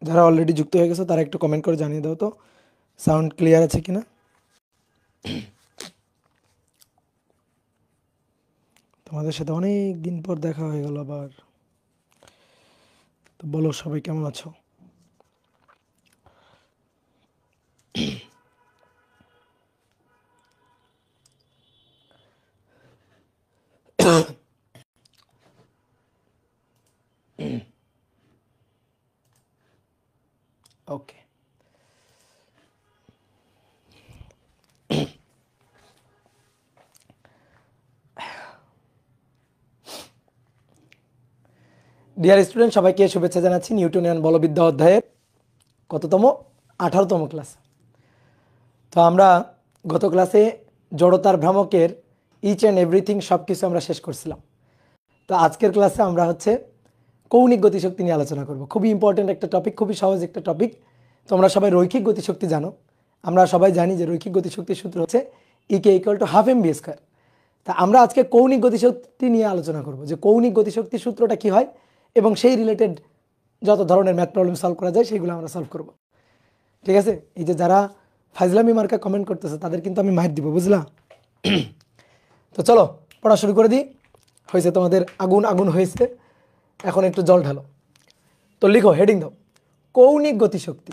যারা অলরেডি যুক্ত হয়ে গেছে তারা একটু কমেন্ট করে জানিয়ে দাও তো সাউন্ড ক্লিয়ার আছে কিনা। তোমাদের সাথে অনেক দিন পর দেখা হয়ে গেল আবার। তো বলো সবাই কেমন আছো? ওকে, ডিয়ার স্টুডেন্ট, সবাইকে শুভেচ্ছা জানাচ্ছি নিউটনিয়ান বলবিদ্যা অধ্যায়ের কততম 18তম ক্লাস। তো আমরা গত ক্লাসে জড়তার ভ্রামকের ইচ অ্যান্ড এভরিথিং সব কিছু আমরা শেষ করছিলাম। তো আজকের ক্লাসে আমরা কৌণিক গতিশক্তি নিয়ে আলোচনা করব। খুবই ইম্পর্টেন্ট একটা টপিক, খুবই সহজ একটা টপিক। তোমরা সবাই রৈখিক গতিশক্তি জানো। আমরা সবাই জানি যে রৈখিক গতিশক্তির সূত্র হচ্ছে EK equal to half mv square. তা আমরা আজকে কৌণিক গতিশক্তি নিয়ে আলোচনা করব যে কৌণিক গতিশক্তির সূত্রটা কি হয় এবং সেই রিলেটেড যত ধরনের ম্যাথ প্রবলেম সলভ করা যায় সেগুলো আমরা সলভ করব। ঠিক আছে? এই যে যারা ফাইজলামি মার্কা কমেন্ট করতেছে তাদের কিন্তু আমি মাইর দিব, বুঝলা? তো চলো পড়া শুরু করে দিই। হয়েছে তোমাদের আগুন আগুন হয়েছে, এখন একটু জল ঢালো। তো লিখো, হেডিং দাও, কৌণিক গতিশক্তি।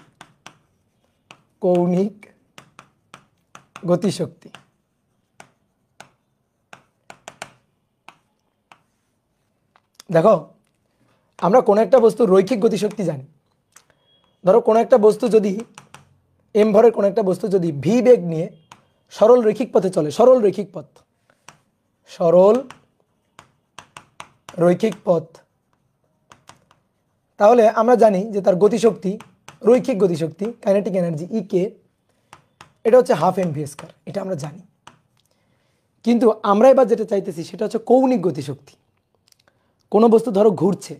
কৌণিক গতিশক্তি। দেখো, আমরা কোনো একটা বস্তু রৈখিক গতিশক্তি জানি। ধরো কোনো একটা বস্তু যদি এম ভরের কোনো একটা বস্তু যদি ভি বেগ নিয়ে সরল রৈখিক পথে চলে, সরল রৈখিক পথ, সরল রৈখিক পথ, তাহলে আমরা জানি যে তার গতিশক্তি, রৈখিক গতিশক্তি, কাইনেটিক এনার্জি ইকে, এটা হচ্ছে হাফ mv স্কয়ার। এটা আমরা জানি। কিন্তু আমরা এবার যেটা চাইতেছি সেটা হচ্ছে কৌণিক গতিশক্তি। কোনো বস্তু ধরো ঘুরছে,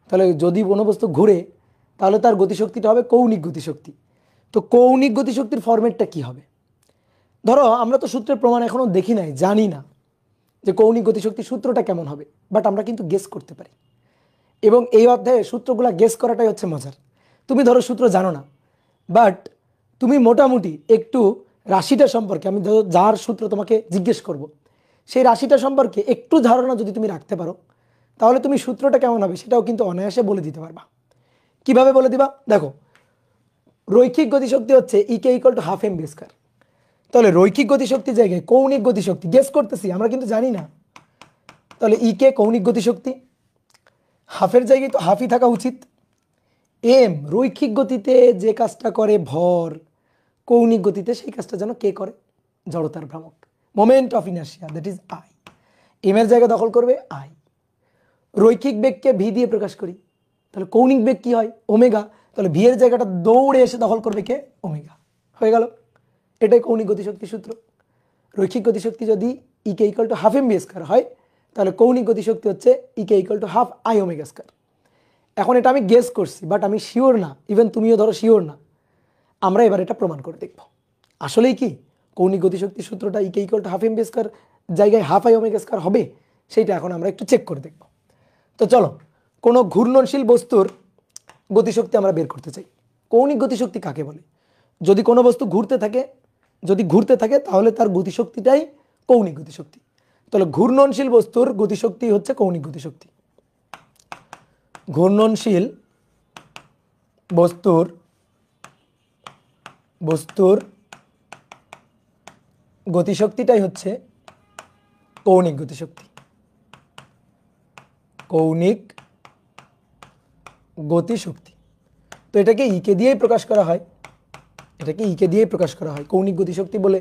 তাহলে যদি কোনো বস্তু ঘুরে তাহলে তার গতিশক্তিটা হবে কৌণিক গতিশক্তি। তো কৌণিক গতিশক্তির ফরম্যাটটা কি হবে? ধরো আমরা তো সূত্রের প্রমাণ এখনো দেখি নাই, জানি না যে কৌণিক গতিশক্তির সূত্রটা কেমন হবে, বাট আমরা কিন্তু গেস করতে পারি। এবং এই অধ্যায়ে সূত্রগুলা গেস করাটাই হচ্ছে মজার। তুমি ধরো সূত্র জানো না, বাট তুমি মোটামুটি একটু রাশিটা সম্পর্কে, আমি ধরো যার সূত্র তোমাকে জিজ্ঞেস করব, সেই রাশিটা সম্পর্কে একটু ধারণা যদি তুমি রাখতে পারো তাহলে তুমি সূত্রটা কেমন হবে সেটাও কিন্তু অনায়াসে বলে দিতে পারবা। কিভাবে বলে দিবা? দেখো, রৈখিক গতিশক্তি হচ্ছে EK equal to half mv square. তাহলে রৈখিক গতিশক্তির জায়গায় কৌণিক গতিশক্তি গেস করতেছি, আমরা কিন্তু জানি না। তাহলে ইকে কৌণিক গতিশক্তি, হাফের জায়গায় তো হাফই থাকা উচিত। এম রৈখিক গতিতে যে কাজটা করে ভর, কৌণিক গতিতে সেই কাজটা যেন কে করে? জড়তার ভ্রামক, moment of inertia, that is I. M এর জায়গা দখল করবে আই। রৈখিক বেগকে ভি দিয়ে প্রকাশ করি, তাহলে কৌণিক বেগ কি হয়? ওমেগা। তাহলে ভি এর জায়গাটা দৌড়ে এসে দখল করবে কে? ওমেগা। হয়ে গেল, এটাই কৌণিক গতিশক্তির সূত্র। রৈখিক গতিশক্তি যদি EK equal to half mv square হয় তাহলে কৌণিক গতিশক্তি হচ্ছে EK equal to half I omega square. এখন এটা আমি গেস করছি, বাট আমি শিওর না, ইভেন তুমিও ধরো শিওর না। আমরা এবার এটা প্রমাণ করে দেখব আসলেই কি কৌণিক গতিশক্তির সূত্রটা EK equal to half mv square জায়গায় হাফ আই ওমেগা স্কয়ার হবে, সেইটা এখন আমরা একটু চেক করে দেখব। তো চলো, কোনো ঘূর্ণনশীল বস্তুর গতিশক্তি আমরা বের করতে চাই। কৌণিক গতিশক্তি কাকে বলে? যদি কোনো বস্তু ঘুরতে থাকে তাহলে তার গতিশক্তিটাই কৌণিক গতিশক্তি। তাহলে ঘূর্ণনশীল বস্তুর গতিশক্তি হচ্ছে কৌণিক গতিশক্তি। ঘূর্ণনশীল বস্তুর গতিশক্তিটাই হচ্ছে কৌণিক গতিশক্তি। কৌণিক গতিশক্তি। তো এটাকে ইকে দিয়েই প্রকাশ করা হয়, কৌণিক গতিশক্তি বলে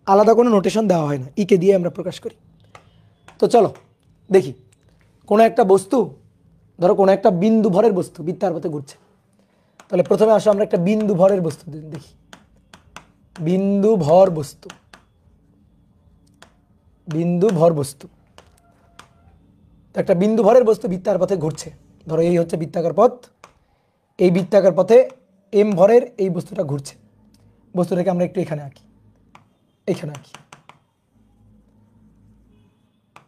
আলাদা কোনো নোটেশন দেওয়া হয় না, ইকে দিয়ে আমরা প্রকাশ করি। তো চলো দেখি, কোনো একটা বস্তু, ধরো কোনো একটা বিন্দু ভরের বস্তু বৃত্তাকার পথে ঘুরছে। তাহলে প্রথমে আসো আমরা একটা বিন্দু ভরের বস্তু দেখি। বিন্দু ভর বস্তু, একটা বিন্দু ভরের বস্তু বৃত্তাকার পথে ঘুরছে। ধরো এই হচ্ছে বৃত্তাকার পথ, এই বৃত্তাকার পথে এম ভরের এই বস্তুটা ঘুরছে। বস্তুটাকে আমরা একটু এখানে আঁকি,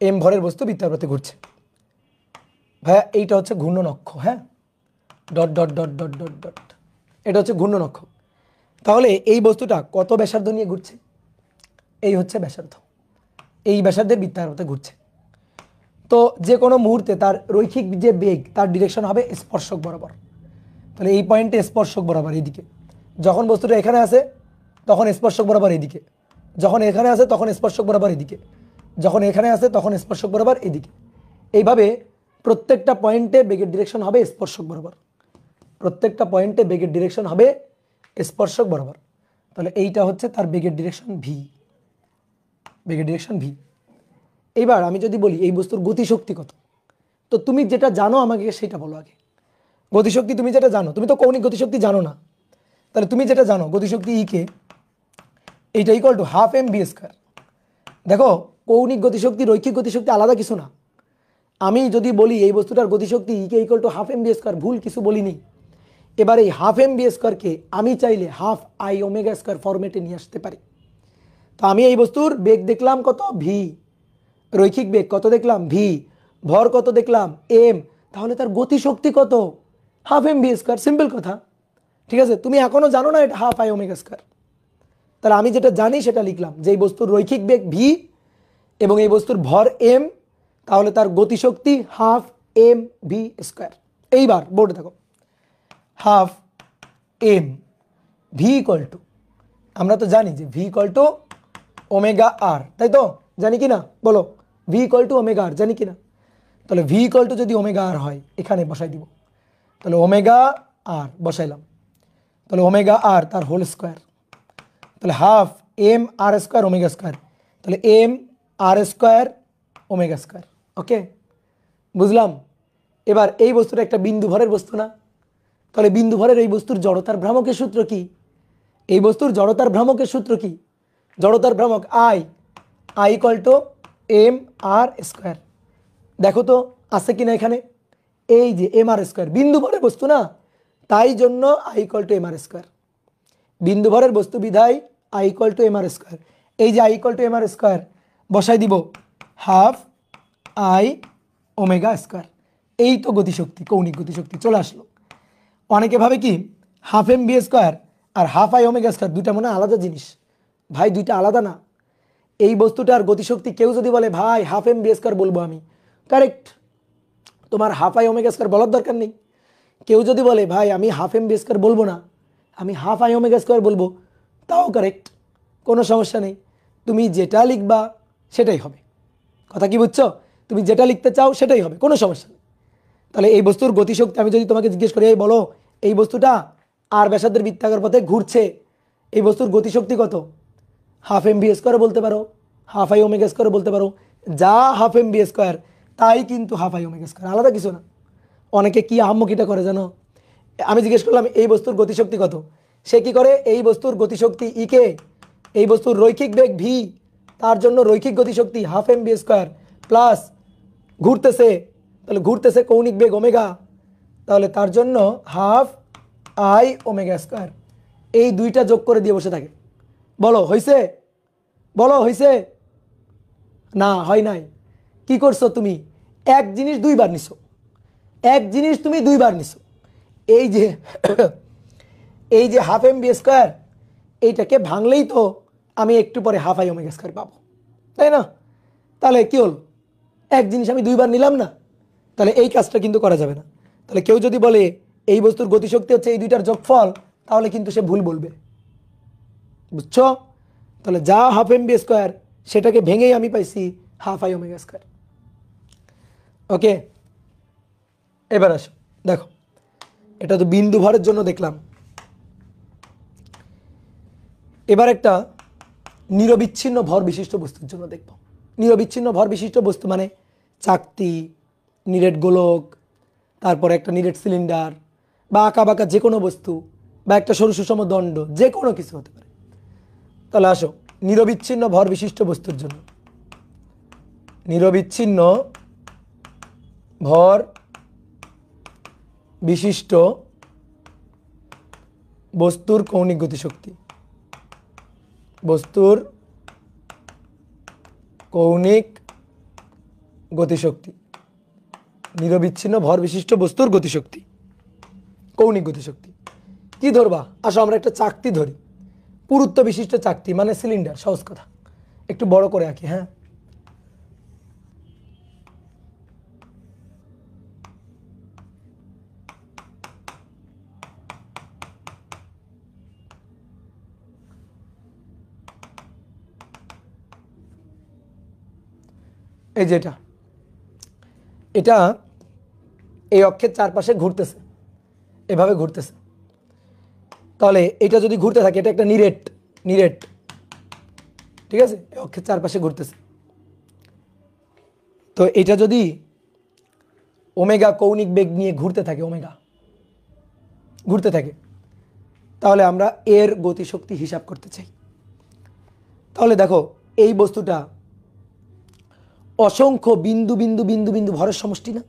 এম ভরের বস্তু বৃত্তাকার পথে ঘুরছে। ভাইয়া এইটা হচ্ছে ঘূর্ণন অক্ষ। হ্যাঁ, dot dot dot dot dot dot, এটা হচ্ছে ঘূর্ণন অক্ষ। তাহলে এই বস্তুটা কত ব্যাসার্ধ নিয়ে ঘুরছে? এই হচ্ছে ব্যাসার্ধ, এই ব্যাসার্ধের বৃত্তাকার পথে ঘুরছে। তো যে কোনো মুহূর্তে তার রৈখিক যে বেগ তার ডিরেকশন হবে স্পর্শক বরাবর। তাহলে এই পয়েন্টে স্পর্শক বরাবর এইদিকে, যখন বস্তুটা এখানে আসে তখন স্পর্শক বরাবর এইদিকে, যখন এখানে আসে তখন স্পর্শক বরাবর এদিকে, যখন এখানে আসে তখন স্পর্শক বরাবর এদিকে। এইভাবে প্রত্যেকটা পয়েন্টে বেগের ডিরেকশন হবে স্পর্শক বরাবর, প্রত্যেকটা পয়েন্টে বেগের ডিরেকশন হবে স্পর্শক বরাবর। তাহলে এইটা হচ্ছে তার বেগের ডিরেকশন ভি, বেগের ডিরেকশন ভি। এইবার আমি যদি বলি এই বস্তুর গতিশক্তি কত, তো তুমি যেটা জানো আমাকে সেটা বলো আগে। গতিশক্তি তুমি যেটা জানো, তুমি তো কৌণিক গতিশক্তি জানো না, তাহলে তুমি যেটা জানো গতিশক্তি ই কে, এইটা equal to half M B square. দেখো কৌণিক গতিশক্তি রৈখিক গতিশক্তি আলাদা কিছু না। আমি যদি বলি এই বস্তুটার গতিশক্তি E K equal to half M B square, ভুল কিছু বলিনি। এবার এই হাফ এম বি স্কোয়ারকে আমি চাইলে হাফ আই ওমেগা স্কোয়ার ফরম্যাটে নিয়ে আসতে পারি। তো আমি এই বস্তুর বেগ দেখলাম কত, ভি, রৈখিক বেগ কত দেখলাম, ভি, ভর কত দেখলাম, এম, তাহলে তার গতিশক্তি কত, half M B square. Simple কথা, ঠিক আছে? তুমি এখনো জানো না এটা হাফ আই ওমেগা স্কোয়ার, তাহলে আমি যেটা জানি সেটা লিখলাম যে এই বস্তুর রৈখিক বেগ ভি এবং এই বস্তুর ভর এম, তাহলে তার গতিশক্তি হাফ এম ভি স্কোয়ার। এইবার বোর্ডে দেখো, half M V equal to, আমরা তো জানি যে V equal to omega R, তাই তো? জানি কি না বলো? V equal to omega R, জানি কি না? তাহলে ভি ইকুয়াল টু যদি ওমেগা আর হয় এখানে বসাই দিব, তাহলে ওমেগা আর বসাইলাম, তাহলে ওমেগা আর তার হোল স্কোয়ার, তাহলে half M R square omega square, তাহলে M R square omega square. ওকে, বুঝলাম। এবার এই বস্তুটা একটা বিন্দু ভরের বস্তু না, তাহলে বিন্দু ভরের এই বস্তুর জড়তার ভ্রামকের সূত্র কি? এই বস্তুর জড়তার ভ্রামকের সূত্র কি? জড়তার ভ্রামক I, I equal to M R square. দেখো তো আছে কিনা এখানে, এই যে এম আর স্কোয়ার, বিন্দু ভরের বস্তু না, তাই জন্য I equal to M R square. বিন্দু ভরের বস্তু বিধায় I equal to M R square. এই যে I equal to M R square বসাই দিব হাফ আই ওমেগা স্কোয়ার। এই তো গতিশক্তি, কৌণিক গতিশক্তি চলে আসলো। অনেকে ভাবে কি হাফ এম বি স্কোয়ার আর হাফ আই ওমেগা স্কোয়ার দুইটা মনে আলাদা জিনিস। ভাই দুইটা আলাদা না। এই বস্তুটার গতিশক্তি কেউ যদি বলে ভাই হাফ এম বি স্কোয়ার বলবো আমি, কারেক্ট, তোমার হাফ আই ওমেগা স্কোয়ার বলার দরকার নেই। কেউ যদি বলে ভাই আমি হাফ এম বি স্কোয়ার বলবো না, আমি হাফ আই ওমেগা স্কোয়ার বলবো, তাও কারেক্ট, কোনো সমস্যা নেই। তুমি যেটা লিখবা সেটাই হবে। কথা কি বুঝছো? তুমি যেটা লিখতে চাও সেটাই হবে, কোনো সমস্যা নেই। তাহলে এই বস্তুর গতিশক্তি আমি যদি তোমাকে জিজ্ঞেস করি, এই বলো এই বস্তুটা আর ব্যাসার্ধের বৃত্তাকার পথে ঘুরছে, এই বস্তুর গতিশক্তি কত? হাফ এম বি স্কোয়ার বলতে পারো, হাফ আই ওমেগা স্কোয়ার বলতে পারো, যা হাফ এম বি স্কোয়ার তাই কিন্তু হাফ আই ওমেগা স্কোয়ার, আলাদা কিছু না। অনেকে কি আহাম্মকিটা করে জানো, আমি জিজ্ঞেস করলাম এই বস্তুর গতিশক্তি কত, সে কি করে এই বস্তুর গতিশক্তি ই কে, এই বস্তুর রৈখিক বেগ ভি, তার জন্য রৈখিক গতিশক্তি half M B square plus ঘুরতেছে, তাহলে ঘুরতেছে কৌণিক বেগ ওমেগা, তাহলে তার জন্য হাফ আই ওমেগা স্কোয়ার, এই দুইটা যোগ করে দিয়ে বসে থাকে। বলো হয়েছে? বলো হয়েছে? না হয় নাই। কি করছো তুমি? এক জিনিস দুইবার নিছো, এক জিনিস তুমি দুইবার নিছো। এই যে এই যে হাফ এম বি স্কোয়ার, এইটাকে ভাঙলেই তো আমি একটু পরে হাফ আই ওমেগা স্কোয়ার পাবো, তাই না? তাহলে কি হল, এক জিনিস আমি দুইবার নিলাম না, তাহলে এই কাজটা কিন্তু করা যাবে না। তাহলে কেউ যদি বলে এই বস্তুর গতিশক্তি হচ্ছে এই দুইটার যোগফল, তাহলে কিন্তু সে ভুল বলবে, বুঝছো? তাহলে যা হাফ এম বি স্কোয়ার সেটাকে ভেঙেই আমি পাইছি হাফ আই ওমেগা স্কোয়ার। ওকে, এবার আসো দেখো, এটা তো বিন্দু ভরের জন্য দেখলাম। এবার একটা নিরবিচ্ছিন্ন ভর বিশিষ্ট বস্তুর জন্য দেখব। নিরবিচ্ছিন্ন ভর বিশিষ্ট বস্তু মানে চাকতি, নিরেট গোলক, তারপর একটা নিরেট সিলিন্ডার বা আঁকা বাঁকা যে কোনো বস্তু বা একটা সরু সুষম দণ্ড, যে কোনো কিছু হতে পারে। তাহলে আসো নিরবিচ্ছিন্ন ভর বিশিষ্ট বস্তুর জন্য, নিরবিচ্ছিন্ন ভর বিশিষ্ট বস্তুর কৌণিক গতিশক্তি, বস্তুর কৌণিক গতিশক্তি, নিরবিচ্ছিন্ন ভর বিশিষ্ট বস্তুর গতিশক্তি। কৌণিক গতিশক্তি। কি ধরবা? আসো আমরা একটা চাকতি ধরি, পুরুত্ব বিশিষ্ট চাকতি, মানে সিলিন্ডার, সহজ কথা। একটু বড় করে আঁকি, হ্যাঁ। এই যে এটা এই অক্ষের চারপাশে ঘুরতেছে, এভাবে ঘুরতেছে। তাহলে এটা যদি ঘুরতে থাকে, এটা একটা নিরেট, ঠিক আছে, অক্ষের চারপাশে ঘুরতেছে। তো এটা যদি ওমেগা কৌণিক বেগ নিয়ে ঘুরতে থাকে, তাহলে আমরা এর গতিশক্তি হিসাব করতে চাই। তাহলে দেখো, এই বস্তুটা অসংখ্য বিন্দু বিন্দু বিন্দু বিন্দু ভরের সমষ্টি না?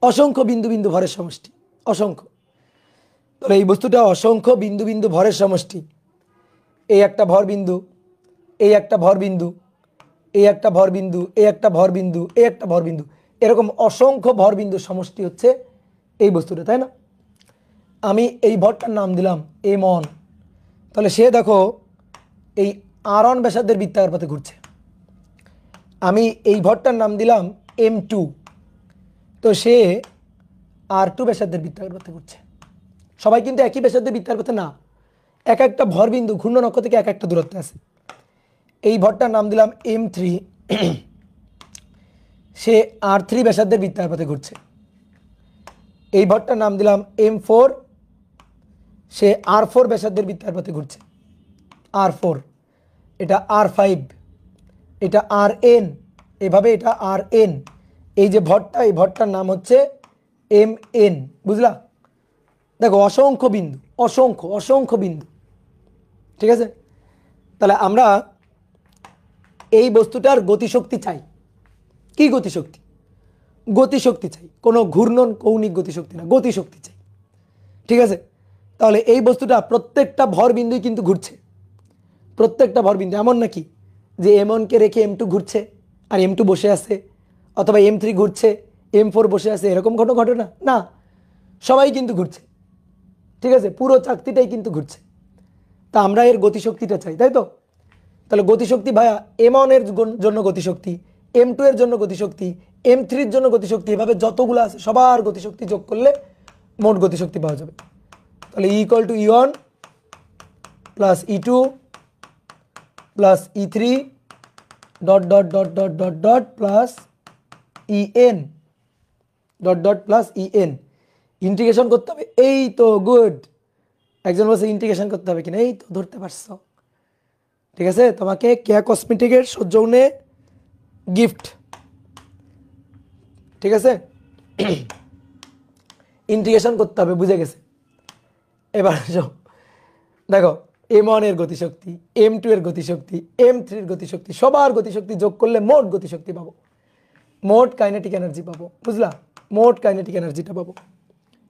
অসংখ্য বিন্দু বিন্দু ভরের সমষ্টি, অসংখ্য। তাহলে এই বস্তুটা অসংখ্য বিন্দু বিন্দু ভরের সমষ্টি। এই একটা ভর বিন্দু, এই একটা ভর বিন্দু, এই একটা ভর বিন্দু, এই একটা ভর বিন্দু, এই একটা ভর বিন্দু, এরকম অসংখ্য ভর বিন্দুর সমষ্টি হচ্ছে এই বস্তুটা, তাই না? আমি এই ভরটার নাম দিলাম m1। তাহলে সে দেখো এই r1 ব্যাসার্ধের বৃত্তাকার পথে ঘুরছে। আমি এই ভরটার নাম দিলাম m2। তো সে r2 ব্যাসার্ধের বৃত্তাকার পথে ঘুরছে। সবাই কিন্তু একই ব্যাসার্ধের বৃত্তাকার পথে না, এক একটা ভর বিন্দু ঘূর্ণন অক্ষ থেকে এক একটা দূরত্বে আছে। এই ভরটার নাম দিলাম m3। সে r3 ব্যাসার্ধের বৃত্তাকার পথে ঘুরছে। এই ভরটার নাম দিলাম m4। সে r4 ব্যাসার্ধের বৃত্তাকার পথে ঘুরছে, r4। এটা r5, এটা rn, এভাবে এটা rn। এই যে ভরটা, এই ভরটার নাম হচ্ছে mn, বুঝলা? দেখো অসংখ্য বিন্দু, অসংখ্য অসংখ্য বিন্দু, ঠিক আছে। তাহলে আমরা এই বস্তুটার গতিশক্তি চাই। কি গতিশক্তি? গতিশক্তি চাই, কোনো ঘূর্ণন কৌণিক গতিশক্তি না, গতিশক্তি চাই, ঠিক আছে। তাহলে এই বস্তুটা প্রত্যেকটা ভর বিন্দুই কিন্তু ঘুরছে, প্রত্যেকটা ভর বিন্দু। এমন নাকি যে m1কে রেখে m2 ঘুরছে আর m2 বসে আছে, অথবা m3 ঘুরছে m4 বসে আছে, এরকম ঘটনা না, সবাই কিন্তু ঘুরছে, ঠিক আছে, পুরো চাকতিটাই কিন্তু ঘুরছে। তা আমরা এর গতিশক্তিটা চাই, তাই তো? তাহলে গতিশক্তি ভাইয়া m1 এর জন্য গতিশক্তি, m2 এর জন্য গতিশক্তি, m3 এর জন্য গতিশক্তি, এভাবে যতগুলো আছে সবার গতিশক্তি যোগ করলে মোট গতিশক্তি পাওয়া যাবে। তাহলে E = E1 plus E2 plus E3 dot dot dot dot dot dot plus En dot dot plus En। Integration করতে হবে, এই তো গুড। একজন বলছে ইন্টিগ্রেশন করতে হবে কিনা, এই তো ধরতে পারছো, ঠিক আছে। তোমাকে কেয়া কসমেটিকের সৌজন্যে গিফট, ঠিক আছে। ইন্টিগ্রেশন করতে হবে, বুঝে গেছে। এবার দেখো m1 এর গতিশক্তি, m2 এর গতিশক্তি, m3 এর গতিশক্তি, সবার গতিশক্তি যোগ করলে মোট গতিশক্তি পাবো, মোট কাইনেটিক এনার্জি পাবো, বুঝলা? মোট কাইনেটিক এনার্জিটা পাবো।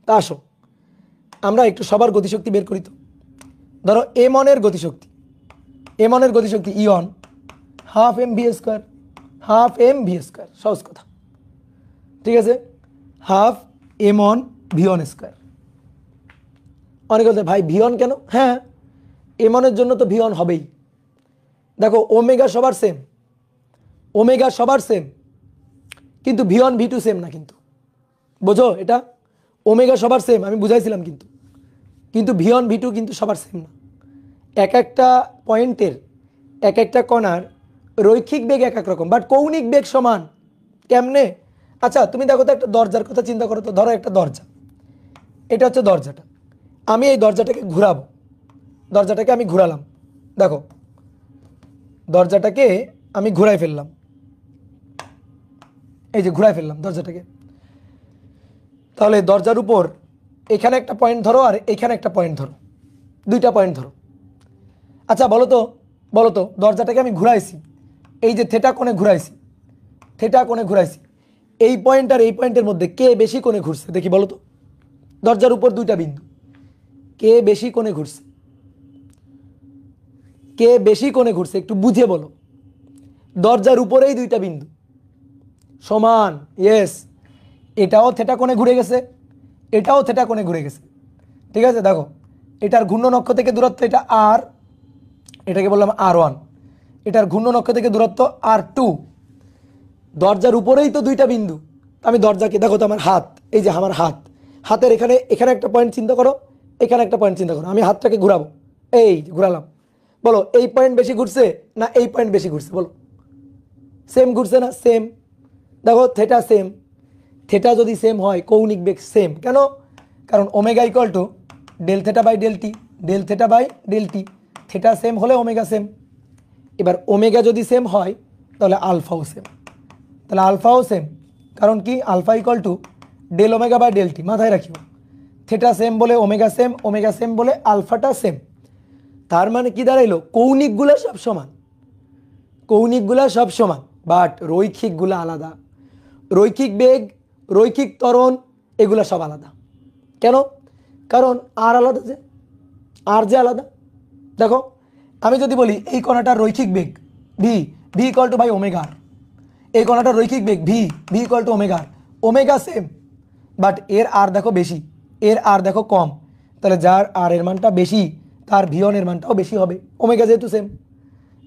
তা আসো আমরা একটু সবার গতিশক্তি বের করি তো। ধরো m1 এর গতিশক্তি, m1 এর গতিশক্তি E1 half mv², half mv², সহজ কথা, ঠিক আছে। Half m1 v1²। অনেকে বলছে ভাই v1 কেন? হ্যাঁ, m1 এর জন্য তো v1 হবেই। দেখো ওমেগা সবার সেম, ওমেগা সবার সেম, কিন্তু v1 v2 সেম না, কিন্তু বোঝো এটা, ওমেগা সবার সেম আমি বুঝাইছিলাম, কিন্তু v1 v2 কিন্তু সবার সেম না। এক একটা পয়েন্টের, এক একটা কণার রৈখিক বেগ এক এক রকম, বাট কৌণিক বেগ সমান। কেমনে? আচ্ছা তুমি দেখো তো, একটা দরজার কথা চিন্তা করো তো। ধরো একটা দরজা, এটা হচ্ছে দরজাটা, আমি এই দরজাটাকে ঘুরাবো, দরজাটাকে আমি ঘুরালাম, দেখো দরজাটাকে আমি ঘুরাই ফেললাম, এই যে ঘুরাই ফেললাম দরজাটাকে। তাহলে দরজার উপর এখানে একটা পয়েন্ট ধরো আর এখানে একটা পয়েন্ট ধরো, দুইটা পয়েন্ট ধরো। আচ্ছা বলো তো দরজাটাকে আমি ঘুরাইছি, এই যে থেটা কোণে ঘুরাইছি, থেটা কোণে ঘুরাইছি, এই পয়েন্ট আর এই পয়েন্টের মধ্যে কে বেশি কোণে ঘুরছে দেখি বলো তো। দরজার উপর দুইটা বিন্দু, কে বেশি কোণে ঘুরছে, কে বেশি কোণে ঘুরছে একটু বুঝে বলো। দরজার উপরেই দুইটা বিন্দু সমান, ইয়েস, এটাও থেটা কোণে ঘুরে গেছে, এটাও থেটা কোণে ঘুরে গেছে। ঠিক আছে, দেখো এটার ঘূর্ণন অক্ষ থেকে দূরত্ব এটা আর, এটাকে বললাম R1, এটার ঘূর্ণন অক্ষ থেকে দূরত্ব R2। দরজার উপরেই তো দুইটা বিন্দু, আমি দরজাকে দেখো তো আমার হাত, এই যে আমার হাত, হাতের এখানে এখানে একটা পয়েন্ট চিন্তা করো, এখানে একটা পয়েন্ট চিন্তা করো, আমি হাতটাকে ঘুরাবো, এই ঘুরালাম, বলো এই পয়েন্ট বেশি ঘুরছে না এই পয়েন্ট বেশি ঘুরছে? বলো সেম ঘুরছে না? সেম। দেখো থেটা সেম, থেটা যদি সেম হয় কৌণিক বেগ সেম কেন? কারণ omega equal to del theta by del T, del theta by del T, theta same হলে ওমেগা সেম। এবার ওমেগা যদি সেম হয় তাহলে আলফাও সেম, তাহলে আলফাও সেম, কারণ কি alpha equal to del omega by del T, মাথায় রাখিও থেটা সেম বলে ওমেগা সেম, ওমেগা সেম বলে আলফাটা সেম। তার মানে কি দাঁড়াইলো? কৌণিকগুলো সব সমান, কৌণিকগুলো সব সমান, বাট রৈখিকগুলো আলাদা। রৈখিক বেগ, রৈখিক ত্বরণ এগুলো সব আলাদা। কেন? কারণ আর আলাদা, যে আর যে আলাদা। দেখো আমি যদি বলি এই কণাটার রৈখিক বেগ V, V equal to by omega R, এই কণাটার রৈখিক বেগ V, V equal to omega R, omega same but এর আর দেখো বেশি, এর আর দেখো কম, তাহলে যার আর এর মানটা বেশি তার ভি1 এর মানটাও বেশি হবে, ওমেগা যেহেতু সেম।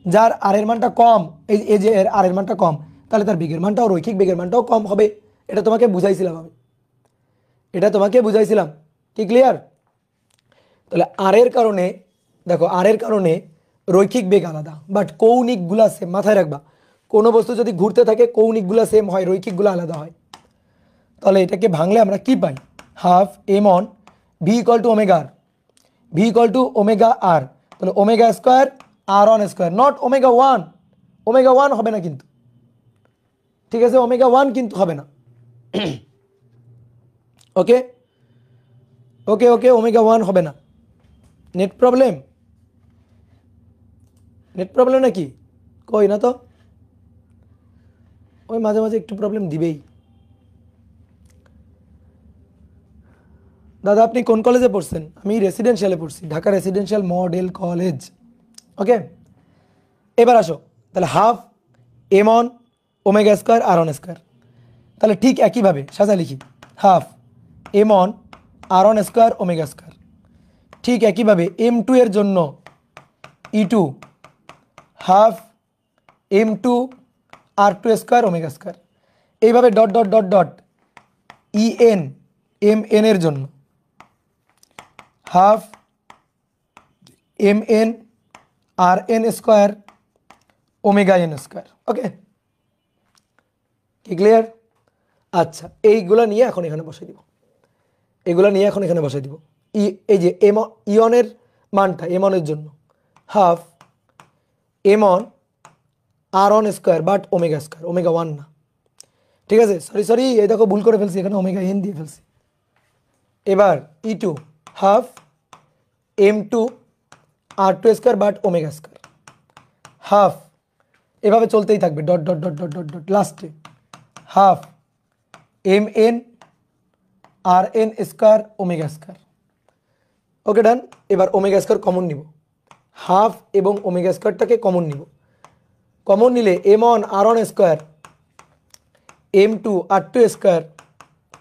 যার আর এর মানটা কম, এই যে এর আর এর মানটা কম, তাহলে তার বেগের মানটাও, রৈখিক বেগের মানটাও কম হবে। এটা তোমাকে বুঝাইছিলাম আমি, এটা তোমাকে বুঝাইছিলাম। কি ক্লিয়ার? তাহলে আর এর কারণে দেখো, আর এর কারণে রৈখিক বেগ আলাদা বাট কৌণিকগুলা সেম। মাথায় রাখবা কোনো বস্তু যদি ঘুরতে থাকে কৌণিকগুলা সেম হয়, রৈখিকগুলো আলাদা হয়। তাহলে এটাকে ভাঙলে আমরা কি পাই? Half M on V equal to omega R, V equal to omega R, তাহলে omega square R on square, not omega one. Omega one হবে না কিন্তু, ঠিক আছে, ওমেগা ওয়ান কিন্তু হবে না। ওকে ওকে ওকে, ওমেগা ওয়ান হবে না। নেট প্রবলেম, নেট প্রবলেম নাকি? কই না তো, ওই মাঝে মাঝে একটু প্রবলেম দিবেই। দাদা আপনি কোন কলেজে পড়ছেন? আমি রেসিডেন্সিয়ালে পড়ছি, Dhaka residential model college. Okay এবার আসো, তাহলে half M on omega square R on square, তাহলে ঠিক একইভাবে সাজা লিখি, half M on R on square omega square. ঠিক একইভাবে M2 এর জন্য E2 half M2 R2 square omega square. এইভাবে dot dot dot dot EN MN এর জন্য half MN RN square omega N square. Okay কি ক্লিয়ার? আচ্ছা এইগুলো নিয়ে এখন এখানে বসাই দিব, এগুলো নিয়ে এখন এখানে বসাই দিব। এই যে ইয়নের মানটা এমনের জন্য half M on R on square but omega square, omega one না, ঠিক আছে, সরি সরি এই দেখো ভুল করে ফেলছি, এখানে ওমেগা এন দিয়ে ফেলছি। এবার E2 half M2 R2 square but omega square, half এভাবে চলতেই থাকবে dot dot dot dot dot dot, লাস্টে half MN RN square omega square. Okay done. এবার ওমেগা স্কোয়ার কমন নিব, হাফ এবং ওমেগা স্কোয়ারটাকে কমন নিব, কমন নিলে M on R on square M2 R2 square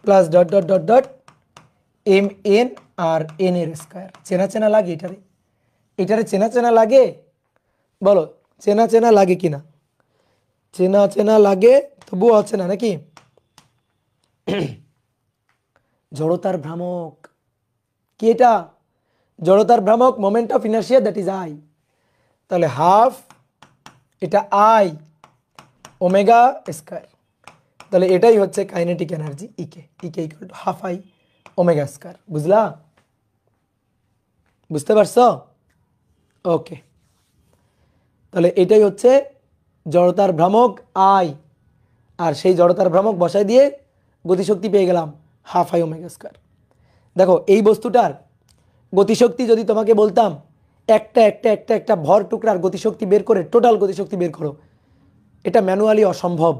plus dot dot dot dot MN RN এর square. চেনা চেনা লাগে এটারে, এটারে চেনা চেনা লাগে, বলো চেনা চেনা লাগে কিনা? চেনা চেনা লাগে, তবুও হচ্ছে না নাকি? জড়তার ভ্রামক কি এটা? জড়তার ভ্রামক moment of inertia, that is I. তাহলে হাফ এটা আই ওমেগা স্কোয়ার, তাহলে এটাই হচ্ছে kinetic energy EK, EK equal to half I omega square. বুঝলা? বুঝতে পারছো? ওকে তাহলে এটাই হচ্ছে জড়তার ভ্রামক আই, আর সেই জড়তার ভ্রামক বসাই দিয়ে গতিশক্তি পেয়ে গেলাম হাফ আই ওমেগা স্কোয়ার। দেখো এই বস্তুটার গতিশক্তি যদি তোমাকে বলতাম একটা একটা একটা একটা ভর টুকরার গতিশক্তি বের করে টোটাল গতিশক্তি বের করো, এটা ম্যানুয়ালি অসম্ভব।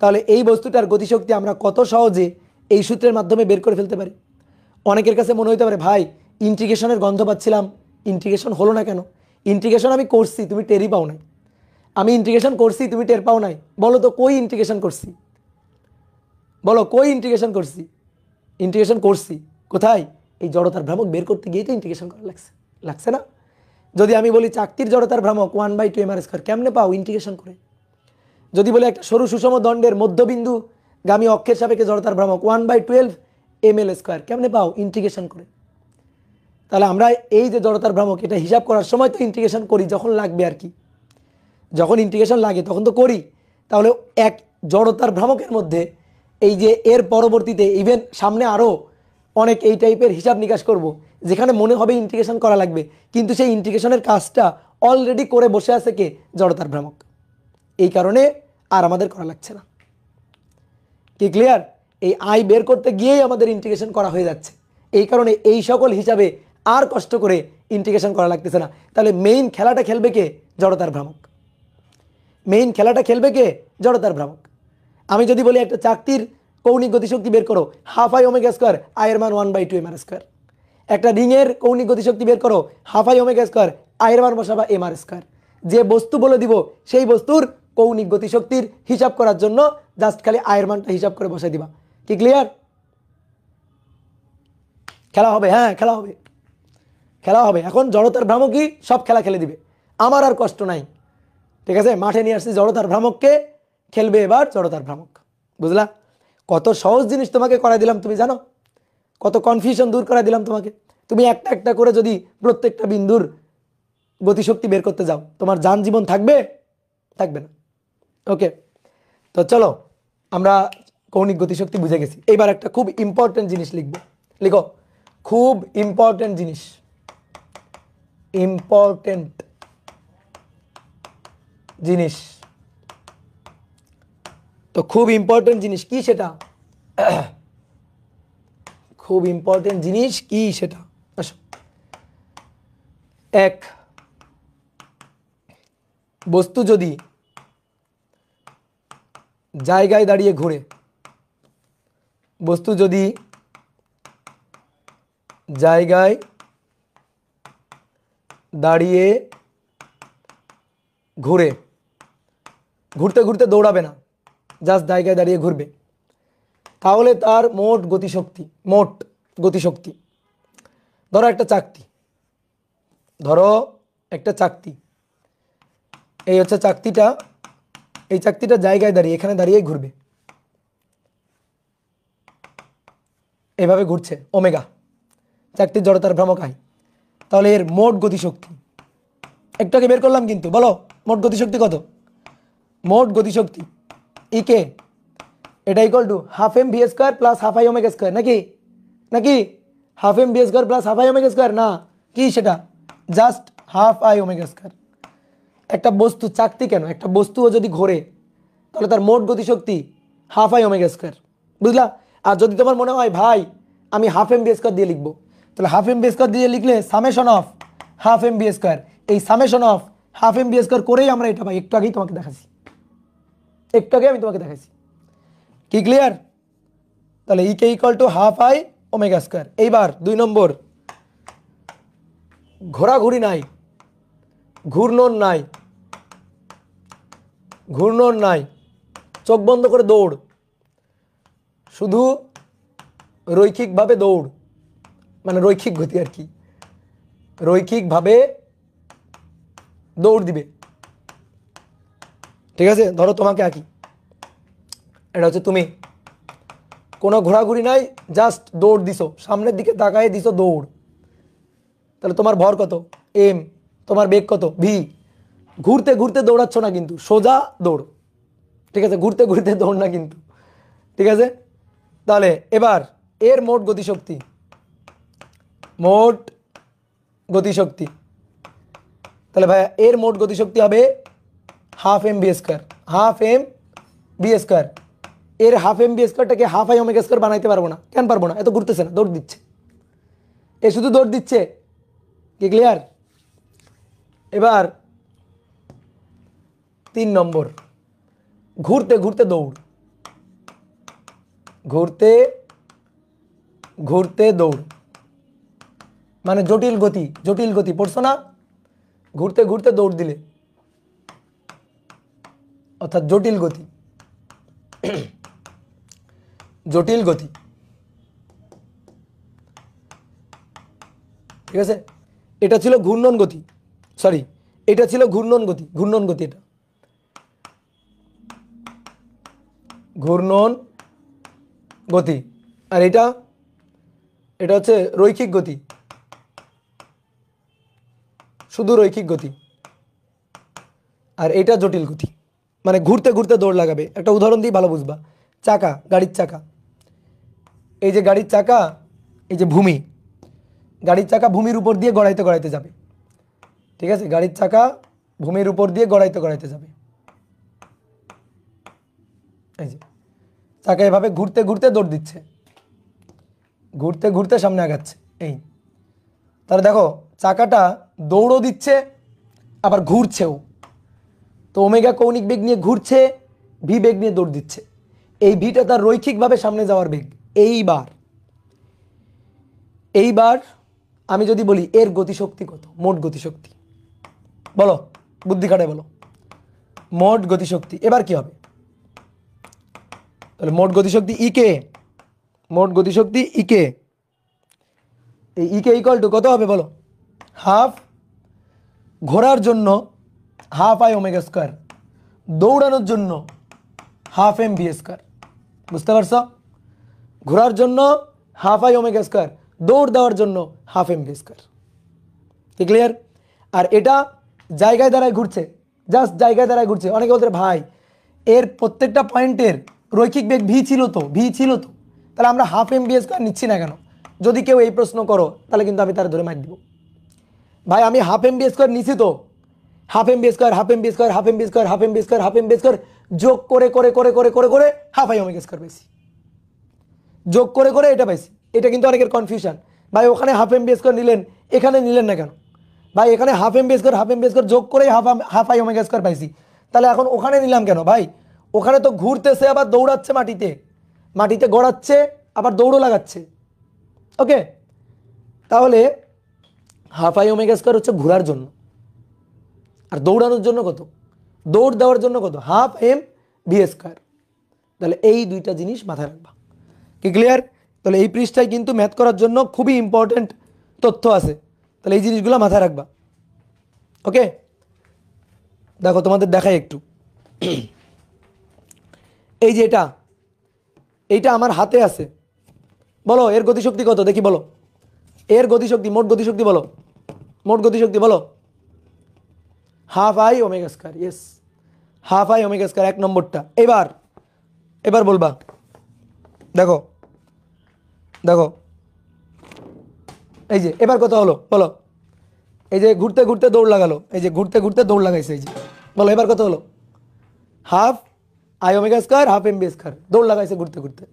তাহলে এই বস্তুটার গতিশক্তি আমরা কত সহজে এই সূত্রের মাধ্যমে বের করে ফেলতে পারি। অনেকের কাছে মনে হতে পারে ভাই ইন্টিগ্রেশনের গন্ধ পাচ্ছিলাম, ইন্টিগ্রেশন হলো না কেন? ইন্টিগ্রেশন আমি করছি, তুমি টেরই পাও নাই। আমি ইন্টিগ্রেশন করছি, তুমি টের পাও নাই। বলো তো কই ইন্টিগ্রেশন করছি? বলো কই ইন্টিগ্রেশন করছি? ইন্টিগ্রেশন করছি কোথায়? এই জড়তার ভ্রামক বের করতে গিয়েই তো ইন্টিগ্রেশন করা লাগছে না? যদি আমি বলি চাকতির জড়তার ভ্রামক 1/2 mr², কেমনে পাও? ইন্টিগ্রেশন করে। যদি বলি একটা সরু সুষম দণ্ডের মধ্যবিন্দু গামী অক্ষের সাপেক্ষে জড়তার ভ্রামক 1/12 ml², কেমনে পাও? ইন্টিগ্রেশন করে। তাহলে আমরা এই যে জড়তার ভ্রামক, এটা হিসাব করার সময় তো ইন্টিগ্রেশন করি যখন লাগবে আর কি। যখন ইন্টিগ্রেশন লাগে তখন তো করি। তাহলে এক জড়তার ভ্রামকের মধ্যে এই যে এর পরবর্তীতে ইভেন সামনে আরও অনেক এই টাইপের হিসাব নিকাশ করব, যেখানে মনে হবে ইন্টিগ্রেশন করা লাগবে, কিন্তু সেই ইন্টিগ্রেশনের কাজটা অলরেডি করে বসে আছে কে? জড়তার ভ্রামক। এই কারণে আর আমাদের করা লাগছে না। কি ক্লিয়ার? এই আই বের করতে গিয়েই আমাদের ইন্টিগ্রেশন করা হয়ে যাচ্ছে। এই কারণে এই সকল হিসাবে আর কষ্ট করে ইন্টিগ্রেশন করা লাগতেছে না। তাহলে মেইন খেলাটা খেলবে কে? জড়তার ভ্রামক। মেইন খেলাটা খেলবে কে? জড়তার ভ্রামক। আমি যদি বলি একটা চাকতির কৌণিক গতিশক্তি বের করো, 1/2 ω², আই এর মান 1/2 mr²। একটা রিংয়ের কৌণিক গতিশক্তি বের করো, 1/2 ω², আই এর মান বসাবা mr²। যে বস্তু বলে দিব সেই বস্তুর কৌণিক গতিশক্তির হিসাব করার জন্য জাস্ট খালি আই এর মানটা হিসাব করে বসাই দিবা। কি ক্লিয়ার? খেলা হবে, হ্যাঁ খেলা হবে, খেলা হবে। এখন জড়তার ভ্রামকই সব খেলা খেলে দিবে, আমার আর কষ্ট নাই। ঠিক আছে, মাঠে নিয়ে আসছি জড়তার ভ্রামককে, খেলবে এবার জড়তার ভ্রামক। বুঝলা? কত সহজ জিনিস তোমাকে করাই দিলাম, তুমি জানো? কত কনফিউশন দূর করাই দিলাম তোমাকে। তুমি একটা একটা করে যদি প্রত্যেকটা বিন্দুর গতিশক্তি বের করতে যাও, তোমার যান জীবন থাকবে? থাকবে না। ওকে, তো চলো আমরা কৌণিক গতিশক্তি বুঝে গেছি। এবার একটা খুব ইম্পর্টেন্ট জিনিস লিখবো, লিখো, খুব ইম্পর্টেন্ট জিনিস। ইম্পর্টেন্ট জিনিস, তো খুব ইম্পর্টেন্ট জিনিস কি সেটা? খুব ইম্পর্টেন্ট জিনিস কি সেটা? আসো। এক, বস্তু যদি জায়গায় দাঁড়িয়ে ঘুরে, বস্তু যদি জায়গায় দাঁড়িয়ে ঘুরে, ঘুরতে ঘুরতে দৌড়াবে না, জাস্ট জায়গায় দাঁড়িয়ে ঘুরবে, তাহলে তার মোট গতিশক্তি, ধরো একটা চাকতি, ধরো একটা চাকতি, এই হচ্ছে চাকতিটা, এই চাকতিটা জায়গায় দাঁড়িয়ে, এখানে দাঁড়িয়েই ঘুরবে, এভাবে ঘুরছে ওমেগা, চাকতির জড়তার ভ্রামক আই। তাহলে এর মোট গতিশক্তি একটু আগে বের করলাম, কিন্তু বলো মোট গতিশক্তি কত? মোট গতিশক্তি ইকে, এটা equal two 1/2 mv² plus 1/2 i ω², নাকি? নাকি 1/2 mv² প্লাস 1/2 i ω²? না, কি সেটা? Just 1/2 i ω²। একটা বস্তু চাকতি কেন, একটা বস্তুও যদি ঘোরে তাহলে তার মোট গতিশক্তি 1/2 i ω²। বুঝলা? আর যদি তোমার মনে হয় ভাই আমি 1/2 mv² দিয়ে লিখবো, তাহলে 1/2 mv² দিয়ে লিখলে সামেশন অফ 1/2 mv², এই সামেশন অফ 1/2 mv² করেই আমরা এটা পাই। একটু আগেই তোমাকে দেখাচ্ছি, একটু আগে আমি তোমাকে দেখাচ্ছি। কি ক্লিয়ার? তাহলে ইকে ইকুয়াল টু 1/2 i ω²। এইবার 2 নম্বর, ঘোরাঘুরি নাই, ঘূর্ণন নাই, ঘূর্ণন নাই, চোখ বন্ধ করে দৌড়, শুধু রৈখিকভাবে দৌড়, মানে রৈখিক গতি আর কি, রৈখিকভাবে দৌড় দিবে। ঠিক আছে, ধরো তোমাকে আঁকি, এটা হচ্ছে তুমি, কোনো ঘোরাঘুরি নাই, জাস্ট দৌড় দিছো, সামনের দিকে তাকায় দিছো দৌড়, তাহলে তোমার ভর কত? এম, তোমার বেগ কত? ভি। ঘুরতে ঘুরতে দৌড়াচ্ছ না কিন্তু, সোজা দৌড়। ঠিক আছে, ঘুরতে ঘুরতে দৌড় না কিন্তু। ঠিক আছে, তাহলে এবার এর মোট গতিশক্তি, মোট গতিশক্তি, তাহলে ভাইয়া এর মোট গতিশক্তি হবে 1/2 mv², 1/2 mv²। এর 1/2 mv²টাকে 1/2 i ω² বানাইতে পারবো না, কেন পারবো না? এত ঘুরতেছে না, দৌড় দিচ্ছে, এ শুধু দৌড় দিচ্ছে। কি ক্লিয়ার? এবার 3 নম্বর, ঘুরতে ঘুরতে দৌড়, ঘুরতে ঘুরতে দৌড়, মানে জটিল গতি, জটিল গতি পড়ছো না? ঘুরতে ঘুরতে দৌড় দিলে, অর্থাৎ জটিল গতি, জটিল গতি। ঠিক আছে, এটা ছিল ঘূর্ণন গতি, সরি এটা ছিল ঘূর্ণন গতি, ঘূর্ণন গতি, এটা ঘূর্ণন গতি, আর এটা এটা হচ্ছে রৈখিক গতি, শুধু রৈখিক গতি, আর এটা জটিল গতি, মানে ঘুরতে ঘুরতে দৌড় লাগাবে। একটা উদাহরণ দিই ভালো বুঝবা, চাকা, গাড়ির চাকা, এই যে গাড়ির চাকা, এই যে ভূমি, গাড়ির চাকা ভূমির উপর দিয়ে গড়াইতে গড়াইতে যাবে, ঠিক আছে, গাড়ির চাকা ভূমির উপর দিয়ে গড়াইতে গড়াইতে যাবে, এই যে চাকা এভাবে ঘুরতে ঘুরতে দৌড় দিচ্ছে, ঘুরতে ঘুরতে সামনে আগাচ্ছে, এই তাহলে দেখো চাকাটা দৌড়ও দিচ্ছে আবার ঘুরছেও, তো ওমেগা কৌণিক বেগ নিয়ে ঘুরছে, ভি বেগ নিয়ে দৌড় দিচ্ছে, এই ভিটা তার রৈখিকভাবে সামনে যাওয়ার বেগ। এইবার আমি যদি বলি এর গতিশক্তি কত, মোট গতিশক্তি বলো, বুদ্ধি খাটায় বলো, মোট গতিশক্তি, এবার কি হবে, তাহলে মোট গতিশক্তি ইকে, মোট গতিশক্তি ইকে, এই ইকে ইকুয়াল টু কত হবে বলো, হাফ, ঘোরার জন্য হাফ আই ওমেগা স্কোয়ার, দৌড়ানোর জন্য হাফ এম ভি স্কোয়ার, বুঝতে পারছো, ঘোরার জন্য হাফ আই ওমেগা স্কোয়ার, দৌড় দেওয়ার জন্য হাফ এম ভি স্কোয়ার, কি ক্লিয়ার। আর এটা জায়গায় দাঁড়ায় ঘুরছে, জাস্ট জায়গায় দাঁড়ায় ঘুরছে। অনেকে বলতে ভাই এর প্রত্যেকটা পয়েন্টের রৈখিক বেগ ভি ছিল তো, তাহলে আমরা হাফ এম ভি স্কোয়ার নিচ্ছি না কেন? যদি কেউ এই প্রশ্ন করো তাহলে কিন্তু আমি তার ধরে মার দিব, ভাই আমি হাফ এম ভি স্কোয়ার নিছি তো, half M V square, half M V square, half M V square, half M V square, half M V square যোগ করে করে করে করে করে করে হাফ আই ওমেগা স্কোয়ার পাইছি, যোগ করে করে এটা পাইছি। এটা কিন্তু অনেকের কনফিউশন, ভাই ওখানে হাফ এম ভি স্কোয়ার নিলেন, এখানে নিলেন না কেন? ভাই এখানে half M V square, half M V square যোগ করেই হাফ আই ওমেগা স্কোয়ার পাইছি, তাহলে এখন ওখানে নিলাম কেন? ভাই ওখানে তো ঘুরতেছে আবার দৌড়াচ্ছে, মাটিতে মাটিতে গড়াচ্ছে আবার দৌড়ও লাগাচ্ছে, ওকে। তাহলে হাফ আই ওমেগা স্কোয়ার হচ্ছে ঘোরার জন্য, আর দৌড়ানোর জন্য কত, দৌড় দেওয়ার জন্য কত, হাফ এম ভি স্কোয়ার। তাহলে এই দুইটা জিনিস মাথায় রাখবা, কি ক্লিয়ার? তাহলে এই পৃষ্ঠায় কিন্তু ম্যাথ করার জন্য খুবই ইম্পর্টেন্ট তথ্য আছে, তাহলে এই জিনিসগুলো মাথায় রাখবা, ওকে। দেখো তোমাদের দেখাই একটু, এই যে এইটা আমার হাতে আছে, বলো এর গতিশক্তি কত দেখি, বলো এর গতিশক্তি, মোট গতিশক্তি বলো, মোট গতিশক্তি বলো, half I omega square, yes half I omega square, এক নম্বরটা। এবার বলবা, দেখো দেখো এই যে এবার কত হলো বলো, এই যে ঘুরতে ঘুরতে দৌড় লাগালো, এই যে ঘুরতে ঘুরতে দৌড় লাগাইছে, এই যে বলো এবার কত হলো, half I omega square, half M B square, দৌড় লাগাইছে ঘুরতে ঘুরতে,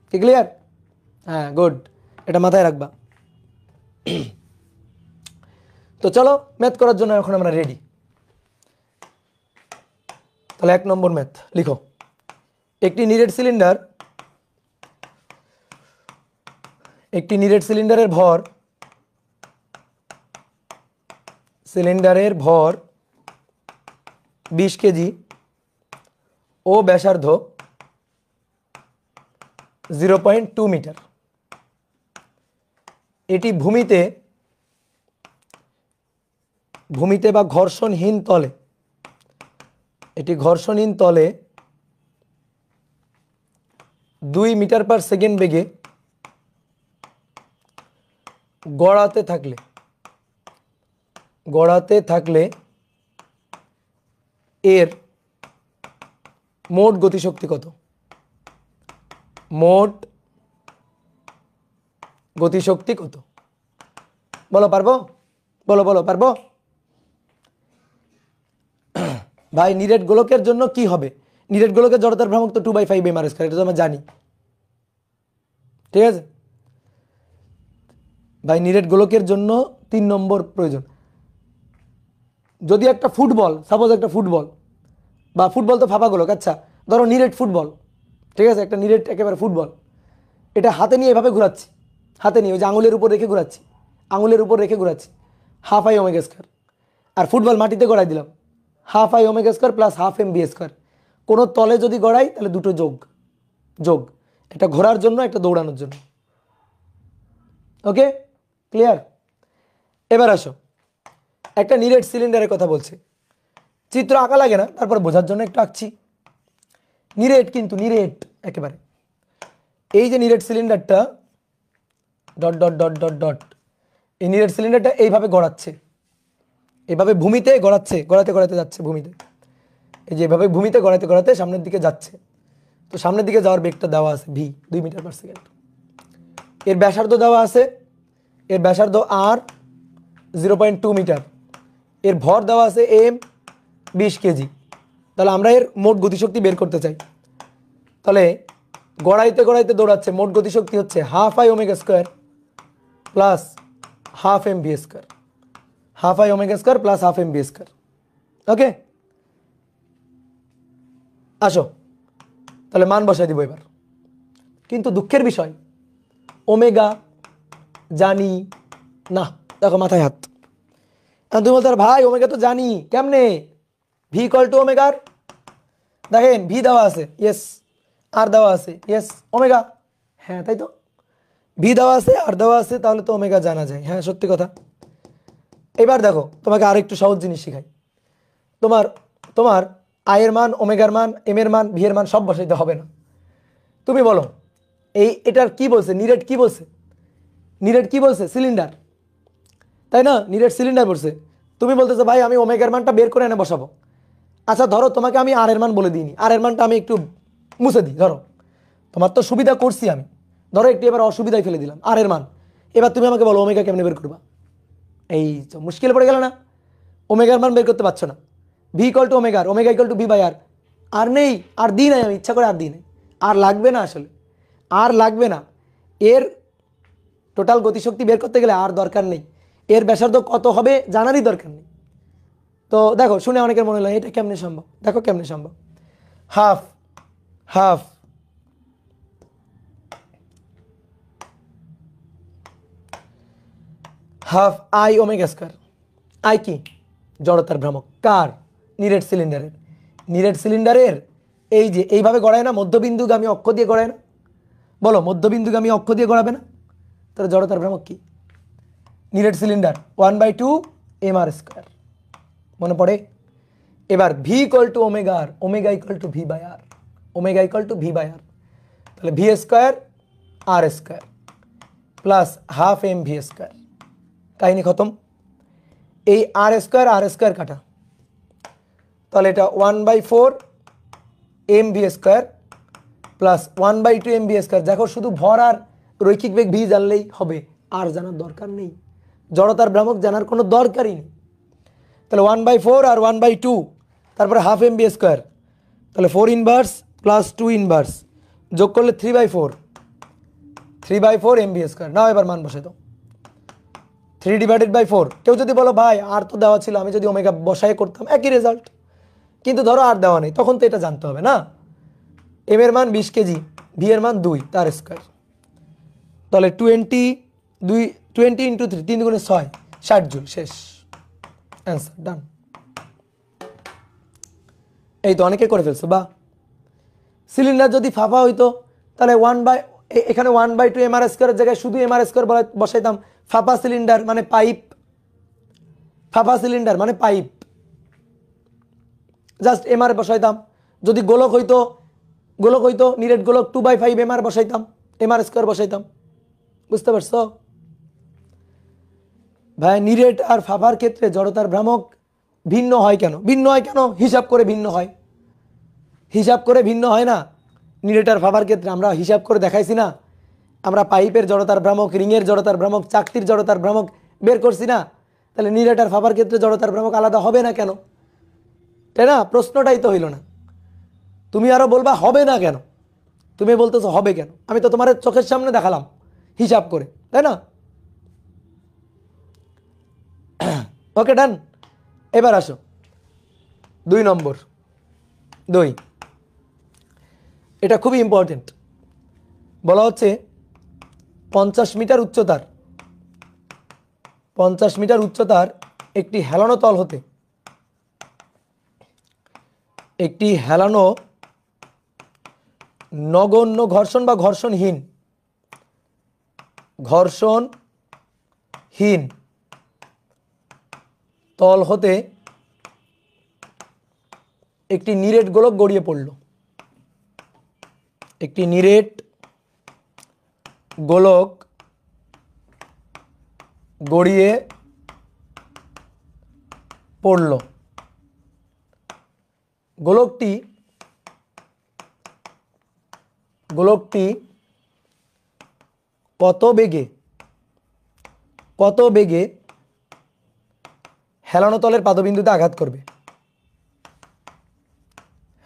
কি ক্লিয়ার? হ্যাঁ গুড, এটা মাথায় রাখবা। তো চলো ম্যাথ করার জন্য এখন আমরা রেডি। তাহলে এক নম্বর ম্যাথ লিখো, একটি নিরেট সিলিন্ডারের ভর 20 কেজি ও ব্যাসার্ধ 0.2 মিটার। এটি ভূমিতে বা ঘর্ষণহীন তলে, এটি ঘর্ষণহীন তলে 2 মিটার পার সেকেন্ড বেগে গড়াতে থাকলে এর মোট গতিশক্তি কত? মোট গতিশক্তি কত বলো, পারবো? বলো পারবো? ভাই নিরেট গোলকের জন্য কি হবে? নিরেট গোলকের জড়তার ভ্রামক তো 2/5 mr², এটা তো আমরা জানি, ঠিক আছে ভাই। নিরেট গোলকের জন্য 3 নম্বর প্রয়োজন। যদি একটা ফুটবল, সাপোজ একটা ফুটবল, বা ফুটবল তো ফাঁপা গোলক, আচ্ছা ধরো নিরেট ফুটবল, ঠিক আছে, একটা নিরেট একেবারে ফুটবল, এটা হাতে নিয়ে এভাবে ঘোরাচ্ছি, হাতে নিয়ে ওই যে আঙুলের উপর রেখে ঘোরাচ্ছি, হাফ আই ওমেগা স্কোয়ার। আর ফুটবল মাটিতে গড়াই দিলাম, half I omega square plus half M B square. কোনো তলে যদি গড়াই তাহলে দুটো যোগ, একটা ঘোরার জন্য একটা দৌড়ানোর জন্য, ওকে ক্লিয়ার? এবার আসো, একটা নিরেট সিলিন্ডারের কথা বলছে, চিত্র আঁকা লাগে না, তারপর বোঝার জন্য একটু আঁকছি। নিরেট, কিন্তু নিরেট একেবারে, এই যে নিরেট সিলিন্ডারটা dot dot dot dot dot, এই নিরেট সিলিন্ডারটা এইভাবে গড়াচ্ছে, এইভাবে ভূমিতে গড়াচ্ছে, গড়াতে গড়াতে যাচ্ছে ভূমিতে, এই যে এভাবে ভূমিতে গড়াতে গড়াতে সামনের দিকে যাচ্ছে। তো সামনের দিকে যাওয়ার বেগটা দেওয়া আছে ভি, 2 মিটার পার সেকেন্ড। এর ব্যাসার্ধ দেওয়া আছে, এর ব্যাসার্ধ আর 0.2 মিটার। এর ভর দেওয়া আছে এম, 20 কেজি। তাহলে আমরা এর মোট গতিশক্তি বের করতে চাই। তাহলে গড়াইতে গড়াইতে দৌড়াচ্ছে, মোট গতিশক্তি হচ্ছে half I omega square plus half M V square, half I omega square plus half M V square. Okay, আসো তাহলে মান বসাই দিব এবার। কিন্তু দুঃখের বিষয়, ওমেগা জানি না। দেখো মাথায় হাত। তুমি বলতে ভাই ওমেগা তো জানি, কেমনে? ভি ইকুয়াল টু ওমেগার, দেখেন ভি দেওয়া আছে, ইয়েস। আর দেওয়া আছে, ইয়েস। ওমেগা, হ্যাঁ তাই তো, ভি দেওয়া আছে আর দেওয়া আছে, তাহলে তো ওমেগা জানা যায়। হ্যাঁ সত্যি কথা। এবার দেখো তোমাকে আর একটু সহজ জিনিস শিখাই। তোমার তোমার আয়ের মান, ওমেগার মান, এম এর মান, ভি এর মান সব বসাইতে হবে না। তুমি বলো এটার কি বলছে, নিরেট কি বলছে? নিরেট কি বলছে? সিলিন্ডার, তাই না? নিরেট সিলিন্ডার বলছে। তুমি বলতেছো ভাই আমি ওমেগার মানটা বের করে এনে বসাবো। আচ্ছা ধরো তোমাকে আমি আর এর মান বলে দিইনি, আর এর মানটা আমি একটু মুছে দিই। ধরো তোমার তো সুবিধা করছি আমি, ধরো একটু এবার অসুবিধায় ফেলে দিলাম আর এর মান। এবার তুমি আমাকে বলো ওমেগা কেমনে বের করবা? এই তো মুশকিল পড়ে গেল না, ওমেগার মান বের করতে পারছো না। ভি ইকুয়াল টু ওমেগার, omega equal to V by R. আর নেই, আর দিই নাই আমি, ইচ্ছা করে আর দিই নাই। আর লাগবে না, আসলে আর লাগবে না। এর টোটাল গতিশক্তি বের করতে গেলে আর দরকার নেই। এর ব্যাসার্ধ কত হবে জানারই দরকার নেই। তো দেখো, শুনে অনেকের মনে হয় এটা কেমনে সম্ভব। দেখো কেমনে সম্ভব। Half half half I omega square. I কি? জড়তার ভ্রামক। কার? নিরেট সিলিন্ডারের। নিরেট সিলিন্ডারের এই যে এইভাবে গড়ায় না, মধ্যবিন্দুগামী অক্ষ দিয়ে গড়ায় না? বলো মধ্যবিন্দুগামী অক্ষ দিয়ে গড়াবে না? তাহলে জড়তার ভ্রামক কি? নিরেট সিলিন্ডার 1/2 এম আর স্কোয়ার। মনে পড়ে? এবার V equal to omega R, omega equal to V by R, omega equal to V by R. তাহলে V square R square plus half M V square. কাহিনী খতম। এই আর স্কোয়ার কাটা, তাহলে এটা 1/4 M V square plus 1/2 M V square. দেখো শুধু ভর আর রৈখিক বেগ ভি জানলেই হবে, আর জানার দরকার নেই, জড়তার ভ্রামক জানার কোনো দরকারই নেই। তাহলে 1/4 আর 1/2, তারপরে হাফ এম ভি স্কোয়ার, তাহলে 4 ইনভার্স প্লাস 2 ইনভার্স যোগ করলে 3/4 এম ভি স্কোয়ার। নাও এবার মান বসে দাও, 3/4। কেউ যদি বলো ভাই আর তো দেওয়া ছিল, আমি যদি ওমেগা বসায় করতাম একই রেজাল্ট। কিন্তু ধরো আর দেওয়া নেই, তখন তো এটা জানতে হবে না। এম এর মান 20 কেজি, ভি এর মান 2 তার স্কোয়ার। তাহলে 20 ইন্টু 3, 3 গুণে 6, 60 জুল। শেষ, অ্যান্সার ডান। এই তো অনেকে করে ফেলছো। বা সিলিন্ডার যদি ফাঁপা হইতো তাহলে এখানে 1/2 এম আর স্কোয়ারের জায়গায় শুধু এম আর স্কোয়ার বসাইতাম। ফাঁপা সিলিন্ডার মানে পাইপ, ফাঁপা সিলিন্ডার মানে পাইপ, জাস্ট এম আর বসাইতাম। যদি গোলক হইতো নিরেট গোলক 2/5 M R বসাইতাম, M R square বসাইতাম। বুঝতে পারছো ভাই? নিরেট আর ফাঁপার ক্ষেত্রে জড়তার ভ্রামক ভিন্ন হয় কেন? ভিন্ন হয় কেন? হিসাব করে ভিন্ন হয়। হিসাব করে ভিন্ন হয় না। নিরেট আর ফাঁপার ক্ষেত্রে আমরা হিসাব করে দেখাইছি না, আমরা পাইপের জড়তার ভ্রামক, রিংয়ের জড়তার ভ্রামক, চাকতির জড়তার ভ্রামক বের করছি না। তাহলে নিরেট আর ফাঁপার ক্ষেত্রে জড়তার ভ্রামক আলাদা হবে না কেন? তাই না? প্রশ্নটাই তো হইল না। তুমি আরো বলবা হবে না কেন, তুমি বলতেছো হবে কেন। আমি তো তোমার চোখের সামনে দেখালাম হিসাব করে, তাই না? ওকে ডান। এবার আসো 2 নম্বর। 2, এটা খুবই ইম্পর্টেন্ট। বলা হচ্ছে 50 মিটার উচ্চতার একটি হেলানো তল হতে একটি হেলানো নগণ্য ঘর্ষণ বা ঘর্ষণহীন তল হতে একটি নিরেট গোলক গড়িয়ে পড়ল, একটি নিরেট গোলক গড়িয়ে পড়ল। গোলকটি কত বেগে হেলানো তলের পাদবিন্দুতে আঘাত করবে?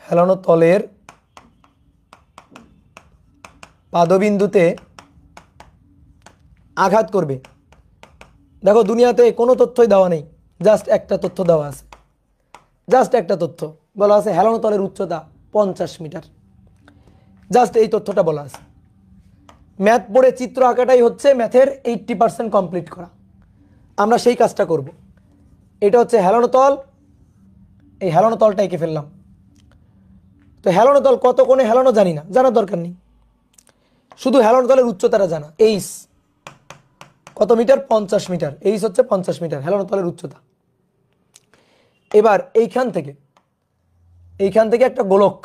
হেলানো তলের পাদবিন্দুতে আঘাত করবে। দেখো দুনিয়াতে কোনো তথ্যই দেওয়া নেই, জাস্ট একটা তথ্য দেওয়া আছে, জাস্ট একটা তথ্য বলা আছে হেলানো তলের উচ্চতা 50 মিটার, জাস্ট এই তথ্যটা বলা আছে। ম্যাথ পড়ে চিত্র আঁকাটাই হচ্ছে ম্যাথের 80% কমপ্লিট করা। আমরা সেই কাজটা করব। এটা হচ্ছে হেলানো তল, এই হেলানো তলটা এঁকে ফেললাম। তো হেলানো তল কত কোণে হেলানো জানি না, জানার দরকার নেই, শুধু হেলানো তলের উচ্চতাটা জানা। এইচ কত মিটার? 50 মিটার। এইচ হচ্ছে 50 মিটার হেলানো তলের উচ্চতা। এবার এইখান থেকে একটা গোলক,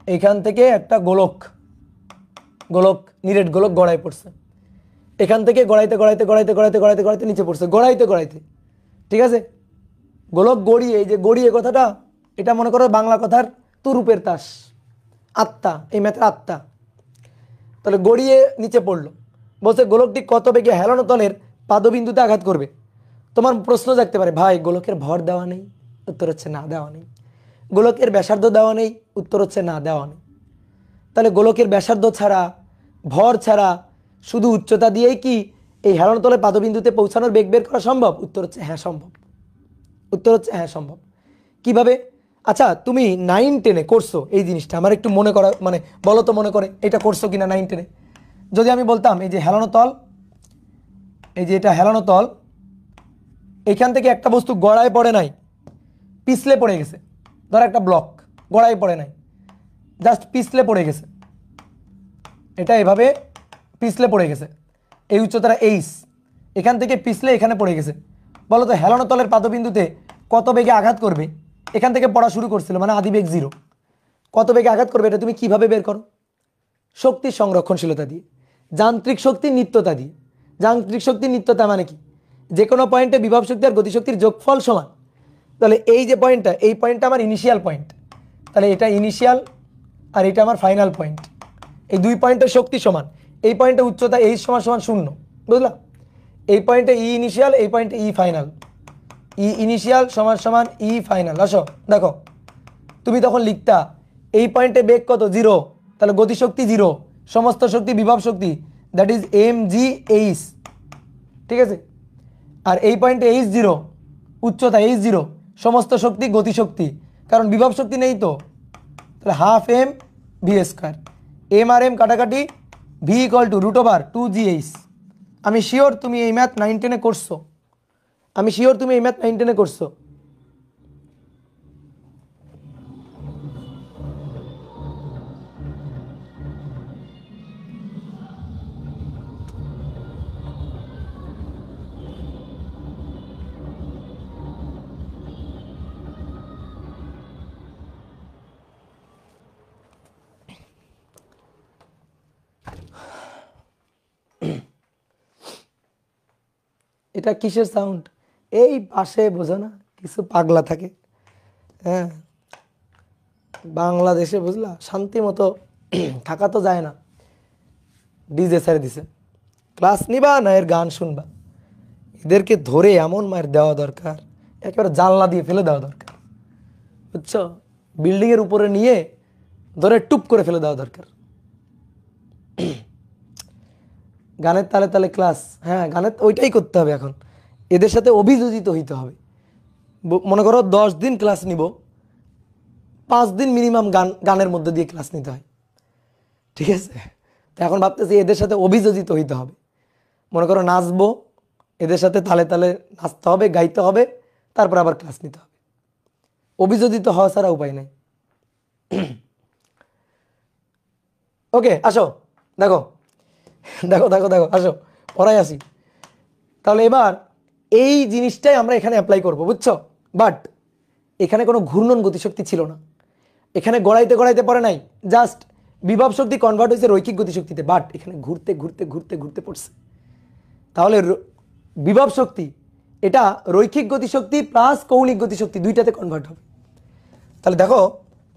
এইখান থেকে একটা গোলক নিরেট গোলক গড়ায় পড়ছে। এখান থেকে গড়াইতে নিচে পড়ছে, গড়াইতে, ঠিক আছে। গোলক গড়িয়ে, এই যে গড়িয়ে কথাটা, এটা মনে করো বাংলা কথার তুরুপের তাস, আত্মা, এই ম্যাথের আত্মা। তাহলে গড়িয়ে নিচে পড়লো, বলছে গোলকটি কত বেগে হেলানো তলের পাদবিন্দুতে আঘাত করবে। তোমার প্রশ্ন জাগতে পারে, ভাই গোলকের ভর দেওয়া নেই? উত্তর হচ্ছে না, দেওয়া নেই। গোলকের ব্যাসার্ধ দেওয়া নেই? উত্তর হচ্ছে না, দেওয়া নেই। তাহলে গোলকের ব্যাসার্ধ ছাড়া, ভর ছাড়া, শুধু উচ্চতা দিয়েই কি এই হেলানো তলের পাদবিন্দুতে পৌঁছানোর বেগ বের করা সম্ভব? উত্তর হচ্ছে হ্যাঁ সম্ভব। উত্তর হচ্ছে হ্যাঁ সম্ভব। কিভাবে? আচ্ছা তুমি 9-10-এ করছো এই জিনিসটা, আমার একটু মনে করা, মানে বলো তো মনে করে এটা করছো কিনা 9-10-এ। যদি আমি বলতাম এই যে হেলানো তল, এই যে এটা হেলানো তল, এখান থেকে একটা বস্তু গড়ায় পড়ে নাই, পিছলে পড়ে গেছে। ধর একটা ব্লক গড়ায় পড়ে নাই, জাস্ট পিছলে পড়ে গেছে, এটা এভাবে পিছলে পড়ে গেছে, এই উচ্চতাটা এইচ, এখান থেকে পিছলে এখানে পড়ে গেছে। বলো তো হেলানো তলের পাদবিন্দুতে কত বেগে আঘাত করবে? এখান থেকে পড়া শুরু করছিল মানে আদিবেগ 0, কত বেগে আঘাত করবে এটা তুমি কিভাবে বের করো? শক্তির সংরক্ষণশীলতা দিয়ে, যান্ত্রিক শক্তির নিত্যতা দিয়ে। যান্ত্রিক শক্তির নিত্যতা মানে কি? যে কোনো পয়েন্টে বিভব শক্তি আর গতিশক্তির যোগফল সমান। তাহলে এই যে পয়েন্টটা, এই পয়েন্টটা আমার ইনিশিয়াল পয়েন্ট, তাহলে এটা ইনিশিয়াল আর এটা আমার ফাইনাল পয়েন্ট। এই দুই পয়েন্টের শক্তি সমান, এই পয়েন্টে উচ্চতা এইচ সমান সমান 0, বুঝলা? এই পয়েন্টে ই ইনিশিয়াল, এই পয়েন্টে ই ফাইনাল, ই ইনিশিয়াল সমান সমান ই ফাইনাল। আসো দেখো, তুমি তখন লিখতা এই পয়েন্টে বেগ কত? 0, তাহলে গতিশক্তি 0, সমস্ত শক্তি বিভব শক্তি, দ্যাট ইজ mgh, ঠিক আছে। আর এই পয়েন্টে h0, উচ্চতা h0, সমস্ত শক্তি গতিশক্তি, কারণ বিভব শক্তি নেই তো, তাহলে half M V square, M আর এম কাটাকাটি, ভি ইকুয়াল টু √2gh। আমি শিওর তুমি এই ম্যাথ 9-10-এ করছো, আমি শিওর তুমি এই ম্যাথ 9-10-এ করছো। এটা কিসের সাউন্ড? এই পাশে বোঝো না কিছু পাগলা থাকে, হ্যাঁ, বাংলাদেশে বুঝলা শান্তি মতো থাকা তো যায় না। ডিজে ছেড়ে দিছে, ক্লাস নিবা না এর গান শুনবা? এদেরকে ধরে এমন মায়ের দেওয়া দরকার, একেবারে জানলা দিয়ে ফেলে দেওয়া দরকার, বুঝছো? বিল্ডিংয়ের উপরে নিয়ে ধরে টুপ করে ফেলে দেওয়া দরকার। গানের তালে তালে ক্লাস, হ্যাঁ গানের ওইটাই করতে হবে এখন। এদের সাথে অভিযোজিত হইতে হবে। মনে করো 10 দিন ক্লাস নিব, 5 দিন মিনিমাম গানের মধ্যে দিয়ে ক্লাস নিতে হয়, ঠিক আছে। তো এখন ভাবতেছি এদের সাথে অভিযোজিত হইতে হবে। মনে করো নাচবো, এদের সাথে তালে তালে নাচতে হবে, গাইতে হবে, তারপর আবার ক্লাস নিতে হবে। অভিযোজিত হওয়া ছাড়া উপায় নেই। ওকে আসো, দেখো দেখো দেখো দেখো, আসো পড়াই আসি। তাহলে এবার এই জিনিসটাই আমরা এখানে অ্যাপ্লাই করব, বুঝছো? বাট এখানে কোনো ঘূর্ণন গতিশক্তি ছিল না, এখানে গড়াইতে গড়াইতে পড়ে নাই, জাস্ট বিভব শক্তি কনভার্ট হয়েছে রৈখিক গতিশক্তিতে, বাট এখানে ঘুরতে ঘুরতে ঘুরতে ঘুরতে পড়ছে। তাহলে বিভব শক্তি এটা রৈখিক গতিশক্তি প্লাস কৌণিক গতিশক্তি দুইটাতে কনভার্ট হবে। তাহলে দেখো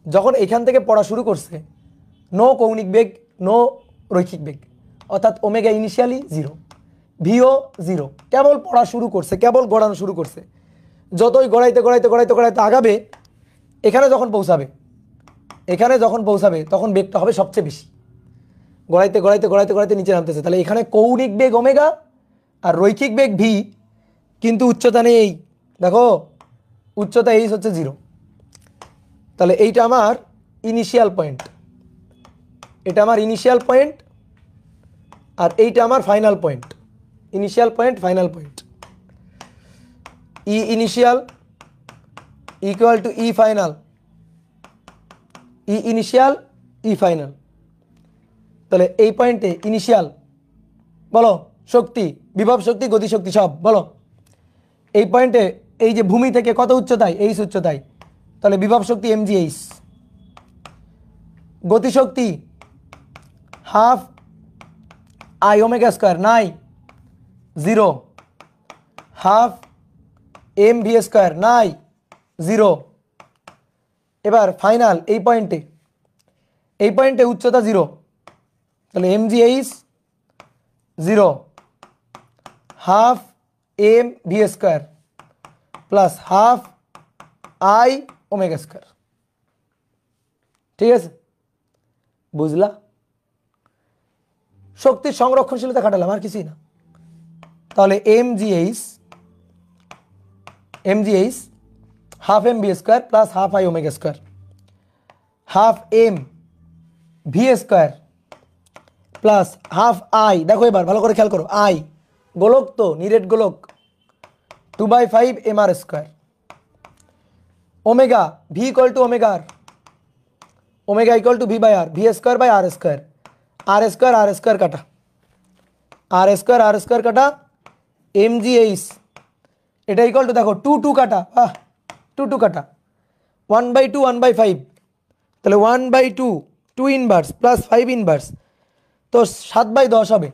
যখন এখান থেকে পড়া শুরু করছে, নো কৌণিক বেগ, নো রৈখিক বেগ, অর্থাৎ ওমেগা ইনিশিয়ালি 0, ভিও 0, কেবল পড়া শুরু করছে, কেবল গড়ানো শুরু করছে। যতই গড়াইতে গড়াইতে গড়াইতে গড়াইতে আগাবে, এখানে যখন পৌঁছাবে তখন বেগটা হবে সবচেয়ে বেশি, গড়াইতে গড়াইতে গড়াইতে গড়াইতে নিচে নামতেছে। তাহলে এখানে কৌণিক বেগ ওমেগা আর রৈখিক বেগ ভি, কিন্তু উচ্চতা নেই এই, দেখো উচ্চতা এই হচ্ছে 0। তাহলে এইটা আমার ইনিশিয়াল পয়েন্ট, এটা আমার ইনিশিয়াল পয়েন্ট, আর এইটা আমার final point. Initial point, final point, E initial equal to E final, E initial E final. তাহলে এই পয়েন্টে ইনিশিয়াল বলো শক্তি, বিভব শক্তি, গতিশক্তি সব বলো। এই পয়েন্টে এই যে ভূমি থেকে কত উচ্চতায়, এইচ উচ্চতায়, তাহলে বিভব শক্তি mgh, গতিশক্তি হাফ আই ওমেগা স্কয়ার, নাই 0, হাফ এম ভি স্কয়ার, নাই 0। এবার ফাইনাল এই পয়েন্টে উচ্চতা 0, তাহলে mgh 0, half M V square plus half I omega square. ঠিক আছে, বুঝলা? শক্তির সংরক্ষণশীলতা খাটালাম, আর কিছুই না। তাহলে mgh half M V square plus half I omega square, half M V square plus half I, দেখো এবার ভালো করে খেয়াল করো, আই গোলক তো নিরেট গোলক, 2/5 mr square, omega V equal to omega R, omega equal to V by R, V square by R square, R square কাটা, আর স্কয়ার কাটা, mgh এটা ইকুয়াল টু দেখো 2 2 কাটা, 2 কাটা, 1/2 1/5, তাহলে 1/2 2 ইনভার্স প্লাস 5 ইনভার্স, তো 7/10 হবে,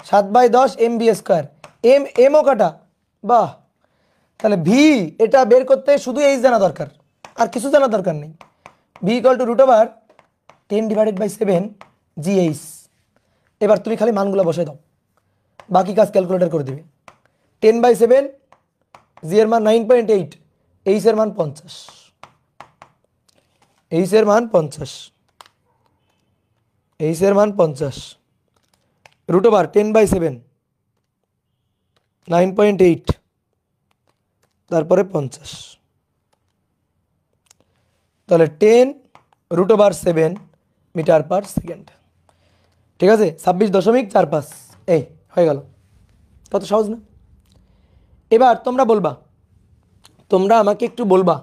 7/10 এম ভি স্কয়ার, এমও কাটা, বাহ। তাহলে ভি এটা বের করতে শুধু এইচ জানা দরকার, আর কিছু জানা দরকার নেই। V equal two √10/7 GH। এবার তুমি খালি মানগুলো বসে দাও, বাকি কাজ ক্যালকুলেটর করে দিবে। 10/7, জি এর মান 9.8, এইচ এর মান 50, এইচ এর মান 50, এইচ এর মান 50, √10/7 9.8, তারপরে 50, তাহলে 10√7 মিটার পার সেকেন্ড। ঠিক আছে, 26.45, এই হয়ে গেল। কত সহজ না? এবার তোমরা আমাকে একটু বলবা,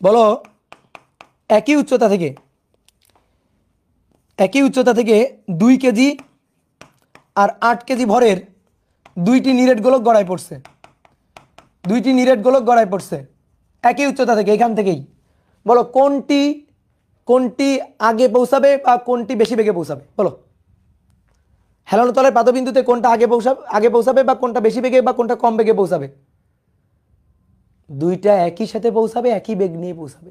বলো একই উচ্চতা থেকে 2 কেজি আর 8 কেজি ভরের দুইটি নিরেট গোলক গড়ায় পড়ছে, একই উচ্চতা থেকে, এখান থেকেই বলো কোনটি আগে পৌঁছাবে বা কোনটি বেশি বেগে পৌঁছাবে, বলো। হেলানো তলের পাদবিন্দুতে কোনটা আগে পৌঁছাবে বা কোনটা বেশি বেগে বা কোনটা কম বেগে পৌঁছাবে? দুইটা একই সাথে পৌঁছাবে, একই বেগ নিয়ে পৌঁছাবে,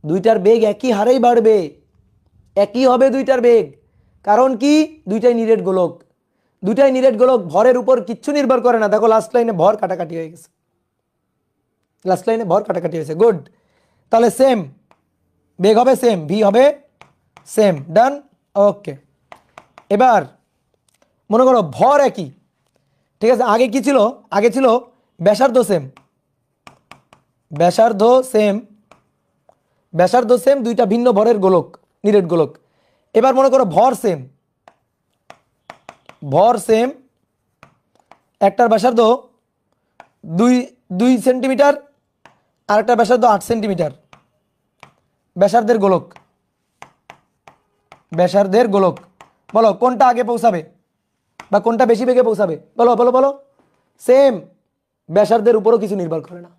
দুইটার বেগ একই হারেই বাড়বে, একই হবে দুইটার বেগ। কারণ কি? দুইটাই নিরেট গোলক, ভরের উপর কিচ্ছু নির্ভর করে না। দেখো লাস্ট লাইনে ভর কাটাকাটি হয়ে গেছে, গুড। তাহলে সেম বেগ হবে, সেম ভি হবে, সেম, ডান, ওকে। এবার মনে করো ভর একই, ঠিক আছে। আগে কি ছিল? আগে ছিল ব্যাসার্ধ সেম, দুইটা ভিন্ন ভরের গোলক, নিরেট গোলক। এবার মনে করো ভর সেম, একটার ব্যাসার্ধ 2 সেন্টিমিটার আর একটা ব্যাসার্ধ 8 সেন্টিমিটার, ব্যাসার্ধের গোলক। বলো কোনটা আগে পৌঁছাবে? বা কোনটা বেশি বেগে পৌঁছাবে? বলো বলো বলো। সেম, ব্যাসার্ধের উপরও কিছু নির্ভর করে না,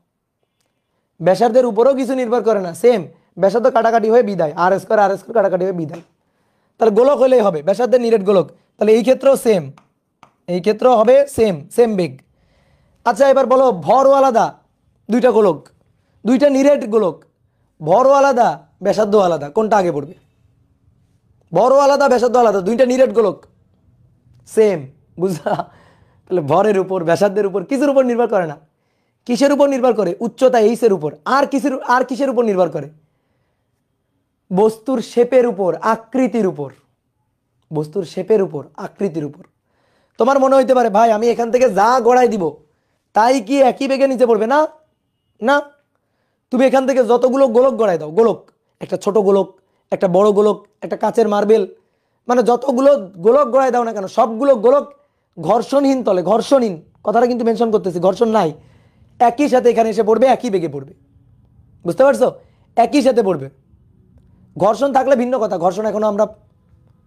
ব্যাসার্ধের উপরও কিছু নির্ভর করে না। সেম, ব্যাসার্ধ কাটাকাটি হয়ে বিদায়, আর স্কোয়ার কাটাকাটি হয়ে বিদায়। তাহলে গোলক হলেই হবে, ব্যাসার্ধের নিরেট গোলক। তাহলে এই ক্ষেত্রেও সেম, এই ক্ষেত্রেও হবে সেম, সেম বেগ। আচ্ছা এবার বলো, ভরও আলাদা, দুইটা গোলক, দুইটা নিরেট গোলক, ভরও আলাদা, ব্যাসার্ধ আলাদা, কোনটা আগে পড়বে? ভরও আলাদা, ব্যাসার্ধ আলাদা, দুইটা নিরেট গোলক, সেম, বুঝলা? তাহলে ভরের উপর, ব্যাসার্ধের উপর, কিসের উপর নির্ভর করে না। কিসের উপর নির্ভর করে? উচ্চতা এইসের উপর। আর কিসের উপর নির্ভর করে? বস্তুর শেপের উপর, আকৃতির উপর, বস্তুর শেপের উপর, আকৃতির উপর। তোমার মনে হইতে পারে ভাই আমি এখান থেকে যা গড়াই দিব তাই কি একই বেগে নিচে পড়বে? না না, তুমি এখান থেকে যতগুলো গোলক গড়াই দাও, গোলক, একটা ছোট গোলক, একটা বড় গোলক, একটা কাচের মার্বেল, মানে যতগুলো গোলক গড়াই দাও না কেন, সবগুলো গোলক ঘর্ষণহীন তলে, ঘর্ষণহীন কথাটা কিন্তু মেনশন করতেছি, ঘর্ষণ নাই, একই সাথে এখানে এসে পড়বে, একই বেগে পড়বে। বুঝতে পারছো? একই সাথে পড়বে। ঘর্ষণ থাকলে ভিন্ন কথা, ঘর্ষণ এখনো আমরা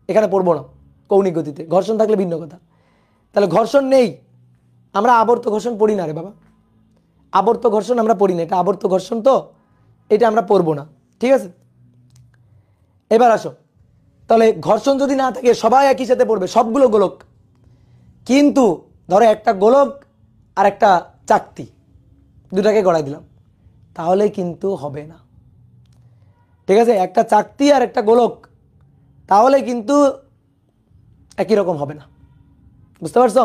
এখানে পড়বো না কৌণিক গতিতে, ঘর্ষণ থাকলে ভিন্ন কথা। তাহলে ঘর্ষণ নেই, আমরা আবর্ত ঘর্ষণ পড়ি না রে বাবা, আবর্ত ঘর্ষণ আমরা পড়ি না, এটা আবর্ত ঘর্ষণ, তো এটা আমরা পড়বো না, ঠিক আছে? এবার আসো, তাহলে ঘর্ষণ যদি না থাকে সবাই একই সাথে পড়বে, সবগুলো গোলক। কিন্তু ধরো একটা গোলক আর একটা চাকতি, দুটাকে গড়াই দিলাম, তাহলে কিন্তু হবে না, ঠিক আছে? একটা চাকতি আর একটা গোলক, তাহলে কিন্তু একই রকম হবে না। বুঝতে পারছো?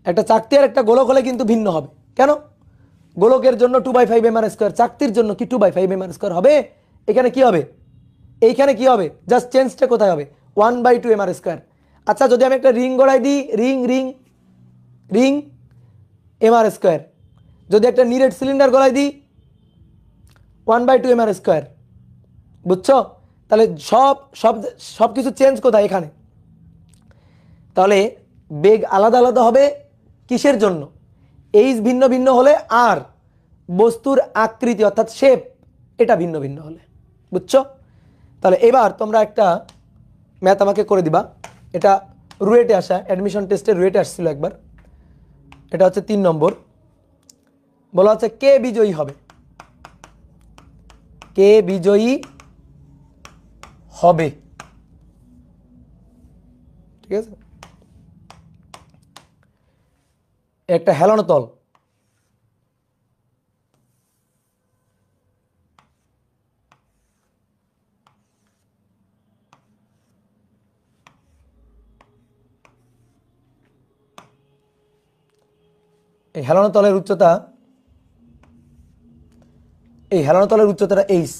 একটা চাকতি আর একটা গোলক হলে কিন্তু ভিন্ন হবে। কেন? গোলকের জন্য 2/5 m², চাকতির জন্য কি 2/5 m² হবে? এখানে কি হবে? এইখানে কি হবে? জাস্ট চেঞ্জটা কোথায় হবে? 1/2 m²। আচ্ছা যদি আমি একটা রিং গড়াই দিই, রিং রিং রিং m², যদি একটা নিরেট সিলিন্ডার গড়াই দিই 1/2 m², বুঝছো? তাহলে সব সব সব কিছু চেঞ্জ কোথায়? এখানে। তাহলে বেগ আলাদা আলাদা হবে কিসের জন্য? এইচ ভিন্ন ভিন্ন হলে, আর বস্তুর আকৃতি অর্থাৎ শেপ এটা ভিন্ন ভিন্ন হলে। বুঝছো? তাহলে এবার তোমরা একটা ম্যাথ আমাকে করে দিবা, এটা রুয়েটে আসা, অ্যাডমিশন টেস্টে রুয়েটে আসছিল একবার, এটা হচ্ছে 3 নম্বর। বলা হচ্ছে কে বিজয়ী হবে, কে বিজয়ী হবে, ঠিক আছে? একটা হেলানো তল, এই হেলানো তলের উচ্চতা, এই হেলানো তলের উচ্চতাটা এইচ,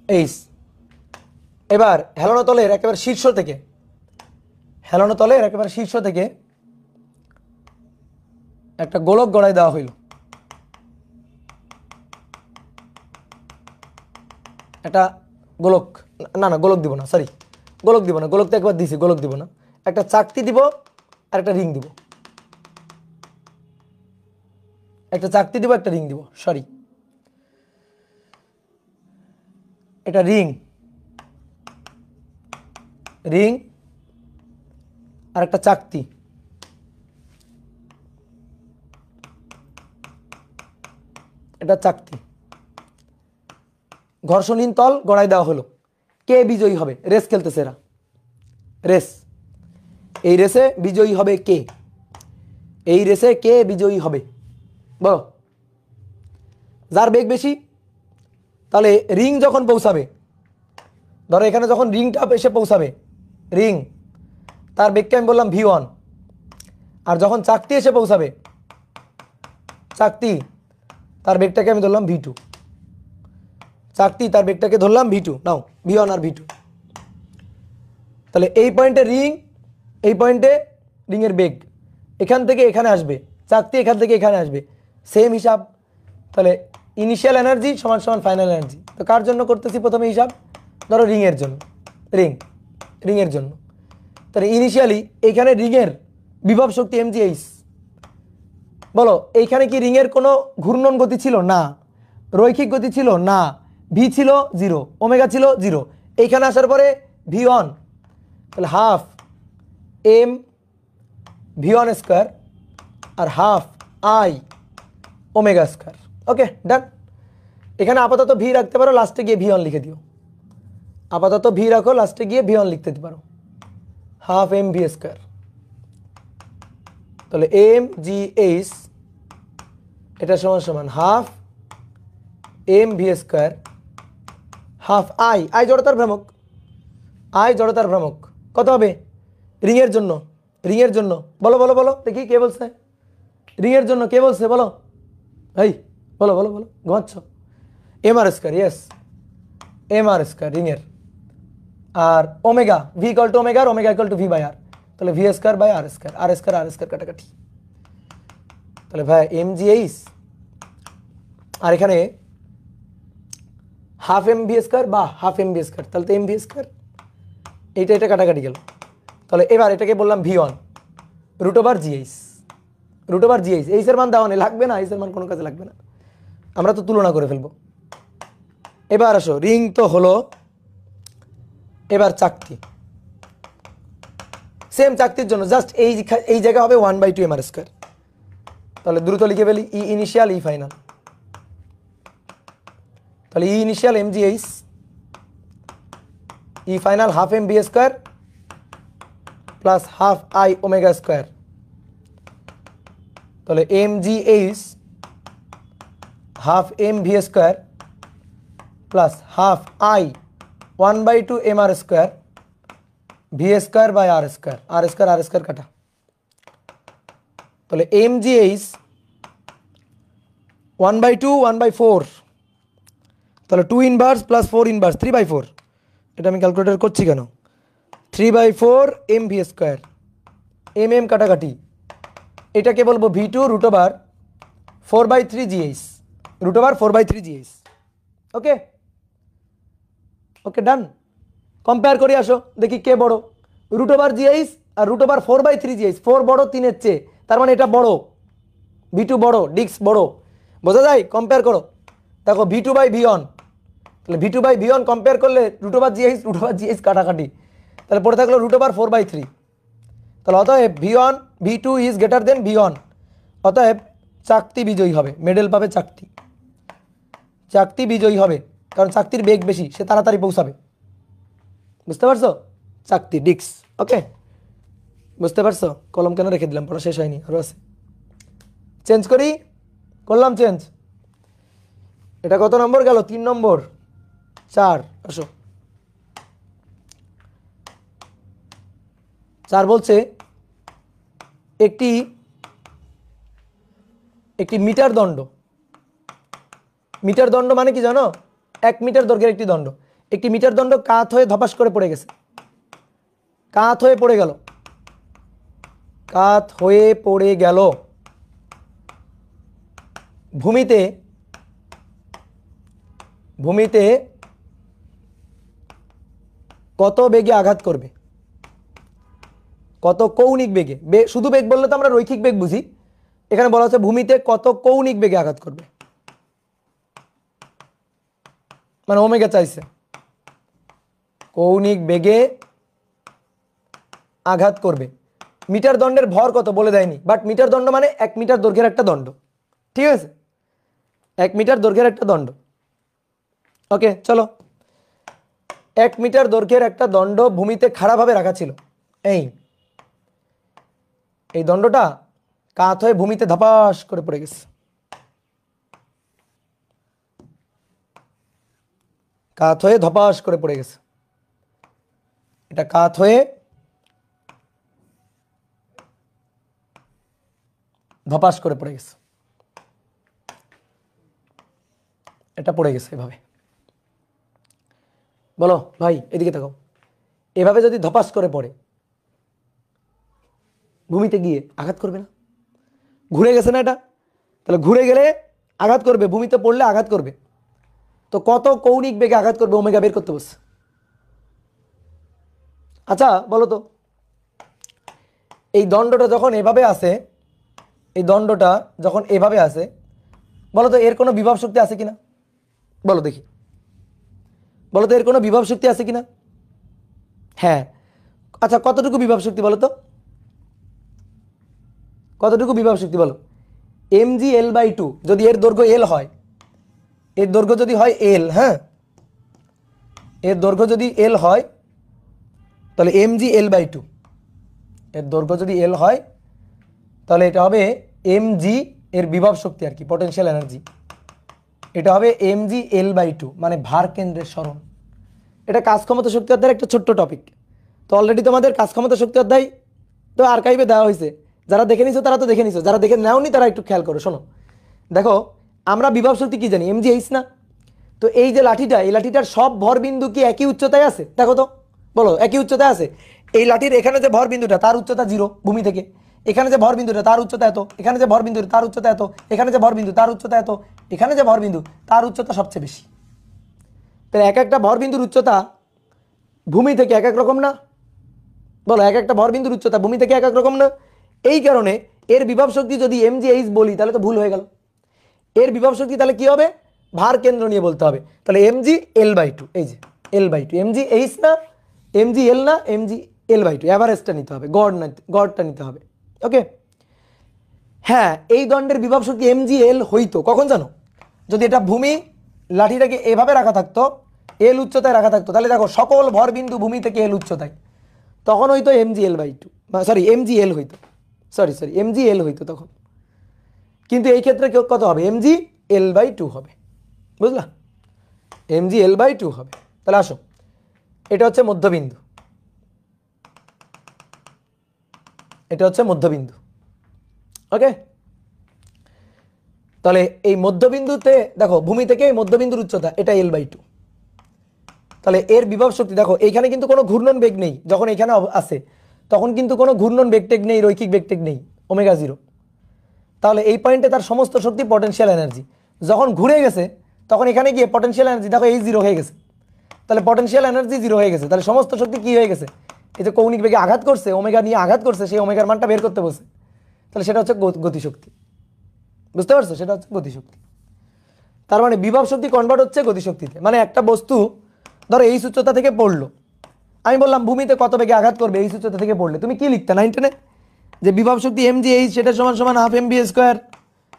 এইচ। এবার হেলানো তলের একেবারে শীর্ষ থেকে, হেলানো তলের একেবারে শীর্ষ থেকে একটা গোলক গড়াই দেওয়া হইল, একটা গোলক, না না গোলক দিব না, সরি গোলক দিব না, গোলক তো একবার দিছি, গোলক দিব না, একটা চাকতি দিব আর একটা রিং দিব, একটা চাকতি দিব একটা রিং দিব, সরি এটা রিং, রিং আর একটা চাকতি, এটা চাকতি, ঘর্ষণহীন তল গড়াই দেওয়া হলো। কে বিজয়ী হবে? রেস খেলতেছে এরা, রেস, এই রেসে বিজয়ী হবে কে? এই রেসে কে বিজয়ী হবে বলো? যার বেগ বেশি। তাহলে রিং যখন পৌঁছাবে, ধরো এখানে যখন রিংটা এসে পৌঁছাবে, রিং তার বেগকে আমি বললাম v1, আর যখন চাকতি এসে পৌঁছাবে, চাকতি তার বেগটাকে আমি ধরলাম v2, চাকতি তার বেগটাকে ধরলাম v2, নাও v1 আর v2। তাহলে এই পয়েন্টে রিং, এই পয়েন্টে রিংয়ের বেগ এখান থেকে এখানে আসবে, চাকতি এখান থেকে এখানে আসবে, সেম হিসাব। তাহলে ইনিশিয়াল এনার্জি সমান সমান ফাইনাল এনার্জি। তো কার জন্য করতেছি প্রথমে হিসাব? ধরো রিংয়ের জন্য, রিং, রিংয়ের জন্য। তাহলে ইনিশিয়ালি এইখানে রিংয়ের বিভব শক্তি mgh। বলো এইখানে কি রিংয়ের কোনো ঘূর্ণন গতি ছিল? না। রৈখিক গতি ছিল? না। ভি ছিল 0, ওমেগা ছিল 0। এইখানে আসার পরে v1, তাহলে half M V one square আর half I omega square. Okay done. এখানে আপাতত ভি রাখতে পারো, লাস্টে গিয়ে ভি ওয়ান লিখে দিও। আপাতত ভি রাখো, লাস্টে গিয়ে ভি ওয়ান লিখতে পারো, হাফ এম ভি স্কোয়ার। তাহলে এম জি এইচ এটা সমান সমান half M V square half I, I জড়তার ভ্রামক, আই জড়তার ভ্রামক কত হবে রিংয়ের জন্য? রিংয়ের জন্য বলো বলো বলো দেখি কে বলছে? রিংয়ের জন্য কে বলছে বলো? এই বলো বলো বলো, ঘুমাচ্ছ? M R square, yes M R square রিংয়ের। আর omega V equal to omega R omega equal to V by R, তাহলে V square by R square, R square R square কাটাকাটি। তাহলে ভাই এম জি এইচ আর এখানে half M V square বা half M V square, তাহলে তো M V square, এইটা এটা কাটাকাটি গেল। তাহলে এবার এটাকে বললাম V one root over GH, root over GH. এইচের মান দেওয়া নেই, লাগবে না, এইচের মান কোনো কাজে লাগবে না, আমরা তো তুলনা করে ফেলবো। এবার আসো, রিং তো হলো, এবার চাকতি। সেম চাকতির জন্য জাস্ট এই জায়গা হবে 1/2 এম আর স্কোয়ার। তাহলে দ্রুত লিখে ফেলি, ই ইনিশিয়াল ই ফাইনাল। তাহলে E initial M G H, E final half M B square plus half I omega square. তাহলে M G H half M V square plus half I 1/2 M R square V square by R square, R square R square কাটা। তাহলে M G H 1/2 1/4, তাহলে 2 inverse plus 4 inverse 3/4। এটা আমি calculator করছি কেন? 3/4 M V square, M M কাটাকাটি, এটাকে বলবো V two root over 4/3 GH, root over 4/3 GH. Okay okay done. Compare করে আসো দেখি কে বড়, রুট ওভার জিএইচ আর রুট ওভার 4/3 জিএইচ। 4 বড় 3-এর চেয়ে, তার মানে এটা বড়, ভি টু বড়, ডিক্স বড়, বোঝা যায়? কম্পেয়ার করো, দেখো V two by V one, তাহলে V two by V one compare করলে রুট ওভার জিএইচ কাটাকাটি, তাহলে পড়ে থাকলো রুট ওভার 4/3। তাহলে অতএব V one V two is greater than V one, অতএব চাকতি বিজয়ী হবে, মেডেল পাবে চাকতি, চাকতি বিজয়ী হবে, কারণ চাকতির বেগ বেশি, সে তাড়াতাড়ি পৌঁছাবে। বুঝতে পারছো? চাকতি ডিক্স। ওকে বুঝতে পারছো? কলম কেন রেখে দিলাম, পড়া শেষ হয়নি, আরো আছে। চেঞ্জ করি, করলাম চেঞ্জ। এটা কত নম্বর গেল? 3 নম্বর, 4 আসো। 4 বলছে একটি মিটার দণ্ড। মিটার দণ্ড মানে কি জানো? 1 মিটার দৈর্ঘ্যের একটি দণ্ড। একটি মিটার দণ্ড কাত হয়ে ধপাস করে পড়ে গেছে, কাত হয়ে পড়ে গেল, কাত হয়ে পড়ে গেল ভূমিতে, ভূমিতে কত বেগে আঘাত করবে? কত কৌণিক বেগে? শুধু বেগ বললে তো আমরা রৈখিক বেগ বুঝি, এখানে বলা হচ্ছে ভূমিতে কত কৌণিক বেগে আঘাত করবে, মানে ওমেগা চাইছে। কৌণিক বেগে আঘাত করবে। মিটার দণ্ডের ভর কত বলে দেয়নি, বাট মিটার দণ্ড মানে 1 মিটার দৈর্ঘ্যের একটা দণ্ড, ঠিক আছে? 1 মিটার দৈর্ঘ্যের একটা দণ্ড। ওকে চলো, 1 মিটার দৈর্ঘ্যের একটা দণ্ড ভূমিতে খাড়াভাবে রাখা ছিল। এই দণ্ডটা কাত হয়ে ভূমিতে ধপাস করে পড়ে গেছে, কাত হয়ে ধপাস করে পড়ে গেছে। এটা কাত হয়ে ধপাস করে পড়ে গেছে, এটা পড়ে গেছে এভাবে। বলো ভাই এদিকে তাকাও, এভাবে যদি ধপাস করে পড়ে ভূমিতে গিয়ে আঘাত করবে না? ঘুরে গেছে না এটা? তাহলে ঘুরে গেলে আঘাত করবে, ভূমিতে পড়লে আঘাত করবে। তো কত কৌণিক বেগে আঘাত করবে ওমেগা বের করতে বসছে। আচ্ছা বলো তো, এই দণ্ডটা যখন এভাবে আসে, এই দণ্ডটা যখন এভাবে আসে, বলো তো এর কোনো বিভব শক্তি আছে কিনা? বলো দেখি, বলো তো এর কোনো বিভব শক্তি আছে কিনা? হ্যাঁ। আচ্ছা কতটুকু বিভব শক্তি বলো তো? কতটুকু বিভব শক্তি বলো, mg/L/2 যদি এর দৈর্ঘ্য L হয়, এর দৈর্ঘ্য যদি হয় L, হ্যাঁ এর দৈর্ঘ্য যদি L হয় তাহলে mg/L/2, এর দৈর্ঘ্য যদি L হয় তাহলে এটা হবে mg, এর বিভব শক্তি আর কি পটেনশিয়াল এনার্জি, এটা হবে mg/L/2 মানে ভার কেন্দ্রের সরণ। এটা কাজ ক্ষমতা শক্তি অধ্যায়ের একটা ছোট্ট টপিক। তো অলরেডি তোমাদের কাজ ক্ষমতা শক্তি অধ্যায় তো আর্কাইভে দেওয়া হয়েছে, যারা দেখে নিছো তারা তো দেখে নিছো, যারা দেখে নাওনি তারা একটু খেয়াল করো। শোনো, দেখো আমরা বিভব শক্তি কি জানি, mg/h না? তো এই যে লাঠিটা, এই লাঠিটার সব ভর বিন্দু কি একই উচ্চতায় আছে? দেখো তো, বলো একই উচ্চতায় আছে? এই লাঠির এখানে যে ভর বিন্দুটা তার উচ্চতা 0 ভূমি থেকে, এখানে যে ভর বিন্দুটা তার উচ্চতা এত, এখানে যে ভর বিন্দু তার উচ্চতা এত, এখানে যে ভর বিন্দু তার উচ্চতা এত, এখানে যে ভর বিন্দু তার উচ্চতা সবচেয়ে বেশি। তো এক একটা ভর বিন্দুর উচ্চতা ভূমি থেকে এক এক রকম না? বলো, এক একটা ভর বিন্দুর উচ্চতা ভূমি থেকে এক এক রকম না? এই কারণে এর বিভব শক্তি যদি mg/h বলি তাহলে তো ভুল হয়ে গেল। এর বিভব শক্তি তাহলে কি হবে, ভার কেন্দ্র নিয়ে বলতে হবে। তাহলে mg/L/2, এই যে L/2, mg/h না, mg/L না, mg/L/2, এভারেজটা নিতে হবে, গড়টা নিতে হবে। ওকে, হ্যাঁ এই দণ্ডের বিভব শক্তি mg/L হইতো কখন জানো, যদি এটা ভূমি লাঠিটাকে এভাবে রাখা থাকতো, L উচ্চতায় রাখা থাকতো, তাহলে দেখো সকল ভর বিন্দু ভূমি থেকে L উচ্চতায়, তখন হইতো mg/L/2, সরি mg/L হইতো, সরি mg/L হইতো তখন। কিন্তু এই ক্ষেত্রে কত হবে, mg/L/2 হবে, বুঝলা, mg/L/2 হবে। তাহলে আসো, এটা হচ্ছে মধ্যবিন্দু, এটা হচ্ছে মধ্যবিন্দু। ওকে, তাহলে এই মধ্যবিন্দুতে দেখো ভূমি থেকে এই মধ্যবিন্দুর উচ্চতা এটা L/2, তাহলে এর বিভব শক্তি দেখো এইখানে কিন্তু কোনো ঘূর্ণন বেগ নেই, যখন এখানে আছে তখন কিন্তু কোনো ঘূর্ণন বেগটেগ নেই, রৈখিক বেগটেগ নেই, ω0। তাহলে এই পয়েন্টে তার সমস্ত শক্তি পটেনশিয়াল এনার্জি, যখন ঘুরে গেছে তখন এখানে গিয়ে পটেনশিয়াল এনার্জি দেখো এই 0 হয়ে গেছে, তাহলে পটেনশিয়াল এনার্জি 0 হয়ে গেছে, তাহলে সমস্ত শক্তি কি হয়ে গেছে, এই যে কৌণিক বেগে আঘাত করছে, ওমেগা নিয়ে আঘাত করছে, সেই ওমেগার মানটা বের করতে বসে, তাহলে সেটা হচ্ছে গতিশক্তি। বুঝতে পারছো, সেটা হচ্ছে গতিশক্তি। তার মানে বিভব শক্তি কনভার্ট হচ্ছে গতিশক্তিতে। মানে একটা বস্তু ধরো এই উচ্চতা থেকে পড়লো, আমি বললাম ভূমিতে কত বেগে আঘাত করবে এই উচ্চতা থেকে পড়লে, তুমি কি লিখতে 9 টেনে যে বিভব শক্তি mg/h সেটা সমান সমান হাফ mv²,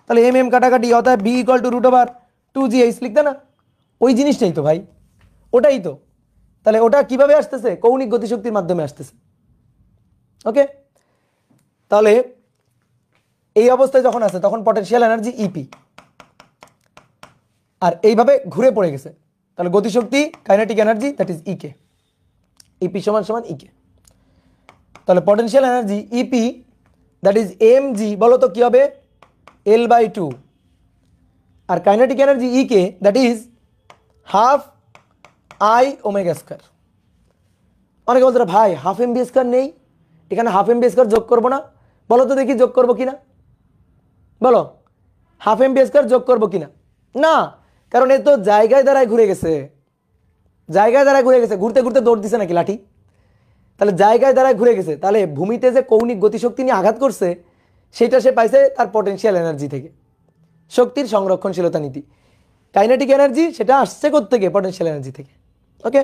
তাহলে mm কাটাকাটি, অর্থাৎ b = √2gh লিখতে না? ওই জিনিসটাই তো ভাই, ওটাই তো। তাহলে ওটা কিভাবে আসতেছে, কৌণিক গতিশক্তির মাধ্যমে আসতেছে। ওকে, তাহলে এই অবস্থায় যখন আছে তখন পটেনশিয়াল এনার্জি ইপি, আর এইভাবে ঘুরে পড়ে গেছে, তাহলে গতিশক্তি kinetic energy that is KE, PE সমান সমান ইকে। তাহলে potential energy PE that is mg, বলো তো কি হবে, L/2, আর kinetic energy KE that is half I ω²। অনেকে বলতো ভাই হাফ mv² নেই, এখানে হাফ mv² যোগ করবো না? বলো তো দেখি যোগ করবো কিনা, বলো হাফ mv² যোগ করবো কিনা? না, কারণ এ তো জায়গায় দ্বারায় ঘুরে গেছে, জায়গায় দ্বারায় ঘুরে গেছে, ঘুরতে ঘুরতে দৌড় দিছে নাকি লাঠি? তাহলে জায়গায় দ্বারায় ঘুরে গেছে, তাহলে ভূমিতে যে কৌণিক গতিশক্তি নিয়ে আঘাত করছে সেটা সে পাইছে তার পটেনশিয়াল এনার্জি থেকে, শক্তির সংরক্ষণশীলতা নীতি। কাইনেটিক এনার্জি সেটা আসছে কোত্থেকে, পটেনশিয়াল এনার্জি থেকে। ওকে,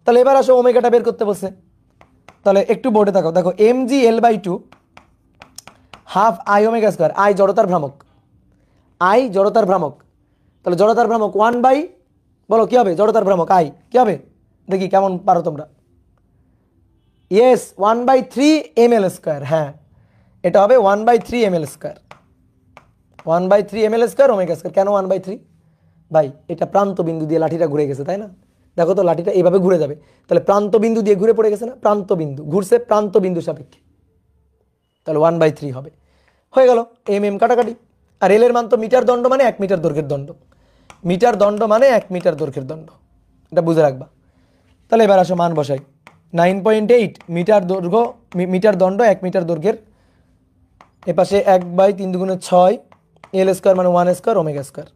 তাহলে এবার আসো ওমেগাটা বের করতে বলছে, তাহলে একটু বোর্ডে থাকো, দেখো mg/L/2 হাফ I ω², I জড়তার ভ্রামক, I জড়তার ভ্রামক, তাহলে জড়তার ভ্রামক 1 বাই, বলো কি হবে জড়তার ভ্রামক I কি হবে, দেখি কেমন পারো তোমরা। ইয়েস 1/3 ml², হ্যাঁ এটা হবে 1/3 ml², 1/3 ml² ω²। কেন 1/3 ভাই, এটা প্রান্ত বিন্দু দিয়ে লাঠিটা ঘুরে গেছে তাই না? দেখো তো লাঠিটা এইভাবে ঘুরে যাবে, তাহলে প্রান্ত বিন্দু দিয়ে ঘুরে পড়ে গেছে না, প্রান্ত বিন্দু ঘুরছে প্রান্ত বিন্দু সাপেক্ষে, তাহলে 1/3 হবে, হয়ে গেল mm কাটাকাটি। আর এল এর মান তো মিটার দণ্ড মানে 1 মিটার দৈর্ঘ্যের দণ্ড, মিটার দণ্ড মানে 1 মিটার দৈর্ঘ্যের দণ্ড, এটা বুঝে রাখবা। তাহলে এবার আসো মান বসাই, 9.8 মিটার দৈর্ঘ্য, মিটার দণ্ড 1 মিটার দৈর্ঘ্যের, এপাশে 1/3 × 6 L² মানে 1² ω²।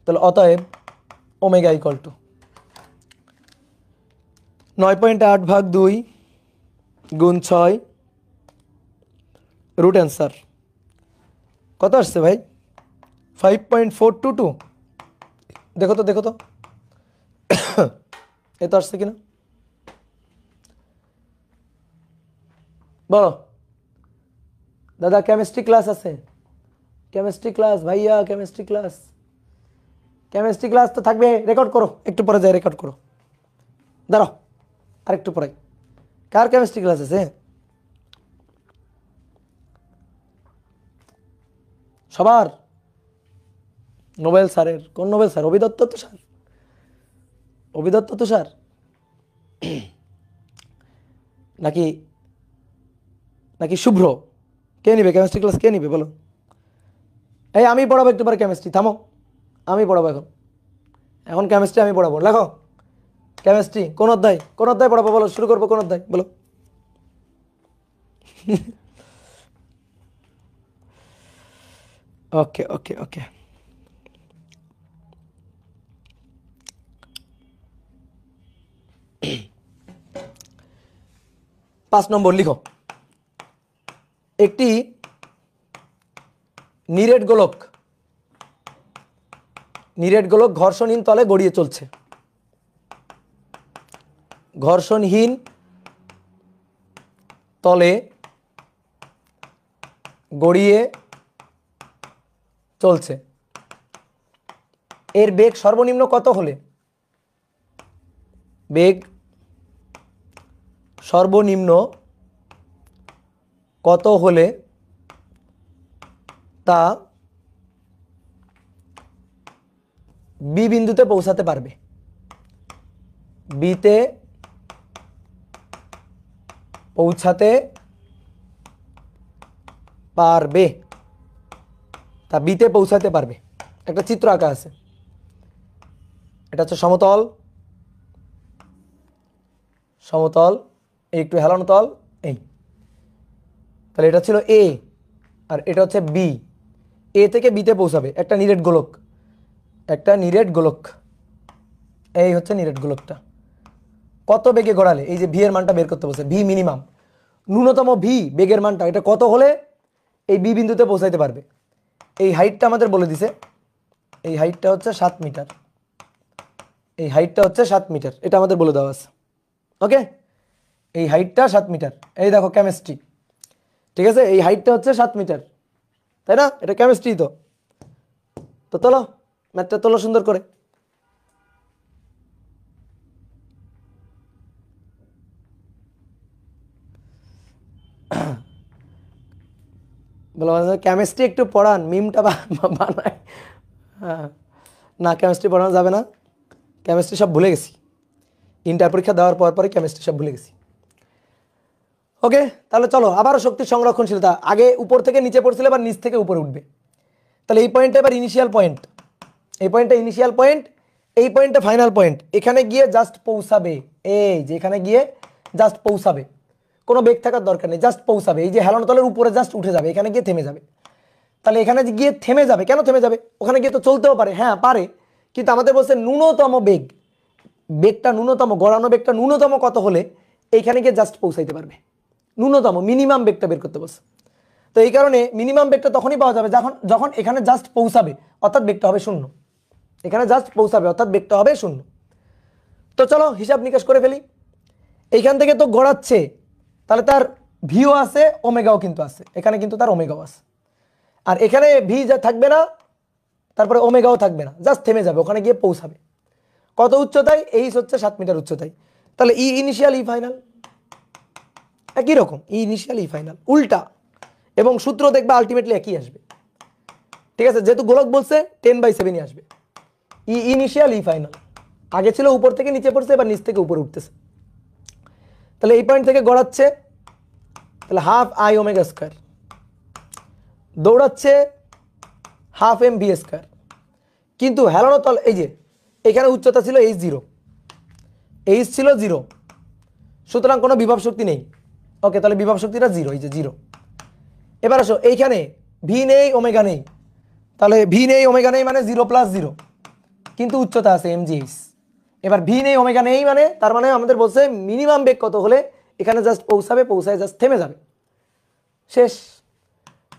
তাহলে অতএব omega equal to 9.8/2 × 6 root answer কত আসছে ভাই, 5.422। দেখো তো দেখো তো এত আসছে কিনা বলো, দাদা কেমিস্ট্রি ক্লাস আছে? কেমিস্ট্রি ক্লাস ভাইয়া, কেমিস্ট্রি ক্লাস, কেমিস্ট্রি ক্লাস তো থাকবে। রেকর্ড করো, একটু পরে যাই রেকর্ড করো, দাঁড়াও আর একটু পরে। কার কেমিস্ট্রি ক্লাস আছে? সবার? নোবেল স্যারের? কোন নোবেল স্যার? অভিদত্ত তুষার? অভিদত্ত তুষার নাকি নাকি শুভ্র? কে নিবে কেমিস্ট্রি ক্লাস? কে নিবে বলো? এই আমি পড়াবো একটু পরে কেমিস্ট্রি। থামো, আমি পড়াবো এখন। এখন কেমিস্ট্রি আমি পড়াবো। লেখো কেমিস্ট্রি কোন অধ্যায়? কোন অধ্যায় পড়াবো বলো? শুরু করবো কোন অধ্যায় বলো? ওকে ওকে ওকে, 5 নম্বর লিখো। একটি নিরেট গোলক, নিরেট গোলক ঘর্ষণহীন তলে গড়িয়ে চলছে। ঘর্ষণহীন তলে গড়িয়ে চলছে। এর বেগ সর্বনিম্ন কত হলে, বেগ সর্বনিম্ন কত হলে তা বি বিন্দুতে পৌঁছাতে পারবে? বিতে পৌঁছাতে পারবে, তা বিতে পৌঁছাতে পারবে। একটা চিত্র আঁকা আছে, এটা হচ্ছে সমতল, সমতল, এই একটু হেলানো তল, এই। তাহলে এটা ছিল এ আর এটা হচ্ছে বি। এ থেকে বিতে পৌঁছাবে একটা নিরেট গোলক, একটা নিরেট গোলক, এই হচ্ছে নিরেট গোলকটা। কত বেগে গড়ালে, এই যে ভি এর মানটা বের করতে বলছে, ভি মিনিমাম, ন্যূনতম ভি বেগের মানটা, এটা কত হলে এই বি বিন্দুতে পৌঁছাইতে পারবে? এই হাইটটা আমাদের বলে দিছে, এই হাইটটা হচ্ছে 7 মিটার, এই হাইটটা হচ্ছে 7 মিটার, এটা আমাদের বলে দেওয়া আছে। ওকে, এই হাইটটা 7 মিটার। এই দেখো কেমিস্ট্রি, ঠিক আছে, এই হাইটটা হচ্ছে 7 মিটার, তাই না? এটা কেমিস্ট্রি। তো তো তোলো ম্যাথটা, তোলো সুন্দর করে। বলো কেমিস্ট্রি একটু পড়ান, মিমটা বানায়। হ্যাঁ, না কেমিস্ট্রি পড়ানো যাবে না, কেমিস্ট্রি সব ভুলে গেছি, ইন্টার পরীক্ষা দেওয়ার পর পরে কেমিস্ট্রি সব ভুলে গেছি। ওকে, তাহলে চলো আবারও শক্তির সংরক্ষণশীলতা। আগে উপর থেকে নিচে পড়ছিল, এবার নিচ থেকে উপরে উঠবে। তাহলে এই পয়েন্টটা এবার ইনিশিয়াল পয়েন্ট, এই পয়েন্টটা ইনিশিয়াল পয়েন্ট, এই পয়েন্টটা ফাইনাল পয়েন্ট। এখানে গিয়ে জাস্ট পৌঁছাবে, এই যে এখানে গিয়ে জাস্ট পৌঁছাবে, কোনো বেগ থাকার দরকার নেই, জাস্ট পৌঁছাবে। এই যে হেলানো তলের উপরে জাস্ট উঠে যাবে, এখানে গিয়ে থেমে যাবে। তাহলে এখানে গিয়ে থেমে যাবে, কেন থেমে যাবে? ওখানে গিয়ে তো চলতেও পারে, হ্যাঁ পারে, কিন্তু আমাদের বলছে ন্যূনতম বেগ, বেগটা ন্যূনতম, গড়ানো বেগটা ন্যূনতম কত হলে এইখানে গিয়ে জাস্ট পৌঁছাইতে পারবে? ন্যূনতম মিনিমাম বেগটা বের করতে বলছে। তো এই কারণে মিনিমাম বেগটা তখনই পাওয়া যাবে যখন যখন এখানে জাস্ট পৌঁছাবে, অর্থাৎ বেগটা হবে 0। এখানে জাস্ট পৌঁছাবে অর্থাৎ বেগটা হবে 0। তো চলো হিসাব নিকাশ করে ফেলি। এইখান থেকে তো গড়াচ্ছে, তাহলে তার ভিও আছে, ওমেগাও কিন্তু আছে, এখানে কিন্তু তার ওমেগাও আছে। আর এখানে ভি যা থাকবে না, তারপরে ওমেগাও থাকবে না, জাস্ট থেমে যাবে, ওখানে গিয়ে পৌঁছাবে। কত উচ্চতায়? এইচ হচ্ছে 7 মিটার উচ্চতায়। তাহলে ই ইনিশিয়াল, ই ফাইনাল, একই রকম, ই ইনিশিয়াল ই ফাইনাল, উল্টা, এবং সূত্র দেখবে আলটিমেটলি একই আসবে। ঠিক আছে, যেহেতু গোলক বলছে 10/7ই আসবে। ই ইনিশিয়াল ই ফাইনাল, আগে ছিল উপর থেকে নিচে পড়ছে, এবার নিচ থেকে উপরে উঠতেছে। তাহলে এই পয়েন্ট থেকে গড়াচ্ছে, তাহলে হাফ আই ওমেগা স্কয়ার, দৌড়াচ্ছে হাফ এম ভি স্কয়ার। কিন্তু হেলানো তল, এই যে এখানে উচ্চতা ছিল h0, এইচ ছিল 0, সুতরাং কোনো বিভব শক্তি নেই। ওকে, তাহলে বিভব শক্তিটা 0, এই যে 0। এবার আসো, এইখানে ভি নেই, ওমেগা নেই, তাহলে ভি নেই, ওমেগা নেই মানে 0 + 0, কিন্তু উচ্চতা আছে mgh। এবার ভি নেই, ওমেগা নেই মানে, তার মানে আমাদের বলছে মিনিমাম বেগ কত হলে এখানে জাস্ট পৌঁছাবে, পৌঁছায় জাস্ট থেমে যাবে, শেষ।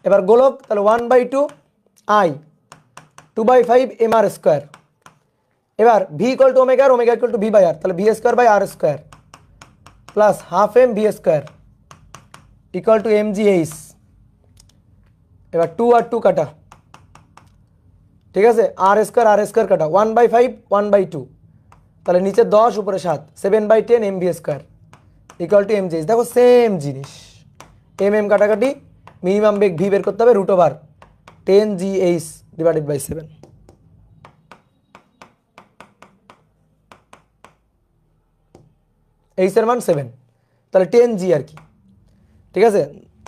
এবার গোলক, তাহলে 1/2 I 2/5 mr স্কয়ার। এবার V equal to omega, omega equal to v/r, তাহলে v square by r square plus half M V square equal to mgh এবার 2 আর 2 কাটা, ঠিক আছে, আর স্কোয়ার কাটা 1/5 1/2, তাহলে নিচে 10 উপরে 7, 7/10 mv square equal to mg। দেখো সেম জিনিস, mm কাটাকাটি, মিনিমাম বেগ ভি বের করতে হবে, √10gh ডিভাইডেড বাই 7। এইচ এর মান 7, তাহলে 10g আর কি, ঠিক আছে।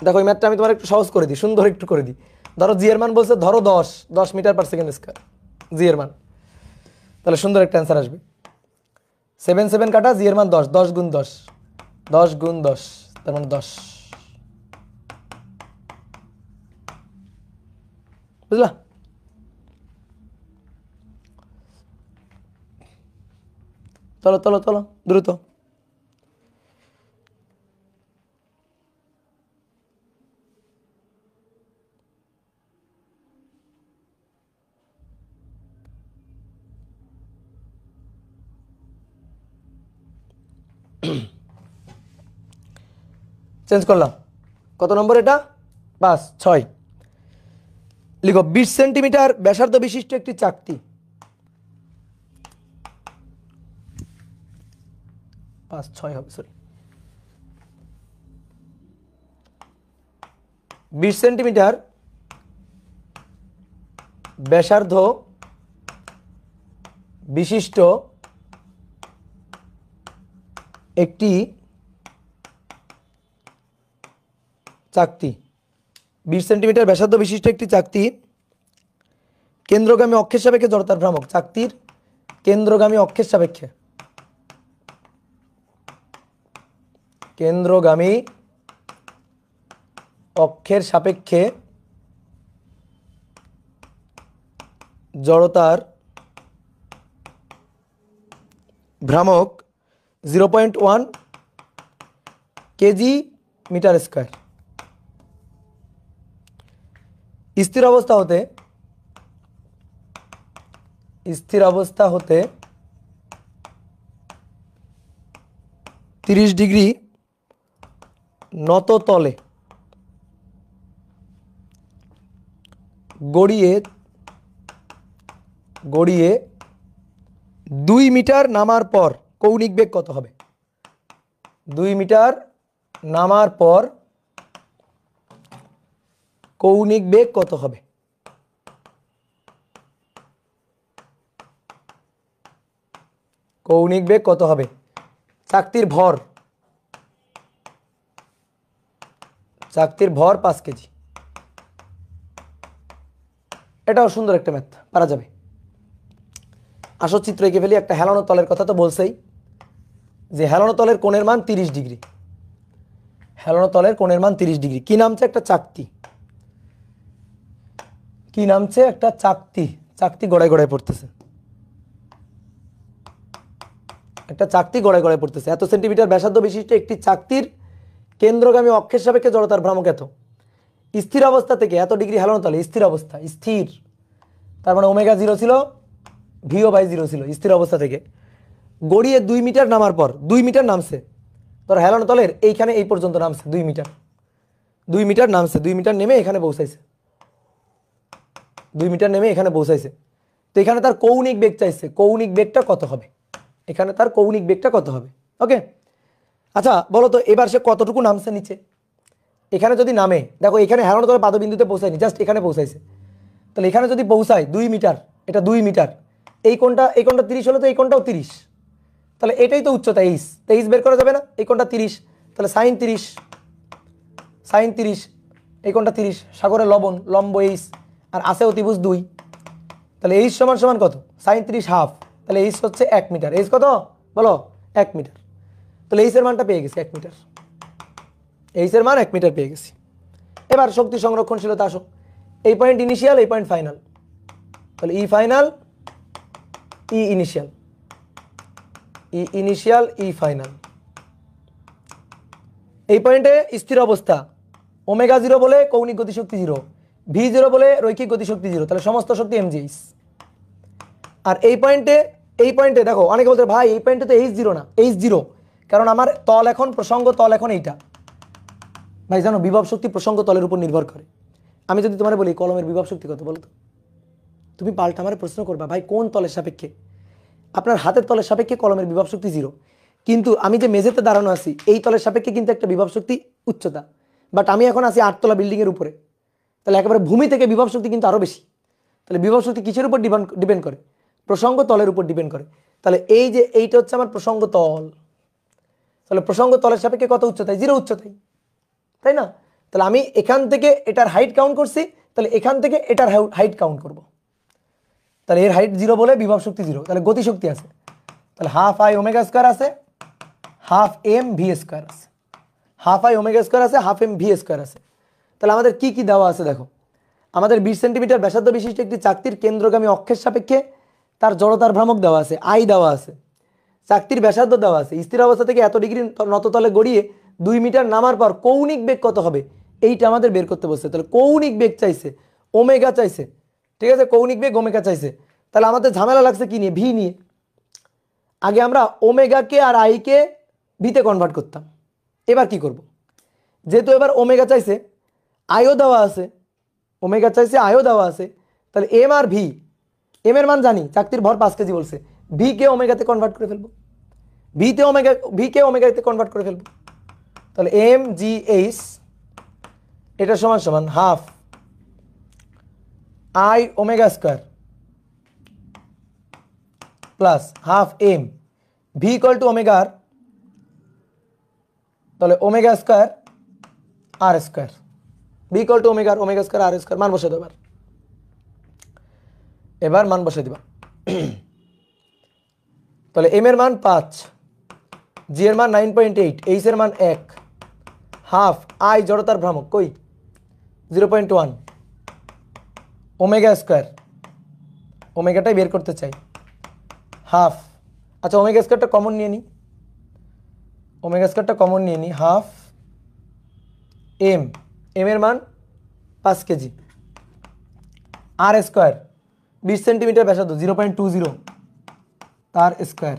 দেখো এই ম্যাথটা আমি তোমার একটু সহজ করে দিই, সুন্দর একটু করে দিই। ধরো জি এর মান বলছে, ধরো 10 মিটার পার সেকেন্ড স্কোয়ার জি এর মান, তাহলে সুন্দর একটা অ্যান্সার আসবে। 7 7 কাটা, জি এর মান 10, 10 গুণ 10, 10 গুণ 10, তার মানে 10, বুঝলা? চলো চলো চলো দ্রুত। চেঞ্জ করলাম, কত নম্বর এটা? 5 6 লিখো 20 সেন্টিমিটার ব্যাসার্ধ বিশিষ্ট একটি চাকতি, 5 6 হবে, সরি, 20 সেন্টিমিটার ব্যাসার্ধ বিশিষ্ট একটি চাকতি, 20 সেন্টিমিটার ব্যাসার্ধ বিশিষ্ট একটি চাকতি কেন্দ্রগামী অক্ষের সাপেক্ষে জড়তার ভ্রামক, চাকতির কেন্দ্রগামী অক্ষের সাপেক্ষে, কেন্দ্রগামী অক্ষের সাপেক্ষে জড়তার ভ্রামক 0.1 কেজি মিটার স্কোয়ার। স্থির অবস্থা হতে 30 ডিগ্রি নত তলে গড়িয়ে 2 মিটার নামার পর কৌণিক বেগ কত হবে? 2 মিটার নামার পর কৌণিক বেগ কত হবে? কৌণিক বেগ কত হবে? চাকতির ভর 5 কেজি। এটাও সুন্দর একটা ম্যাথ, পারা যাবে। আসো চিত্র এঁকে ফেলি। একটা হেলানো তলের কথা তো বলছেই, যে হেলানো তলের কোণের মান 30 ডিগ্রি, হেলানো তলের কোণের মান 30 ডিগ্রি। কি নামছে? একটা চাকতি। কি নামছে? একটা চাকতি। চাকতি গড়ায় গড়ায় পড়তেছে, একটা চাকতি গড়ায় গড়ায় পড়তেছে। এত সেন্টিমিটার ব্যাসার্ধ বিশিষ্ট একটি চাকতির কেন্দ্রগামী অক্ষের সাপেক্ষে জড়তার ভ্রামক এত। স্থির অবস্থা থেকে এত ডিগ্রি হেলানো তলে, স্থির অবস্থা, স্থির, তার মানে ওমেগা 0 ছিল, ভিও বাই 0 ছিল স্থির অবস্থা থেকে। গড়িয়ে 2 মিটার নামার পর, 2 মিটার নামছে, ধর হেলানো তলের এইখানে এই পর্যন্ত নামছে 2 মিটার, 2 মিটার নামছে, 2 মিটার নেমে এখানে পৌঁছাইছে, 2 মিটার নেমে এখানে পৌঁছাইছে। তো এখানে তার কৌণিক বেগ চাইছে, কৌণিক বেগটা কত হবে? এখানে তার কৌণিক বেগটা কত হবে? ওকে, আচ্ছা বলো তো এবার সে কতটুকু নামছে নিচে? এখানে যদি নামে, দেখো এখানে হেলানো তলে পাদবিন্দুতে পৌঁছায়নি, জাস্ট এখানে পৌঁছাইছে। তাহলে এখানে যদি পৌঁছায় 2 মিটার, এটা 2 মিটার, এই কোণটা 30 হলো, তো এই কোণটাও 30, তাহলে এটাই তো উচ্চতা, 23 বের করা যাবে না? এই কোণটা 30, তাহলে সাইন 30, এই কোণটা 30, সাগরের লবণ, লম্ব এইচ, আর আছে অতিভুজ 2, তাহলে এইচ সমান সমান কত? সাইন 30 হাফ, তাহলে এইচ হচ্ছে 1 মিটার। এইচ কত বলো? 1 মিটার। তাহলে এইচের মানটা পেয়ে গেছি 1 মিটার, এইচের মান 1 মিটার পেয়ে গেছি। এবার শক্তি সংরক্ষণশীলতা আসো, এই পয়েন্ট ইনিশিয়াল, এই পয়েন্ট ফাইনাল, তাহলে ই ফাইনাল, ই ইনিশিয়াল, ই ইনিশিয়াল, ই ফাইনাল। এই পয়েন্টে স্থির অবস্থা, ওমেগা 0 বলে কৌণিক গতিশক্তি 0, ভি 0 বলে রৈখিক গতিশক্তি 0, তাহলে সমস্ত শক্তি mgh। আর এই পয়েন্টে দেখো অনেকে বলতে ভাই এই পয়েন্টে তো h0 না, h0 কারণ আমার তল এখন, প্রসঙ্গ তল এখন এইটা। ভাই জানো বিভব শক্তি প্রসঙ্গ তলের উপর নির্ভর করে। আমি যদি তোমার বলি কলমের বিভব শক্তি কত বলো তো, তুমি পাল্টা আমার প্রশ্ন করবা ভাই কোন তলের সাপেক্ষে? আপনার হাতের তলের সাপেক্ষে কলমের বিভব শক্তি 0, কিন্তু আমি যে মেঝেতে দাঁড়ানো আছি এই তলের সাপেক্ষে কিন্তু একটা বিভব শক্তি উচ্চতা, বাট আমি এখন আছি 8 তলা বিল্ডিংয়ের উপরে, তাহলে একেবারে ভূমি থেকে বিভব শক্তি কিন্তু আরও বেশি। তাহলে বিভব শক্তি কিসের উপর ডিপেন্ড করে? প্রসঙ্গ তলের উপর ডিপেন্ড করে। তাহলে এই যে এইটা হচ্ছে আমার প্রসঙ্গ তল, তাহলে প্রসঙ্গ তলের সাপেক্ষে কত উচ্চতায়? 0 উচ্চতায়, তাই না? তাহলে আমি এখান থেকে এটার হাইট কাউন্ট করছি, তাহলে এখান থেকে এটার হাইট কাউন্ট করব, তাহলে এর হাইট 0 বলে বিভব শক্তি 0, তাহলে গতিশক্তি আছে, তাহলে হাফ আই ওমেগা স্কয়ার আছে, হাফ এম ভি স্কয়ার আছে, হাফ আই ওমেগা স্কয়ার আছে, হাফ এম ভি স্কয়ার আছে। তাহলে আমাদের কি কি দেওয়া আছে দেখো, আমাদের 20 সেন্টিমিটার ব্যাসার্ধ বিশিষ্ট একটি চাকতির কেন্দ্রগামী অক্ষের সাপেক্ষে তার জড়তার ভ্রামক দেওয়া আছে, আই দেওয়া আছে, চাকতির ব্যাসার্ধ দেওয়া আছে, স্থির অবস্থা থেকে এত ডিগ্রি নততলে গড়িয়ে 2 মিটার নামার পর কৌণিক বেগ কত হবে এইটা আমাদের বের করতে বলছে। তাহলে কৌণিক বেগ চাইছে, ওমেগা চাইছে, ঠিক আছে, কৌণিক বেগ ওমেগা চাইছে। তাহলে আমাদের ঝামেলা লাগছে কি নিয়ে? ভি নিয়ে। আগে আমরা ওমেগাকে আর আইকে ভিতে কনভার্ট করতাম, এবার কি করব? যেহেতু এবার ওমেগা চাইছে, আইও দেওয়া আছে, ওমেগা চাইছে, আইও দেওয়া আছে, তাহলে এম আর ভি, এম এর মান জানি, চাকতির ভর 5 কেজি বলছে, ভি কে ওমেগাতে কনভার্ট করে ফেলবো, ভি কে ওমেগাতে কনভার্ট করে ফেলবো। তাহলে এম জি এইচ এটা সমান সমান half I omega square plus half M V equal to omega R, তাহলে omega square R square, V equal to omega R, omega square R square. মান বসে দেবো, এবার মান বসে দিবা। তাহলে এম এর মান 5, জি এর মান 9.8, এইচ এর মান 1, হাফ আই জড়তার ভ্রামক কই 0.1, ওমেগা স্কয়ার, ওমেগাটাই বের করতে চাই, হাফ, আচ্ছা ওমেগা স্কয়ারটা কমন নিয়ে নিই, ওমেগা স্কয়ারটা কমন নিয়ে নিই, হাফ এম, এম এর মান 5 কেজি, আর স্কয়ার 20 সেন্টিমিটার ব্যাসার্ধ 0.20 তার স্কয়ার,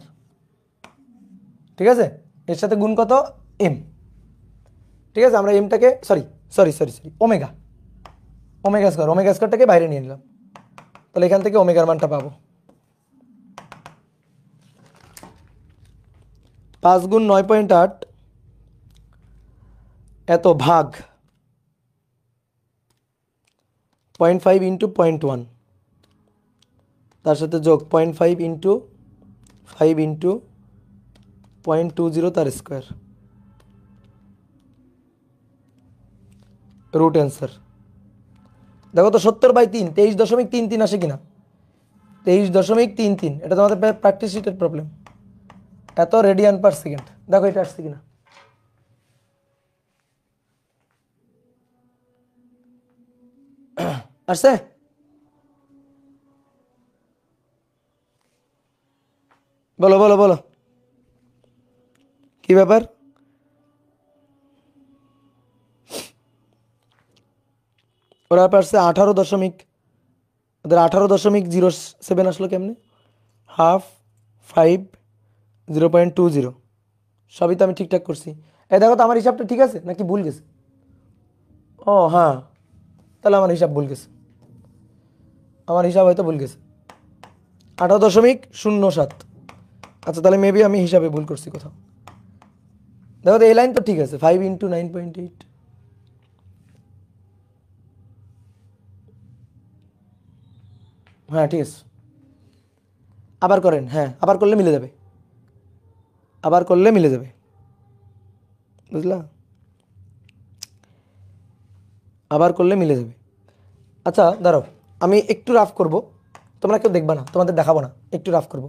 ঠিক আছে, এর সাথে গুণ কত? এম, ঠিক আছে। আমরা এমটাকে সরি ওমেগা, ওমেগা স্কয়ারটাকে বাইরে নিয়ে নিলাম, তাহলে এখান থেকে ওমেগার মানটা পাবো 5 গুণ 9.8 এত ভাগ 0.5 ইন্টু 0.1, তার সাথে যোগ 0.5 ইন্টু 5 ইন্টু 0.20 তার স্কোয়ার, রুট অ্যান্সার। দেখো তো 70/3 23.33 আসে কিনা? 23.33, এটা তোমাদের প্র্যাকটিস শিটের প্রবলেম। এত রেডিয়ান পার সেকেন্ড, দেখো এটা আসছে কিনা। আসছে? বলো বলো বলো কি ব্যাপার? ওরা পারছে 18 দশমিক, ওদের 18.07 আসলো কেমনে? হাফ 5 0.20, সবই তো আমি ঠিকঠাক করছি। এই দেখো তো আমার হিসাবটা ঠিক আছে নাকি ভুল গেছে? ও হ্যাঁ, তাহলে আমার হিসাব ভুল গেছে, আমার হিসাব হয়তো ভুল গেছে 18.07। আচ্ছা তাহলে মেবি আমি হিসাবে ভুল করছি কোথাও। দেখো তো এই লাইন তো ঠিক আছে, 5 ইন্টু 9.8, হ্যাঁ ঠিক আছে। আবার করেন, হ্যাঁ আবার করলে মিলে যাবে, আবার করলে মিলে যাবে, বুঝলা, আবার করলে মিলে যাবে। আচ্ছা দাঁড়াও, আমি একটু রাফ করব, তোমরা কেউ দেখবা না, তোমাদের দেখাবো না, একটু রাফ করব।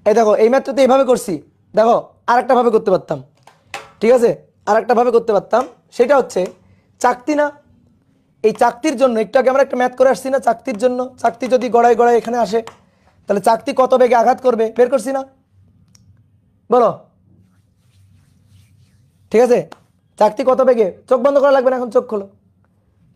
এই দেখো এই ম্যাথটা তো এইভাবে করছি, দেখো আরেকটা ভাবে করতে পারতাম, ঠিক আছে, আরেকটা ভাবে করতে পারতাম, সেটা হচ্ছে চাকতি না, এই চাকতির জন্য একটু আগে আমরা একটা ম্যাথ করে আসছি না, চাকতির জন্য, চাকতি যদি গড়ায় গড়ায় এখানে আসে তাহলে চাকতি কত বেগে আঘাত করবে বের করছি না, বলো, ঠিক আছে, চাকতি কত বেগে, চোখ বন্ধ করা লাগবে না, এখন চোখ খোলো,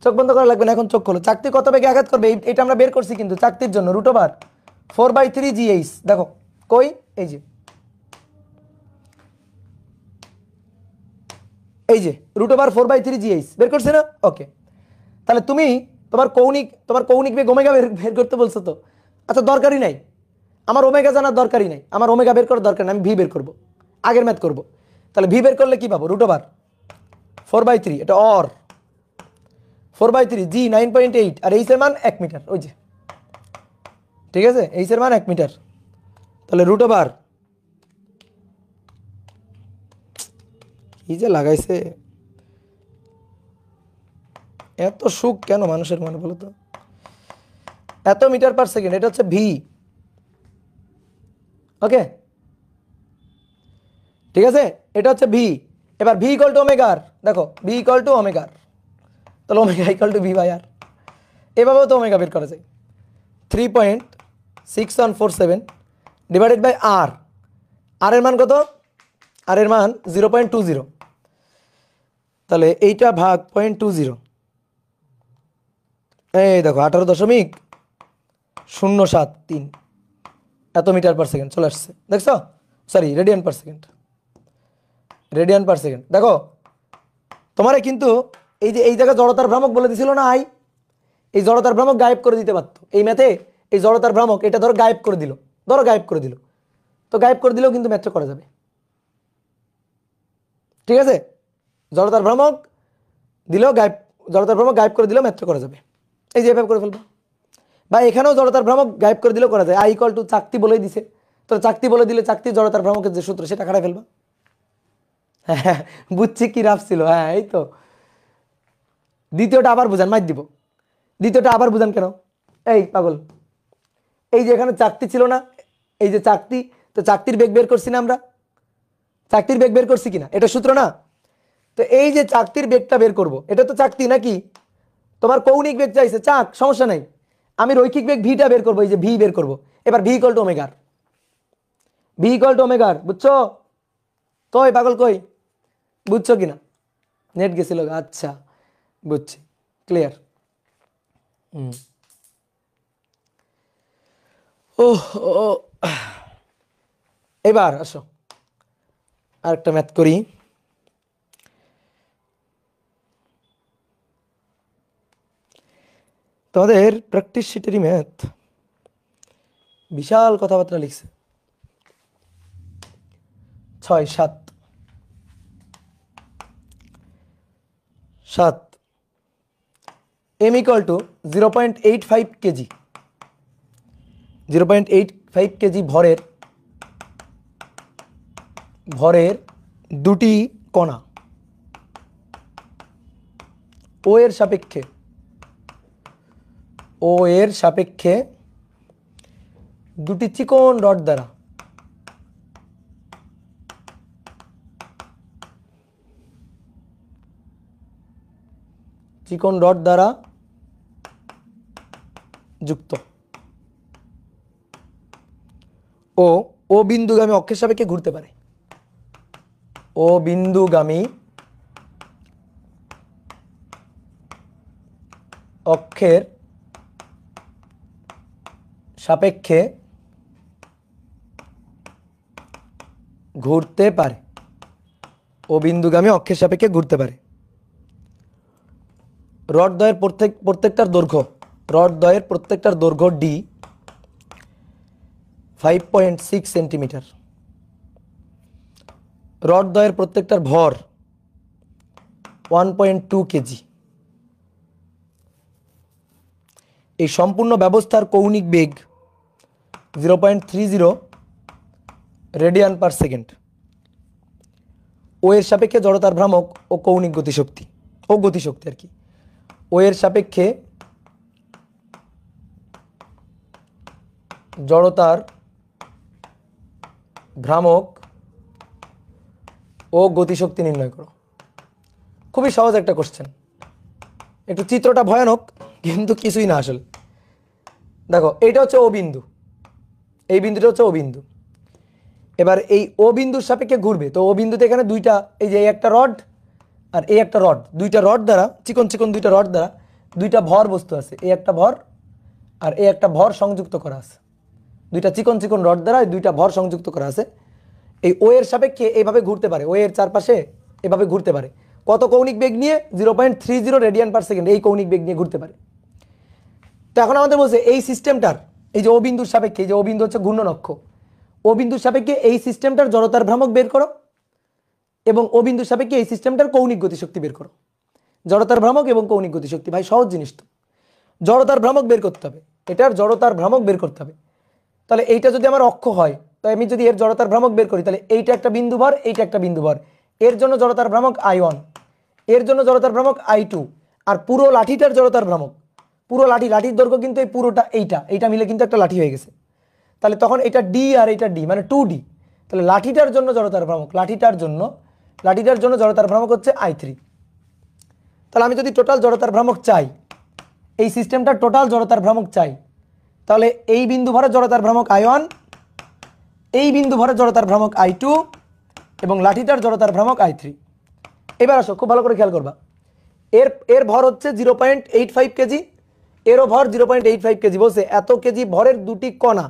চোখ বন্ধ করা লাগবে না, এখন চোখ খোলো, চাকতি কত বেগে আঘাত করবে এটা আমরা বের করছি, কিন্তু চাকতির জন্য √4/3 GH, দেখো কই, এই যে এই যে √4/3 GH বের করছে না, ওকে। তাহলে তুমি তোমার কৌণিক বেগ ওমেগা বের করতে বলছো তো, আচ্ছা দরকারই নাই, আমার ওমেগা জানার দরকারই নাই, আমার ওমেগা বের করার দরকার নেই, আমি ভি বের করব, আগের ম্যাথ করব। তাহলে ভি বের করলে কি পাবো, √4/3, এটা 4/3 জি 9.8, আর এইচ এর মান 1 মিটার, ওই যে, ঠিক আছে, এইচ এর মান 1 মিটার, তাহলে √ কি যে লাগাইছে, এত সুখ কেন মানুষের মনে বলো তো, এত মিটার পার সেকেন্ড, এটা হচ্ছে ভি, ওকে, ঠিক আছে, এটা হচ্ছে ভি। এবার ভি ইকুয়াল টু ওমেগার, দেখো ভি ইকুয়াল টু ওমেগার, তাহলে ওমেগা ইকুয়াল টু ভি/আর, এভাবেও তো ওমেগা বের করা যায়, 3.6147 ডিভাইডেড বাই আর, আর এর মান কত, আর এর মান 0.20, তাহলে এইটা ভাগ 0.20, এই দেখো 18.073 এত মিটার পার সেকেন্ড চলে আসছে, দেখছো, sorry radian per second, radian per second. দেখো তোমারে কিন্তু এই যে এই জায়গায় জড়তার ভ্রামক বলে দিছিল না, এই জড়তার ভ্রামক গায়েব করে দিতে পারতো এই ম্যাথে, এই জড়তার ভ্রামক এটা ধরো গায়েব করে দিল, ধরো গায়েব করে দিল, তো গায়েব করে দিলেও কিন্তু ম্যাথটা করা যাবে, ঠিক আছে, জড়তার ভ্রামক দিলেও গায়েব, জড়তার ভ্রামক গায়েব করে দিলেও ম্যাথটা করা যাবে, এই যে এভাবে করে ফেলবো, বা এখানেও জড়তার ভ্রামক গায়েব করে দিলেও করা যায়, I ইকুয়াল টু চাকতি বলেই দিছে, তো চাকতি বলে দিলে চাকতি জড়তার ভ্রামকের যে সূত্র সেটা খাটাই ফেলবা, হ্যাঁ বুঝছি কি রাফ ছিল, হ্যাঁ এই তো, দ্বিতীয়টা আবার বুঝান, মাইর দিব, দ্বিতীয়টা আবার বুঝান কেন, এই পাগল, এই যে এখানে চাকতি ছিল না, এই যে চাকতি, তো চাকতির বেগ বের করছি না আমরা, চাকতির বেগ বের করছি কিনা, এটা সূত্র না, তো এই যে চাকতির বেগটা বের করব, এটা তো চাকতি নাকি, তোমার কৌণিক বেগ চাইছে চাক, সমস্যা নাই, আমি রৈখিক বেগ ভিটা বের করবো, এই যে ভি বের করব, এবার ভি ইকুয়াল টু ওমেগার, ভি ইকুয়াল টু ওমেগার, বুঝছো, কই পাগল কই, বুঝছো কিনা, নেট গেছিল, আচ্ছা বুঝছি, ক্লিয়ার, ও ও, এবার আসো আরেকটা ম্যাথ করি, তোমাদের প্র্যাকটিস শিটেরই ম্যাথ, বিশাল কথাবার্তা লিখছে, 6, 7, m equal to 0.85 KG, 0.85 KG ভরের দুটি কণা ও এর সাপেক্ষে দুটি চিকন রড দ্বারা যুক্ত ও বিন্দুগামী অক্ষের সাপেক্ষে ঘুরতে পারে, ও বিন্দুগামী অক্ষের সাপেক্ষে ঘুরতে পারে, ও বিন্দুগামী অক্ষের সাপেক্ষে ঘুরতে পারে, রডদ্বয়ের প্রত্যেকটার দৈর্ঘ্য d 5.6 সেন্টিমিটার, রডদ্বয়ের প্রত্যেকটার ভর 1.2 কেজি, এই সম্পূর্ণ ব্যবস্থার কৌণিক বেগ 0.30 রেডিয়ান পার সেকেন্ড, ও এর সাপেক্ষে জড়তার ভ্রামক ও কৌণিক গতিশক্তি আর কি, ও এর সাপেক্ষে জড়তার ভ্রামক ও গতিশক্তি নির্ণয় করো। খুবই সহজ একটা কোশ্চেন, একটু চিত্রটা ভয়ানক কিন্তু কিছুই না আসলে। দেখো এইটা হচ্ছে ও বিন্দু, এই বিন্দুটা হচ্ছে ও বিন্দু। এবার এই ও বিন্দুর সাপেক্ষে ঘুরবে, তো ও বিন্দুতে এখানে দুইটা, এই যে এই একটা রড আর এই একটা রড, দুইটা রড দ্বারা, চিকন চিকন দুইটা রড দ্বারা দুইটা ভর বস্তু আছে, এই একটা ভর আর এই একটা ভর সংযুক্ত করা আছে। দুইটা চিকন চিকন রড দ্বারা দুইটা ভর সংযুক্ত করা আছে। এই ও এর সাপেক্ষে এইভাবে ঘুরতে পারে, ও এর চারপাশে এভাবে ঘুরতে পারে। কত কৌণিক বেগ নিয়ে? 0.30 রেডিয়ান পার সেকেন্ড, এই কৌণিক বেগ নিয়ে ঘুরতে পারে। তো এখন আমাদের বলছে এই সিস্টেমটার, এই যে ও বিন্দুর সাপেক্ষে, এই যে ও বিন্দু হচ্ছে ঘূর্ণন অক্ষ, ও বিন্দুর সাপেক্ষে এই সিস্টেমটার জড়তার ভ্রামক বের করো এবং ও বিন্দুর সাপেক্ষে এই সিস্টেমটার কৌণিক গতিশক্তি বের করো। জড়তার ভ্রামক এবং কৌণিক গতিশক্তি, ভাই সহজ জিনিস তো। জড়তার ভ্রামক বের করতে হবে, এটার জড়তার ভ্রামক বের করতে হবে। তাহলে এইটা যদি আমার অক্ষ হয়, তো আমি যদি এর জড়তার ভ্রামক বের করি, তাহলে এইটা একটা বিন্দু ভর, এইটা একটা বিন্দু ভর, এর জন্য জড়তার ভ্রামক I1, এর জন্য জড়তার ভ্রামক I2, আর পুরো লাঠিটার জড়তার ভ্রামক, পুরো লাঠির দৈর্ঘ্য কিন্তু এই পুরোটা, এইটা মিলে কিন্তু একটা লাঠি হয়ে গেছে। তাহলে তখন এটা ডি আর এটা ডি, মানে 2D। তাহলে লাঠিটার জন্য জড়তার ভ্রামক, লাঠিটার জন্য জড়তার ভ্রামক হচ্ছে I3। তাহলে আমি যদি টোটাল জড়তার ভ্রামক চাই, এই সিস্টেমটার টোটাল জড়তার ভ্রামক চাই, তাহলে এই বিন্দু ভরের জড়তার ভ্রামক I1, এই বিন্দু ভরের জড়তার ভ্রামক I2 এবং লাঠিটার জড়তার ভ্রামক I3। এবার আসো, খুব ভালো করে খেয়াল করবা, এর ভর হচ্ছে 0.85 কেজি, এরও ভর 0.85 কেজি। বলছে এত কেজি ভরের দুটি কণা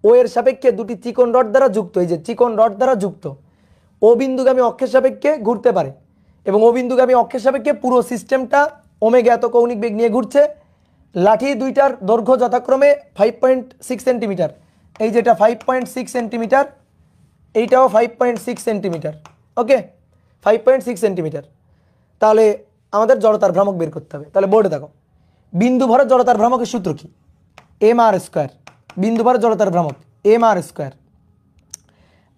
ও এর সাপেক্ষে দুটি চিকন রড দ্বারা যুক্ত, এই যে চিকন রড দ্বারা যুক্ত, ও বিন্দুগামী অক্ষের সাপেক্ষে ঘুরতে পারে এবং ও বিন্দুগামী অক্ষের সাপেক্ষে পুরো সিস্টেমটা ওমেগা এত কৌণিক বেগ নিয়ে ঘুরছে। লাঠি দুইটার দৈর্ঘ্য যথাক্রমে 5.6 সেন্টিমিটার, এই যেটা 5.6 সেন্টিমিটার, এইটাও 5.6 সেন্টিমিটার, ওকে 5.6 সেন্টিমিটার। তাহলে আমাদের জড়তার ভ্রামক বের করতে হবে। তাহলে বোর্ডে দেখো, বিন্দু ভরের জড়তার ভ্রামকের সূত্র কি? mr²। বিন্দু ভরের জড়তার ভ্রামক mr²,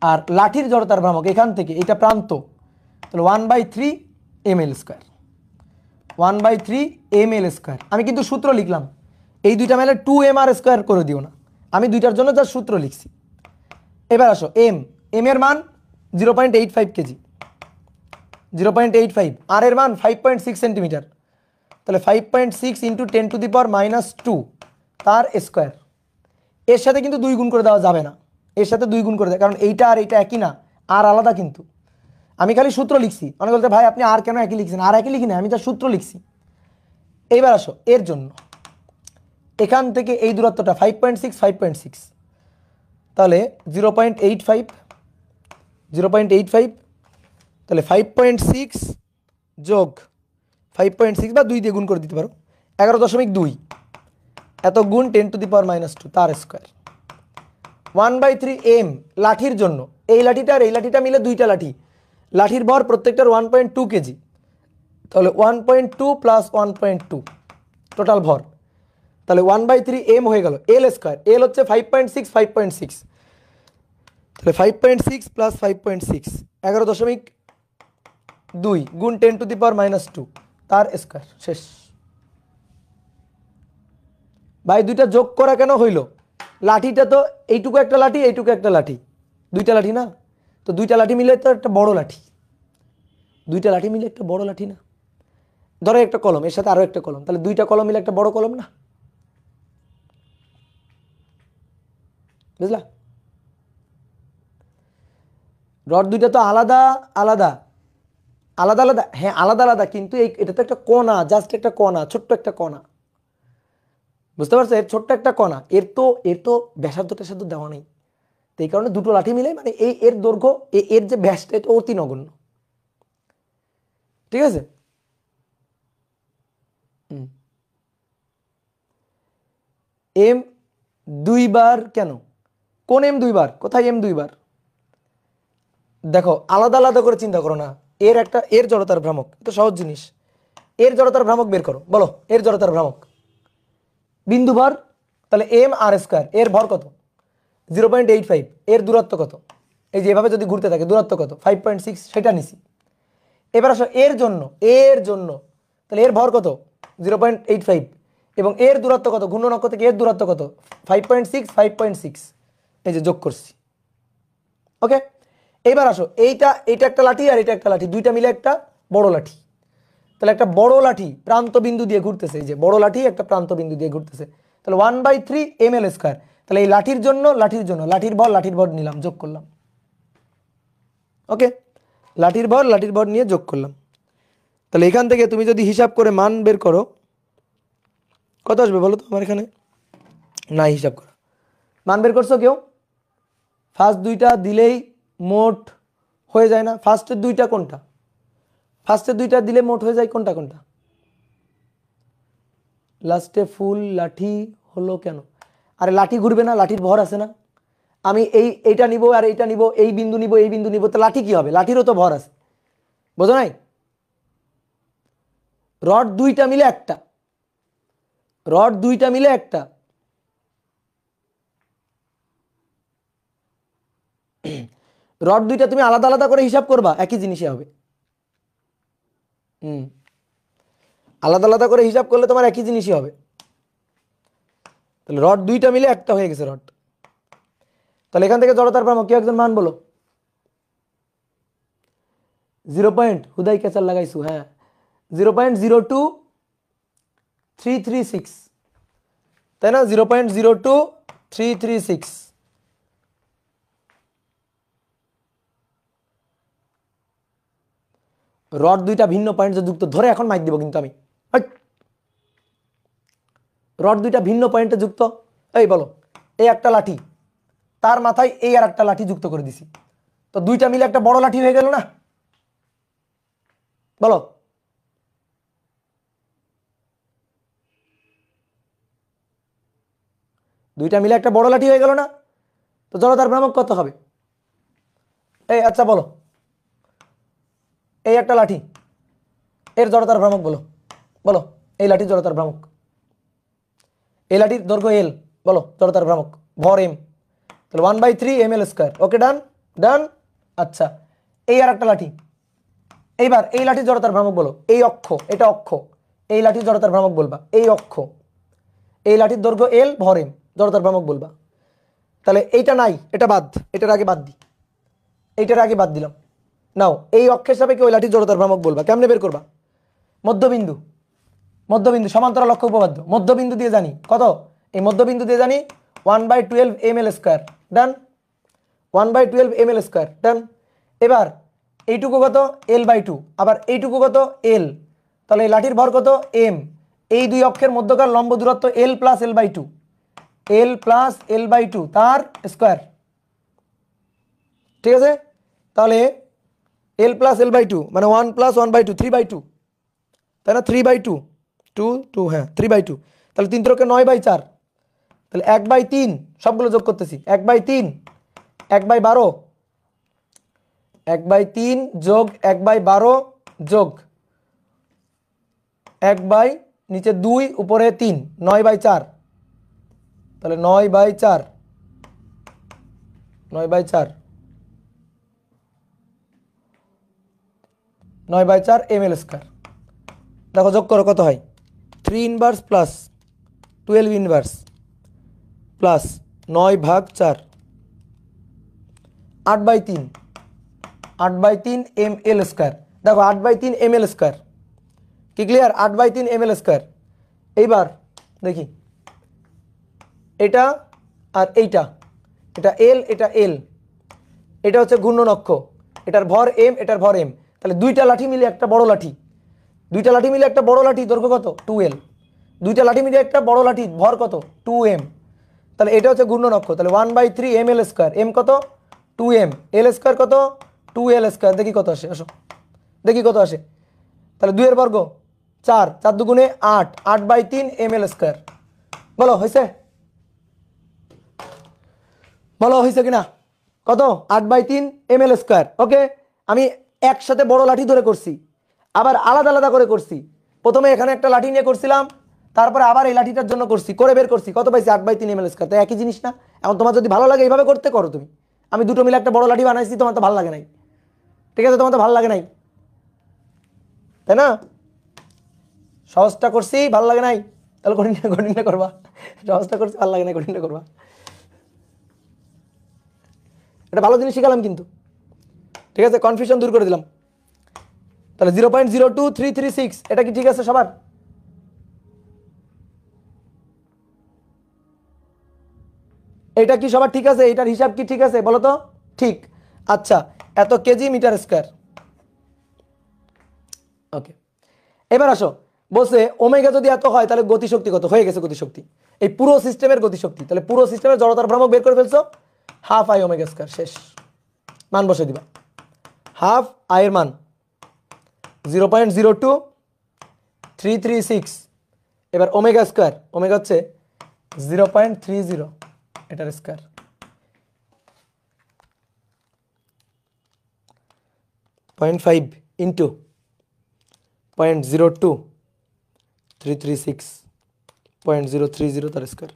আর লাঠির জড়তার ভ্রামক এখান থেকে এটা প্রান্ত, তাহলে 1/3 ml², 1/3 ml²। আমি কিন্তু সূত্র লিখলাম, এই দুইটা মেলে 2mr² করে দিও না, আমি দুইটার জন্য যা সূত্র লিখছি। এবার আসো এম এর মান 0.85 কেজি, 0.85, আর এর মান 5.6 সেন্টিমিটার, তাহলে 5.6 ইন্টু 10⁻², তার স্কোয়ার। এর সাথে কিন্তু 2 গুণ করে দেওয়া যাবে না, এর সাথে 2 গুণ করে দেয়, কারণ এইটা আর এইটা একই না, আর আলাদা। কিন্তু আমি খালি সূত্র লিখছি, অনেকে বলতে ভাই আপনি আর কেন একই লিখছেন, আর একই লিখি না, আমি তার সূত্র লিখছি। এইবার আসো এর জন্য, এখান থেকে এই দূরত্বটা 5.6, তাহলে 0.85, তাহলে 5.6 যোগ 5.6 বা 2 দিয়ে গুণ করে দিতে পারো, 11.2 এত গুণ 10⁻², তার স্কোয়ার। 1/3 m লাঠির জন্য, এই লাঠিটা আর এই লাঠিটা মিলে দুইটা লাঠি, লাঠির ভর প্রত্যেকটার 1.2 কেজি, তাহলে 1.2 প্লাস 1.2 টোটাল ভর, তাহলে 1/3 m হয়ে গেল L²। L হচ্ছে 5.6, তাহলে 5.6 প্লাস 5.6 11.2 গুণ 10⁻², তার স্কোয়ার। শেষ। ভাই দুইটা যোগ করা কেন হইল? লাঠিটা তো এইটুকু একটা লাঠি, এইটুকু একটা লাঠি, দুইটা লাঠি না, তো দুইটা লাঠি মিলে তো একটা বড় লাঠি, দুইটা লাঠি মিলে একটা বড় লাঠি না। ধরো একটা কলম, এর সাথে আরো একটা কলম, তাহলে দুইটা কলম মিলে একটা বড় কলম না? বুঝলা? রড দুইটা তো আলাদা আলাদা, হ্যাঁ আলাদা আলাদা, কিন্তু এটা তো একটা কণা, জাস্ট একটা কণা, ছোট্ট একটা কণা, বুঝতে পারছো? এর ছোট্ট একটা কণা, এর তো ব্যাসার্ধটা সাথে দেওয়া নেই, তো এই কারণে দুটো লাঠি মিলে মানে এর দৈর্ঘ্য, এর যে ব্যাসটা এটা অতি নগণ্য, ঠিক আছে? এম 2 বার কেন? কোন এম 2 বার? কোথায় এম 2 বার? দেখো আলাদা আলাদা করে চিন্তা করো না, এর জড়তার ভ্রামক, এটা সহজ জিনিস। এর জড়তার ভ্রামক বের করো, বলো এর জড়তার ভ্রামক। বিন্দু ভর, তাহলে mr², এর ভর কত? 0.85, এর দূরত্ব কত? এই যে এভাবে যদি ঘুরতে থাকে দূরত্ব কত? 5.6, সেটা নিছি। এবার আসো এর জন্য, তাহলে এর ভর কত? 0.85, এবং এর দূরত্ব কত? ঘূর্ণন অক্ষ থেকে এর দূরত্ব কত? 5.6, এই যে যোগ করছি, ওকে, এইবার আসো, এইটা একটা লাঠি আর এটা একটা লাঠি, দুইটা মিলে একটা বড় লাঠি। তাহলে একটা বড় লাঠি প্রান্ত বিন্দু দিয়ে ঘুরতেছে, এই যে বড় লাঠি একটা প্রান্ত বিন্দু দিয়ে ঘুরতেছে, তাহলে 1/3 ml²। তাহলে এই লাঠির জন্য লাঠির ভর নিলাম, যোগ করলাম। ওকে, লাঠির ভর নিয়ে যোগ করলাম। তাহলে এখান থেকে তুমি যদি হিসাব করে মান বের করো, কত আসবে বলো তো আমার এখানে? না, হিসাব করো, মান বের করছো কেউ? ফার্স্ট দুইটা দিলেই মোট হয়ে যায় না? ফার্স্টের দুইটা কোনটা? ফার্স্টের দুইটা দিলে মোট হয়ে যায় কোনটা কোনটা? লাস্টে ফুল লাঠি হলো কেন? আরে লাঠি ঘুরবে না, লাঠির ভর আছে না। আমি এইটা নিব আর এইটা নিব, এই বিন্দু নিব এই বিন্দু নিব, তো লাঠি কি হবে? লাঠিরও তো ভর আছে, বোঝো নাই? রড দুইটা মিলে একটা, রড দুইটা মিলে একটা, রড দুইটা তুমি আলাদা আলাদা করে হিসাব করবা, একই জিনিসই হবে। আলাদা আলাদা করে হিসাব করলে তোমার একই জিনিসই হবে। তাহলে রড দুইটা মিলে একটা হয়ে গেছে রড। তাহলে এখান থেকে জড়তার ভ্রামক কেউ একজন মান বলো। 0 পয়েন্ট, হুদাই ক্যাচার লাগাইছু, হ্যাঁ 0.02336, তাই না? 0.02336। রড দুইটা ভিন্ন পয়েন্টে যুক্ত, ধরে এখন মাইক দিব কিন্তু আমি। রড দুইটা ভিন্ন পয়েন্টে যুক্ত, এই বলো, এই একটা লাঠি, তার মাথায় এই আর একটা লাঠি যুক্ত করে দিছি, তো দুইটা মিলে একটা বড় লাঠি হয়ে গেল না? বলো, দুইটা মিলে একটা বড় লাঠি হয়ে গেল না? তো জড়তার ভ্রামক কত হবে? এই আচ্ছা বলো, এই একটা লাঠি, এর জড়তার ভ্রামক বলো, বলো এই লাঠির জড়তার ভ্রামক, এই লাঠির দৈর্ঘ্য এল, বলো জড়তার ভ্রামক, ভর এম, তাহলে 1/3 ml²। ওকে, ডান ডান। আচ্ছা, এই আর একটা লাঠি, এইবার এই লাঠির জড়তার ভ্রামক বলো, এই অক্ষ, এটা অক্ষ, এই লাঠির জড়তার ভ্রামক বলবা, এই অক্ষ, এই লাঠির দৈর্ঘ্য এল, ভর এম, জড়তার ভ্রামক বলবা। তাহলে এইটা নাই, এটা বাদ, এটার আগে বাদ দিই, এইটার আগে বাদ দিলাম। নাও এই অক্ষের সাপেক্ষে ওই লাঠির জড়তার ভ্রামক বলবা। কেমনে বের করবা? মধ্যবিন্দু, মধ্যবিন্দু সমান্তরাল অক্ষ উপপাদ্য, মধ্যবিন্দু দিয়ে জানি কত? এই মধ্যবিন্দু দিয়ে জানি 1/12 ml²। ডান, 1/12 ml², ডান। এবার এইটুকু কত? L/2, আবার এইটুকু কত? L। তাহলে এই লাঠির ভর কত? m। এই দুই অক্ষের মধ্যকার লম্ব দূরত্ব L + L/2, L + L/2 তার স্কয়ার, ঠিক আছে? তাহলে L + L/2 মানে 1 + 1/2, 3/2, তাই না? 3/2, 2 2, হ্যাঁ 3/2। তাহলে 3 × 9/4, তাহলে 1/3, সবগুলো যোগ করতেছি, 1/3, 1/12, 1/3 যোগ 1/12 যোগ 1 নিচে 2 উপরে 3, 9/4, তাহলে 9/4, 9/4, 9/4 ml²। দেখো যোগ করো কত হয়? 3 inverse plus 12 inverse plus 9/4, 8/3, 8/3 ml²। দেখো 8/3 ml², কি ক্লিয়ার? 8/3 ml²। এইবার দেখি এটা আর এইটা, এটা এল, এটা এল, এটা হচ্ছে ঘূর্ণন অক্ষ, এটার ভর এম, এটার ভর এম। তাহলে দুইটা লাঠি মিলে একটা বড় লাঠি, দুইটা লাঠি মিলে একটা বড় লাঠি, দৈর্ঘ্য কত? 2l। দুইটা লাঠি মিলে একটা বড় লাঠি, ভর কত? 2m। তাহলে এটা হচ্ছে ঘূর্ণন অক্ষ, তাহলে 1/3 ml², m কত? 2m, l² কত? 2l²। দেখি কত আসে, আসো দেখি কত আসে। তাহলে 2 এর বর্গ 4, 4 দুগুণে 8, 8/3 ml²। বলো হয়েছে? বলো হয়েছে কিনা? কত? 8/3 ml²। ওকে, আমি একসাথে বড় লাঠি ধরে করছি, আবার আলাদা আলাদা করে করছি। প্রথমে এখানে একটা লাঠি নিয়ে করছিলাম, তারপরে আবার এই লাঠিটার জন্য করছি, করে বের করছি কত পাইছি? 8/3 ml²। তাই একই জিনিস না? এখন তোমার যদি ভালো লাগে এইভাবে করতে করো তুমি। আমি দুটো মিলে একটা বড় লাঠি বানাইছি, তোমার তো ভালো লাগে নাই, ঠিক আছে? তোমার তো ভালো লাগে নাই, তাই না? সহজটা করছি, ভালো লাগে নাই, তাহলে কঠিনটা করবা। সহজটা করছি, ভালো লাগে না, কঠিনটা করবা। এটা ভালো জিনিস শিখালাম কিন্তু, ঠিক আছে, কনফিউশন দূর করে দিলাম। তাহলে 0.02336 এটা কি ঠিক আছে সবার? এটা কি সবার ঠিক আছে? এটার হিসাব কি ঠিক আছে বলো তো? ঠিক। আচ্ছা, এত কেজি মিটার স্কয়ার। ওকে, এবার আসো, বলছে ওমেগা যদি এত হয় তাহলে গতিশক্তি কত? হয়ে গেছে গতিশক্তি, এই পুরো সিস্টেমের গতিশক্তি। তাহলে পুরো সিস্টেমের জড়তার ভ্রামক বের করে ফেলছো, হাফ আই ওমেগা স্কয়ার। শেষ, মান বসে দিবা। হাফ আই এর মান 0.02336। এবার ওমেগা স্কয়ার, ওমেগা হচ্ছে 0.30 এটার স্কয়ার, 0.5 ইন্টু 0.02336, 0.030 তার স্কয়ার।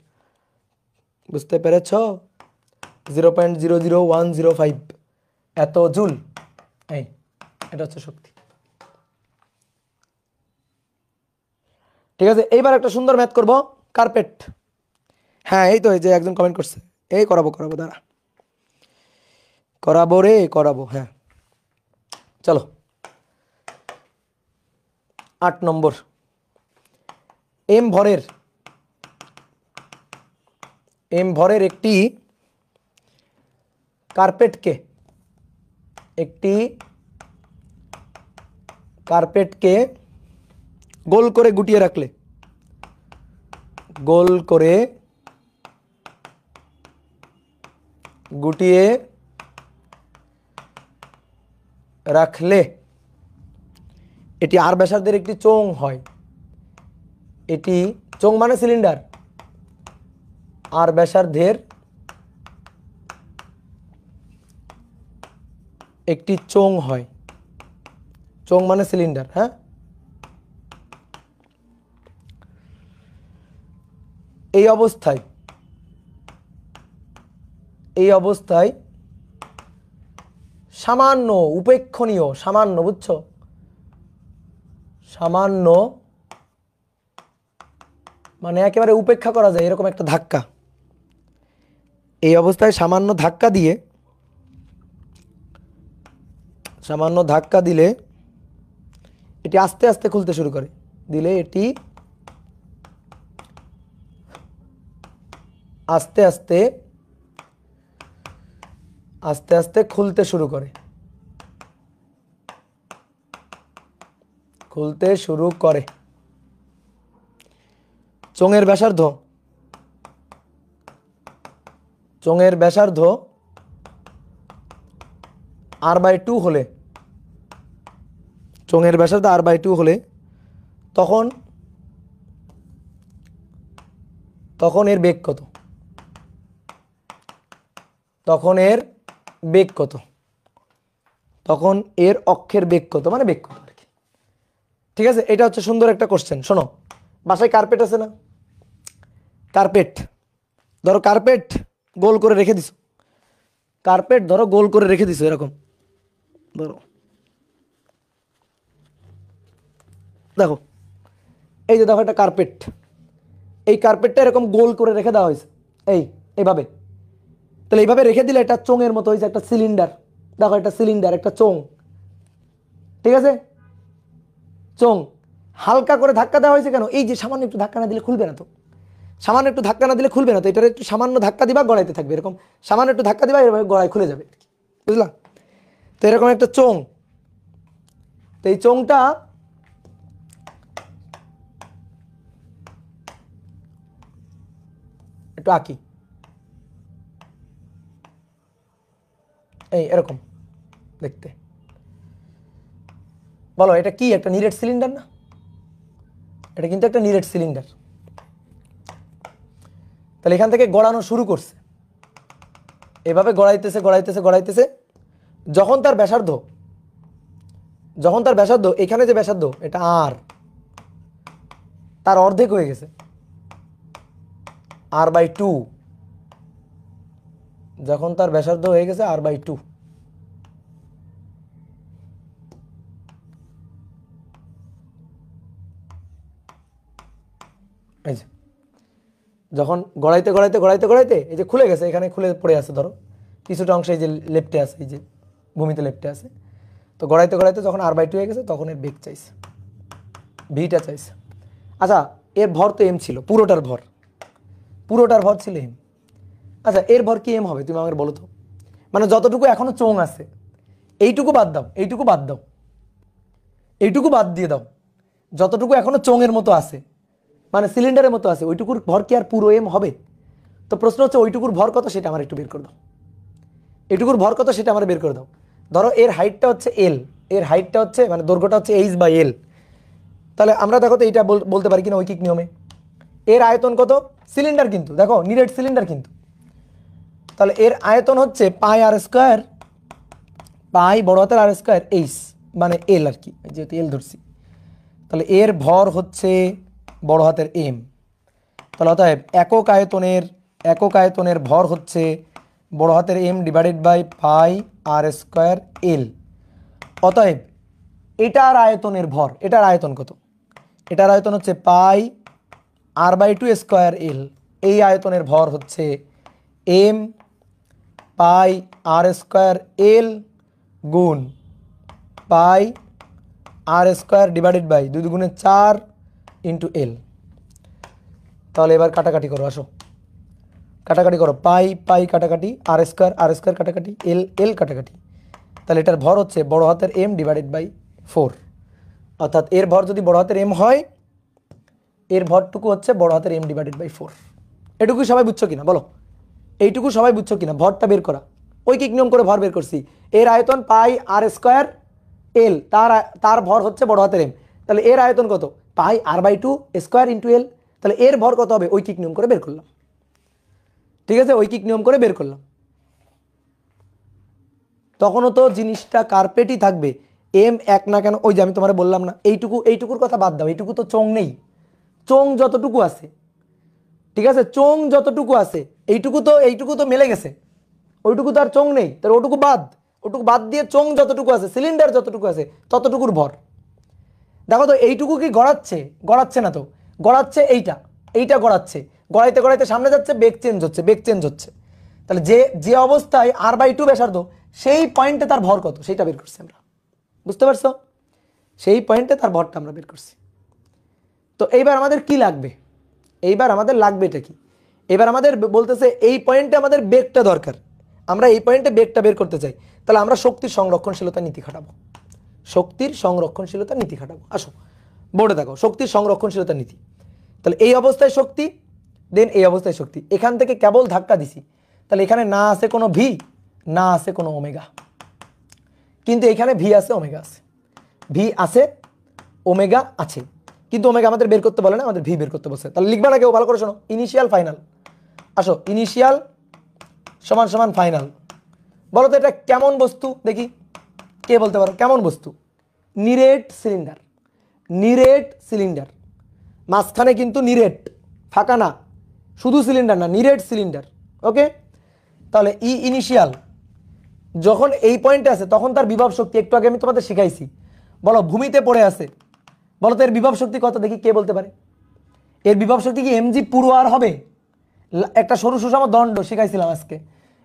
বুঝতে পেরেছ? 0.00105 এত জুল। এই এটা হচ্ছে শক্তি। ঠিক আছে, এইবার একটা সুন্দর ম্যাথ করব, কার্পেট। হ্যাঁ এই তো, এই যে একজন কমেন্ট করছে, এই করাবো দাঁড়া, করাবো রে করাবো। হ্যাঁ চলো, 8 নম্বর। এম ভরের একটি কার্পেটকে গোল করে গুটিয়ে রাখলে, গোল করে গুটিয়ে রাখলে এটি আর ব্যাসার্ধের একটি চোঙ হয়। এটি চোঙ মানে সিলিন্ডার, আর ব্যাসার্ধের একটি চোঙ হয়। চোঙ মানে সিলিন্ডার। হ্যাঁ, এই অবস্থায় সামান্য উপেক্ষণীয়, সামান্য, বুঝছো, সামান্য মানে একেবারে উপেক্ষা করা যায় এরকম একটা ধাক্কা, এই অবস্থায় সামান্য ধাক্কা দিলে এটি আস্তে আস্তে খুলতে শুরু করে। এটি আস্তে আস্তে খুলতে শুরু করে। চোঙের ব্যাসার্ধ r/2 হলে, চোঙের ব্যাসার্ধ r/2 হলে তখন এর বেগ কত? তখন এর অক্ষের বেগ কত, মানে বেগ কত আর কি। ঠিক আছে, এটা হচ্ছে সুন্দর একটা কোশ্চেন। শোনো, বাসায় কার্পেট আছে না? ধরো কার্পেট গোল করে রেখে দিছো, এরকম। ধরো, দেখো, এই যে দেখো একটা কার্পেট, এই কার্পেটটা এরকম গোল করে রেখে দেওয়া হয়েছে, এইভাবে। তাহলে এইভাবে রেখে দিলে এটা চোঙের মতো হয়েছে, একটা সিলিন্ডার। দেখো, একটা সিলিন্ডার, একটা চোঙ। ঠিক আছে, চোঙ হালকা করে ধাক্কা দেওয়া হয়েছে কেন? এই যে সামান্য একটু ধাক্কা না দিলে খুলবে না তো, এটার একটু সামান্য ধাক্কা দিবা, গড়াইতে থাকবে এরকম। সামান্য একটু ধাক্কা দিবা, এভাবে গড়াই খুলে যাবে, বুঝলা? তো এরকম একটা চোঙ, তো এই চোঙটা একটু আঁকি, এরকম দেখতে। বলো এটা কি? একটা নিরেট সিলিন্ডার না? এটা কিন্তু একটা নিরেট সিলিন্ডার। তাহলে এখান থেকে গড়ানো শুরু করছে, এভাবে গড়াইতেছে। যখন তার ব্যাসার্ধ এখানে যে ব্যাসার্ধ এটা আর, তার অর্ধেক হয়ে গেছে, r/2। যখন তার ব্যাসার্ধ হয়ে গেছে r/2, এই যে যখন গড়াইতে এই যে খুলে গেছে, এখানে খুলে পড়ে আছে, ধরো কিছুটা অংশ এই যে লেফটে আছে, এই যে ভূমিতে লেফটে আছে। তো গড়াইতে গড়াইতে যখন r/2 হয়ে গেছে তখন এর বেগ চাইছে, ভিটা চাইছে। আচ্ছা এর ভর তো m ছিল, পুরোটার ভর ছিল m। আচ্ছা এর ভর কি m হবে তুমি আমাকে বলো তো? মানে যতটুকু এখনো চোঙ আছে এইটুকু বাদ দাও, এইটুকু বাদ দাও, এইটুকু বাদ দিয়ে দাও, যতটুকু এখনো চোঙের মতো আছে মানে সিলিন্ডারের মতো আছে ওইটুকুর ভর কি আর পুরো m হবে? তো প্রশ্ন হচ্ছে ওইটুকুর ভর কত সেটা আমার একটু বের করে দাও, এইটুকুর ভর কত সেটা আমার বের করে দাও। ধরো এর হাইটটা হচ্ছে l, এর হাইটটা হচ্ছে মানে দৈর্ঘ্যটা হচ্ছে h/l। তাহলে আমরা দেখো তো এইটা বলতে পারি কিনা ঐকিক নিয়মে। এর আয়তন কত? সিলিন্ডার কিন্তু দেখো নিরেট সিলিন্ডার কিন্তু, তাহলে এর আয়তন হচ্ছে পাই r স্কয়ার, পাই বড় হাতের r স্কয়ার h মানে l আর কি, যেহেতু l ধরছি। তাহলে এর ভর হচ্ছে বড় হাতের m। তাহলে অতএব একক আয়তনের ভর হচ্ছে বড় হাতের m divided by pi r square l। অতএব এটার আয়তনের ভর, এটার আয়তন কত? এটার আয়তন হচ্ছে পাই r/2 স্কয়ার l। এই আয়তনের ভর হচ্ছে m পাই r স্কয়ার l গুণ পাই r স্কয়ার ডিভাইডেড বাই 2 দুগুণে 4 ইন্টু l। তাহলে এবার কাটাকাটি করো, আসো কাটাকাটি করো, পাই পাই কাটাকাটি, r স্কয়ার কাটাকাটি, l কাটাকাটি। তাহলে এটার ভর হচ্ছে বড় হাতের m ডিভাইডেড বাই 4। অর্থাৎ এর ভর যদি বড় হাতের m হয় এর ভরটুকু হচ্ছে বড় হাতের m ডিভাইডেড বাই 4। এটুকু সবাই বুঝছো কিনা বলো? এইটুকু সবাই বুঝছো কিনা? ভরটা বের করা, ঐকিক নিয়ম করে ভর বের করছি। এর আয়তন পাই r স্কয়ার l, তার ভর হচ্ছে বড় হাতের m। তাহলে এর আয়তন কত? পাই r/2 স্কয়ার ইন্টু l। তাহলে এর ভর কত হবে? ঐকিক নিয়ম করে বের করলাম। ঠিক আছে, ঐকিক নিয়ম করে বের করলাম। তখনও তো জিনিসটা কার্পেটই থাকবে, m এক না কেন, ওই যে আমি তোমার বললাম না এইটুকুর কথা বাদ দাও, এইটুকু তো চোঙ নেই। চোঙ যতটুকু আছে, ঠিক আছে, চোঙ যতটুকু আছে এইটুকু তো মেলে গেছে, ওইটুকু তো আর চোঙ নেই। তাহলে ওটুকু বাদ দিয়ে চোঙ যতটুকু আছে, সিলিন্ডার যতটুকু আছে ততটুকুর ভর। দেখো তো এইটুকু কি গড়াচ্ছে না তো, গড়াচ্ছে এইটা গড়াচ্ছে, গড়াইতে গড়াইতে সামনে যাচ্ছে, বেগ চেঞ্জ হচ্ছে। তাহলে যে অবস্থায় r/2 ব্যাসার্ধ সেই পয়েন্টে তার ভর কত সেটা বের করছি আমরা, বুঝতে পারছো? সেই পয়েন্টে তার ভরটা আমরা বের করছি। তো এইবার আমাদের কি লাগবে? এইবার আমাদের লাগবে এটা কি? এবার আমাদের বলতেছে এই পয়েন্টে আমাদের বেগটা দরকার, আমরা এই পয়েন্টে বেগটা বের করতে চাই। তাহলে আমরা শক্তির সংরক্ষণশীলতা নীতি খাটাবো, আসো বোর্ডে দেখো শক্তির সংরক্ষণশীলতা নীতি। তাহলে এই অবস্থায় শক্তি, দেন এই অবস্থায় শক্তি, এখান থেকে কেবল ধাক্কা দিছি। তাহলে এখানে না আছে কোনো ভি, না আছে কোনো ওমেগা, কিন্তু এখানে ভি আছে ওমেগা আছে, ভি আছে ওমেগা আছে, কিন্তু ওমেগা আমাদের বের করতে বলে না, আমাদের ভি বের করতে বলছে। তাহলে লিখবা না কেউ, ভালো করে শোনো। ইনিশিয়াল ফাইনাল, আসো ইনিশিয়াল সমান সমান ফাইনাল। বলো তো এটা কেমন বস্তু দেখি, কে বলতে পারো কেমন বস্তু? নিরেট সিলিন্ডার, মাঝখানে কিন্তু নিরেট, ফাঁকা না, শুধু সিলিন্ডার না, নিরেট সিলিন্ডার। ওকে, তাহলে ইনিশিয়াল যখন এই পয়েন্টে আছে তখন তার বিভব শক্তি একটু আগে আমি তোমাদের শিখাইছি। বলো ভূমিতে পড়ে আছে, বলো তো এর বিভব শক্তি কত দেখি, কে বলতে পারে? এর বিভব শক্তি কি mg পুরো আর হবে? একটা সরু সুষম দণ্ড শিখাইছিলাম আজকে,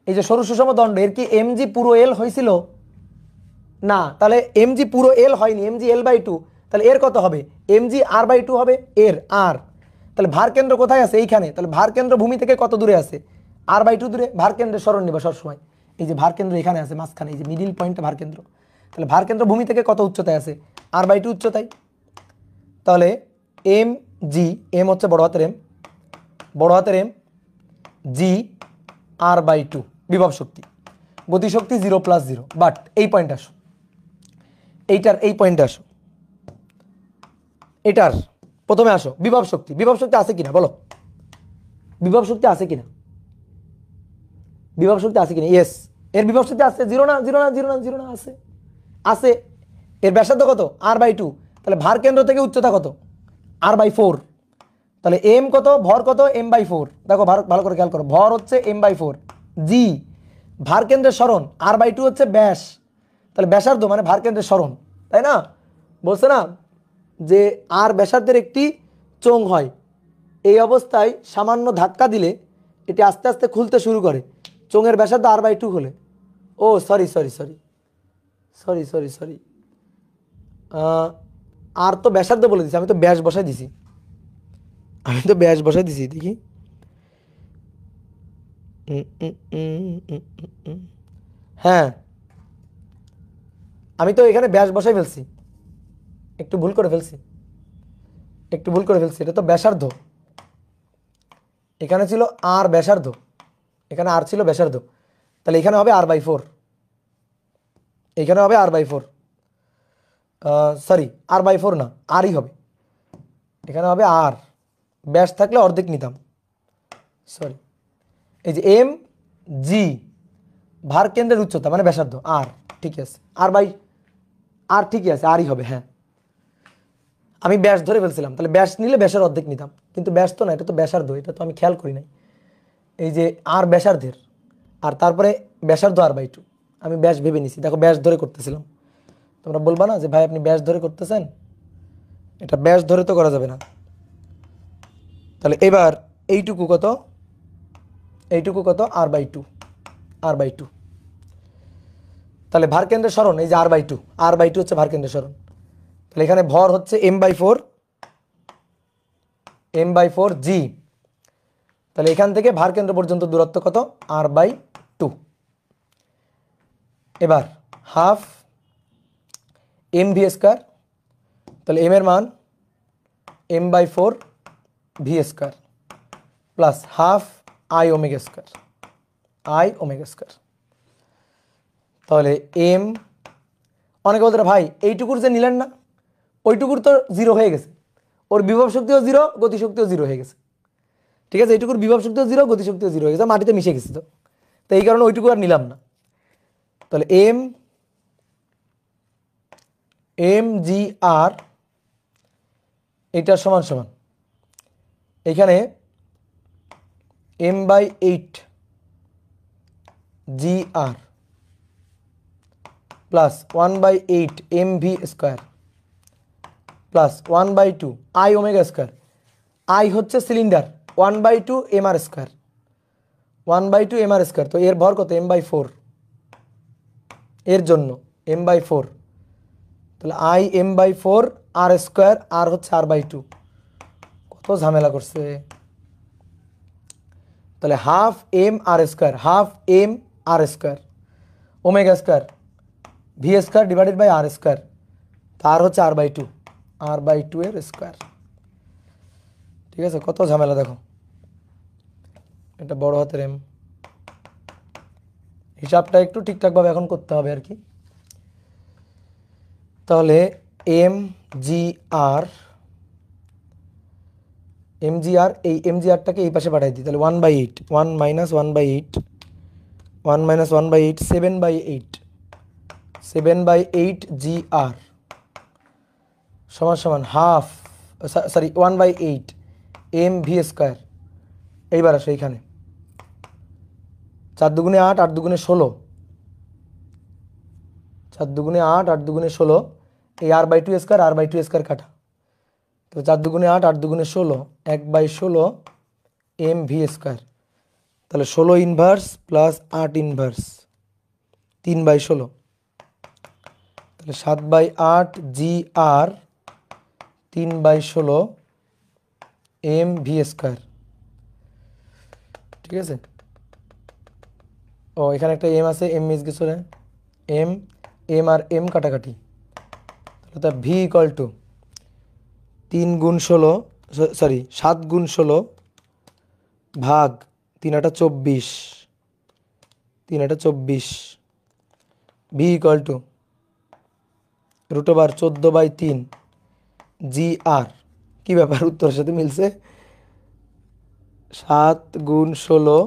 এই যে সরু সুষম দণ্ড, এর কি mg পুরো l হয়েছিল? না, তাহলে mg পুরো l হয়নি, mg l/2। তাহলে এর কত হবে? mg r/2 হবে, এর r। তাহলে ভার কেন্দ্র কোথায় আছে? এইখানে। তাহলে ভার কেন্দ্র ভূমি থেকে কত দূরে আছে? r/2 দূরে। ভার কেন্দ্রের স্মরণ নিবা সবসময়, এই যে ভার কেন্দ্র এখানে আছে মাঝখানে, এই যে মিডিল পয়েন্টে ভার কেন্দ্র। তাহলে ভার কেন্দ্র ভূমি থেকে কত উচ্চতায় আছে? r/2 উচ্চতায়। তাহলে mg, m হচ্ছে বড় হাতের m, g r/2 বিভব শক্তি, গতিশক্তি 0 + 0। বাট এই পয়েন্টে আসো, এই পয়েন্টে আসো, এটার প্রথমে আসো। বিভব শক্তি আছে কিনা বলো, বিভব শক্তি আছে কিনা? ইয়েস, এর বিভব শক্তি আছে। 0 না আছে। এর ব্যাসার্ধ কত? r/2। তাহলে ভার কেন্দ্র থেকে উচ্চতা কত? r/4। তাহলে m কত, ভর কত? m/4। দেখো ভালো করে খেয়াল করো, ভর হচ্ছে m/4, জি ভার কেন্দ্রের সরণ, r/2 হচ্ছে ব্যাস। তাহলে ব্যাসার্ধ মানে ভার কেন্দ্রের সরণ, তাই না? বলছে না যে আর ব্যাসার্ধের একটি চোঙ হয়, এই অবস্থায় সামান্য ধাক্কা দিলে এটি আস্তে আস্তে খুলতে শুরু করে, চোঙের ব্যাসার্ধ r/2 হলে, ও sorry sorry sorry sorry sorry sorry আর তো ব্যাসার্ধ বলে দিছি, আমি তো ব্যাস বসাই দিছি, দেখি। হ্যাঁ, আমি তো এখানে ব্যাস বসাই ফেলছি, একটু ভুল করে ফেলছি, এটা তো ব্যাসার্ধ, এখানে ছিল আর ব্যাসার্ধ, এখানে আর ছিল ব্যাসার্ধ, তাহলে এখানে হবে r/4, এখানে হবে r/4, সরি r/4 না, আরই হবে, এখানে হবে আর, ব্যাস থাকলে অর্ধেক নিতাম, সরি। এই যে এম জি ভার কেন্দ্রের উচ্চতা মানে ব্যাসার্ধ আর, ঠিক আছে, আর ঠিকই আছে, আরই হবে। হ্যাঁ, আমি ব্যাস ধরে ফেলছিলাম, তাহলে ব্যাস নিলে ব্যাসের অর্ধেক নিতাম, কিন্তু ব্যাস তো না, এটা তো ব্যাসার্ধ, এটা তো আমি খেয়াল করি নাই। এই যে আর ব্যাসার্ধের, আর তারপরে ব্যাসার্ধ r/2, আমি ব্যাস ভেবে নিছি, দেখো ব্যাস ধরে করতেছিলাম, তোমরা বলবা না যে ভাই আপনি ব্যাস ধরে করতেছেন, এটা ব্যাস ধরে তো করা যাবে না। তাহলে এবার এইটুকু কত, r/2, তাহলে ভার কেন্দ্রের সরণ এই যে r/2 হচ্ছে ভার কেন্দ্রের সরণ, তাহলে এখানে ভর হচ্ছে m/4 g, তাহলে এখান থেকে ভার কেন্দ্র পর্যন্ত দূরত্ব কত, r/2। এবার হাফ mv², তাহলে m এর মান m/4 v² plus half i ওমেগা², তাহলে এম, অনেকে বলতে ভাই এইটুকুর যে নিলেন না, ওইটুকুর তো 0 হয়ে গেছে, ওর বিভব শক্তিও 0, গতিশক্তিও 0 হয়ে গেছে, ঠিক আছে, এইটুকুর বিভব শক্তিও 0, গতিশক্তিও 0 হয়ে গেছে, মাটিতে মিশে গেছে, তো এই কারণে ওইটুকু আর নিলাম না। তাহলে এম জি আর এটার সমান সমান এখানে m/8 GR plus 1/8 mv² plus 1/2 i ওমেগা², i হচ্ছে সিলিন্ডার, 1/2 mr², 1/2 mr², তো এর ভর কত m/4, এর জন্য m/4, তাহলে i m/4 r², আর হচ্ছে r/2, কত ঝামেলা করছে। তাহলে হাফ m r² ওমেগা² v² ডিভাইডেড বাই r², তার হচ্ছে r/2 এর স্কোয়ার, ঠিক আছে, কত ঝামেলা দেখো, এটা বড় হাতের এম, হিসাবটা একটু ঠিকঠাকভাবে এখন করতে হবে আর কি। তাহলে এম জি আর এই mgr-টাকে এই পাশে পাঠাই দিই, তাহলে 1/8 1 - 1/8 7/8 GR সমান হাফ, সরি 1/8 mv²। এইবার আসো এইখানে 4 দুগুণে 8, 8 দুগুণে 16, 4 দুগুণে 8, 8 দুগুণে 16, এই r/2² কাটা, তো 4 দুগুণে 8, 8 দুগুণে 16, 1/16 mv², তাহলে 16 ইনভার্স প্লাস 8 ইনভার্স 3/16, তাহলে 7/8 GR 3/16 mv², ঠিক আছে। ও এখানে একটা এম আছে, এম মিস গেছে, এম আর এম কাটাকাটি, তাহলে তা ভি ইকুয়াল টু 3 গুণ 16, সরি 7 গুণ 16 ভাগ 3 × 24, 3 × 24, ভি ইকুয়াল টু √14/3 GR। কি ব্যাপার, উত্তরের সাথে মিলছে, 7 গুণ 16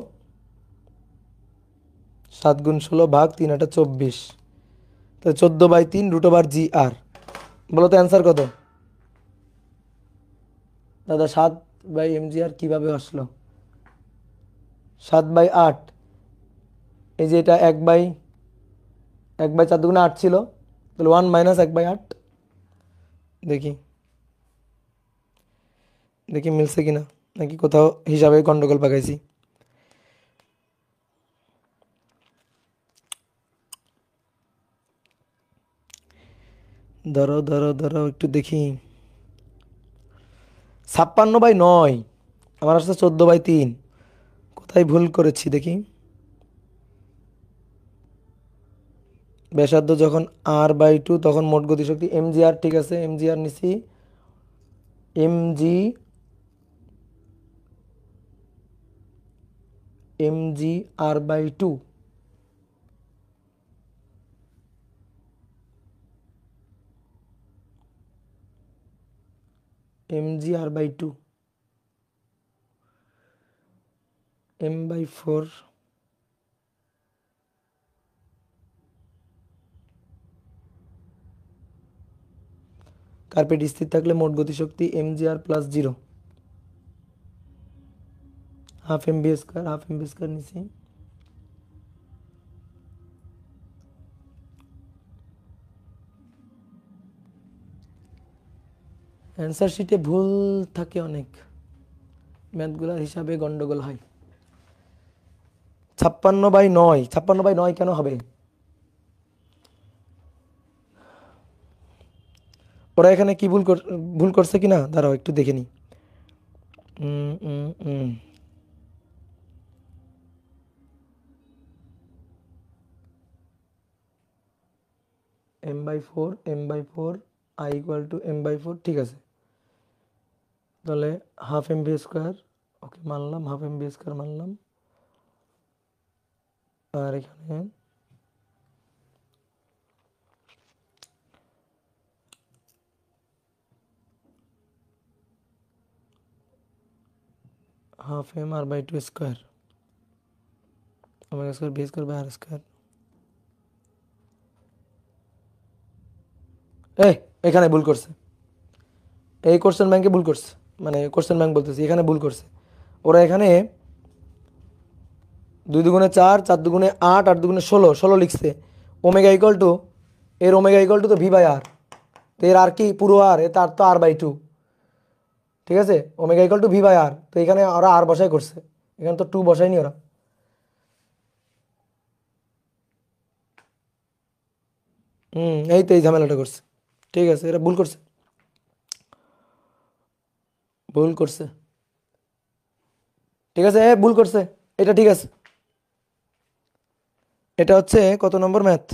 ভাগ 3 × 24, তাহলে 14/3 √GR। বলো তো অ্যান্সার কত দাদা, 7/mgr কিভাবে আসলো, 7/8, এই যে এটা 1/4 দুগুণে 8 ছিল, তাহলে 1 - 1/8, দেখি মিলছে কিনা, নাকি কোথাও হিসাবে গন্ডগোল পাকাইছি। ধরো ধরো ধরো একটু দেখি। 56/9, আমার আসছে 14/3। কোথায় ভুল করেছি দেখি। ব্যাসার্ধ যখন r/2 তখন মোট গতিশক্তি mgr, ঠিক আছে mgr নিছি। mgr/2, mgr/2 m/4, কার্পেট স্থির থাকলে মোট গতিশক্তি mgr+0, হাফ mv², নিছি। অ্যান্সার শিটে ভুল থাকে অনেক, ম্যাথগুলোর হিসাবে গন্ডগোল হয়। 56/9, 56/9 কেন হবে? ওরা এখানে কি ভুল করছে কিনা দাঁড়াও একটু দেখে নি। m/4 i = m/4, ঠিক আছে। তাহলে হাফ mv², ওকে মানলাম, হাফ mv² মানলাম। আর এখানে হাফ mr/2², ω²v²/r²। এখানে ভুল করছে, এই কোশ্চেন ব্যাংকে ভুল করছে, মানে কোশ্চেন ব্যাংক বলতেছি, এখানে ভুল করছে। ওরা এখানে 2 × 4, 4 × 8, 8 × 16, 16 লিখছে। ওমেগা ইকুয়াল টু, এর ওমেগা ইকুয়াল টু তো v/r, তো এর আর কি পুরো আর, তার তো r/2, ঠিক আছে। ওমেগা ইকুয়াল টু v/r, তো এখানে ওরা আর বসাই করছে, এখানে তো 2 বসায়নি ওরা। এই তো এই ঝামেলাটা করছে, ঠিক আছে, এরা ভুল করছে, ভুল করছে, ঠিক আছে, ভুল করছে, এটা ঠিক আছে। এটা হচ্ছে কত নম্বর ম্যাথ,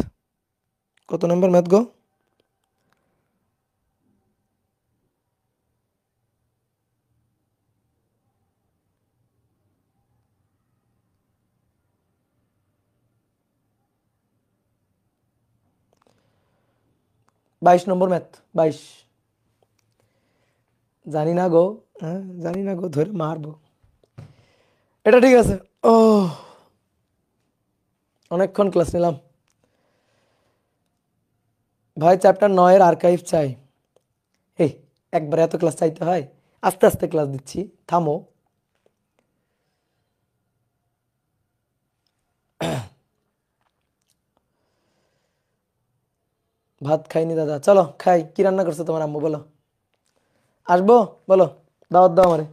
কত নম্বর ম্যাথ গো? বাইশ নম্বর ম্যাথ, 22। জানি না গো, হ্যাঁ জানি না গো, ধরে মারবো। এটা ঠিক আছে। ও অনেকক্ষণ ক্লাস নিলাম ভাই, চ্যাপ্টার 9-এর আর্কাইভ চাই। এই একবার এত ক্লাস চাইতে হয়? আস্তে আস্তে ক্লাস দিচ্ছি, থামো। ভাত খাইনি দাদা, চলো খাই। কি রান্না করছো তোমার আম্মু বলো? আসবো, বলো, দাওয়াত দাও আমারে।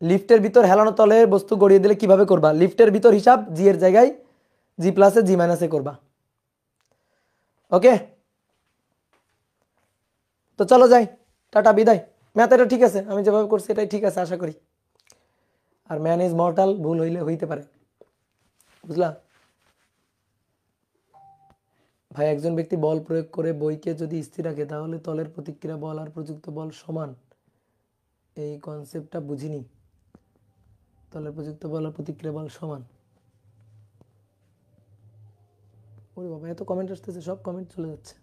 লিফটের ভিতর হেলানো তলের বস্তু গড়িয়ে দিলে কিভাবে করবা? লিফটের ভিতর হিসাব জি এর জায়গায় g+, g- করবা। ওকে, তো চলো যাই, টাটা, বিদায়। ম্যাথ এটা ঠিক আছে, আমি যেভাবে করছি এটাই ঠিক আছে আশা করি। আর ম্যান ইজ মর্টাল, ভুল হইলে হইতে পারে, বুঝলা ভাই। একজন ব্যক্তি বল প্রয়োগ করে বইকে যদি স্থির রাখে তাহলে তলের প্রতিক্রিয়া বল আর প্রযুক্ত বল সমান, এই কনসেপ্টটা বুঝিনি। তলের প্রযুক্ত বল আর প্রতিক্রিয়া বল সমান, ওরে বাবা এত কমেন্ট আসতেছে, সব কমেন্ট চলে যাচ্ছে।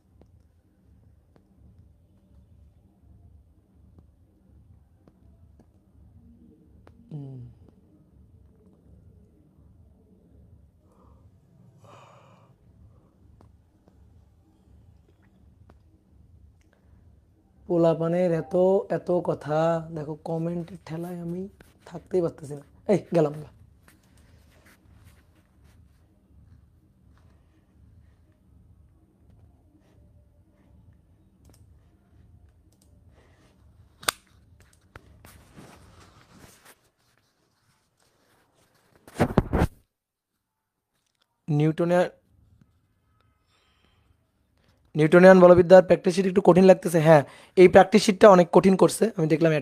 পোলাপানের এত এত কথা, দেখো কমেন্টের ঠেলায় আমি থাকতেই পারতেছি না। এই গেলাম গা। নিউটনিয়ান নিউটনিয়ান বলবিদ্যার প্র্যাকটিস শিট একটু কঠিন লাগতেছে। হ্যাঁ, এই প্র্যাকটিস শিটটা অনেক কঠিন করছে, আমি দেখলাম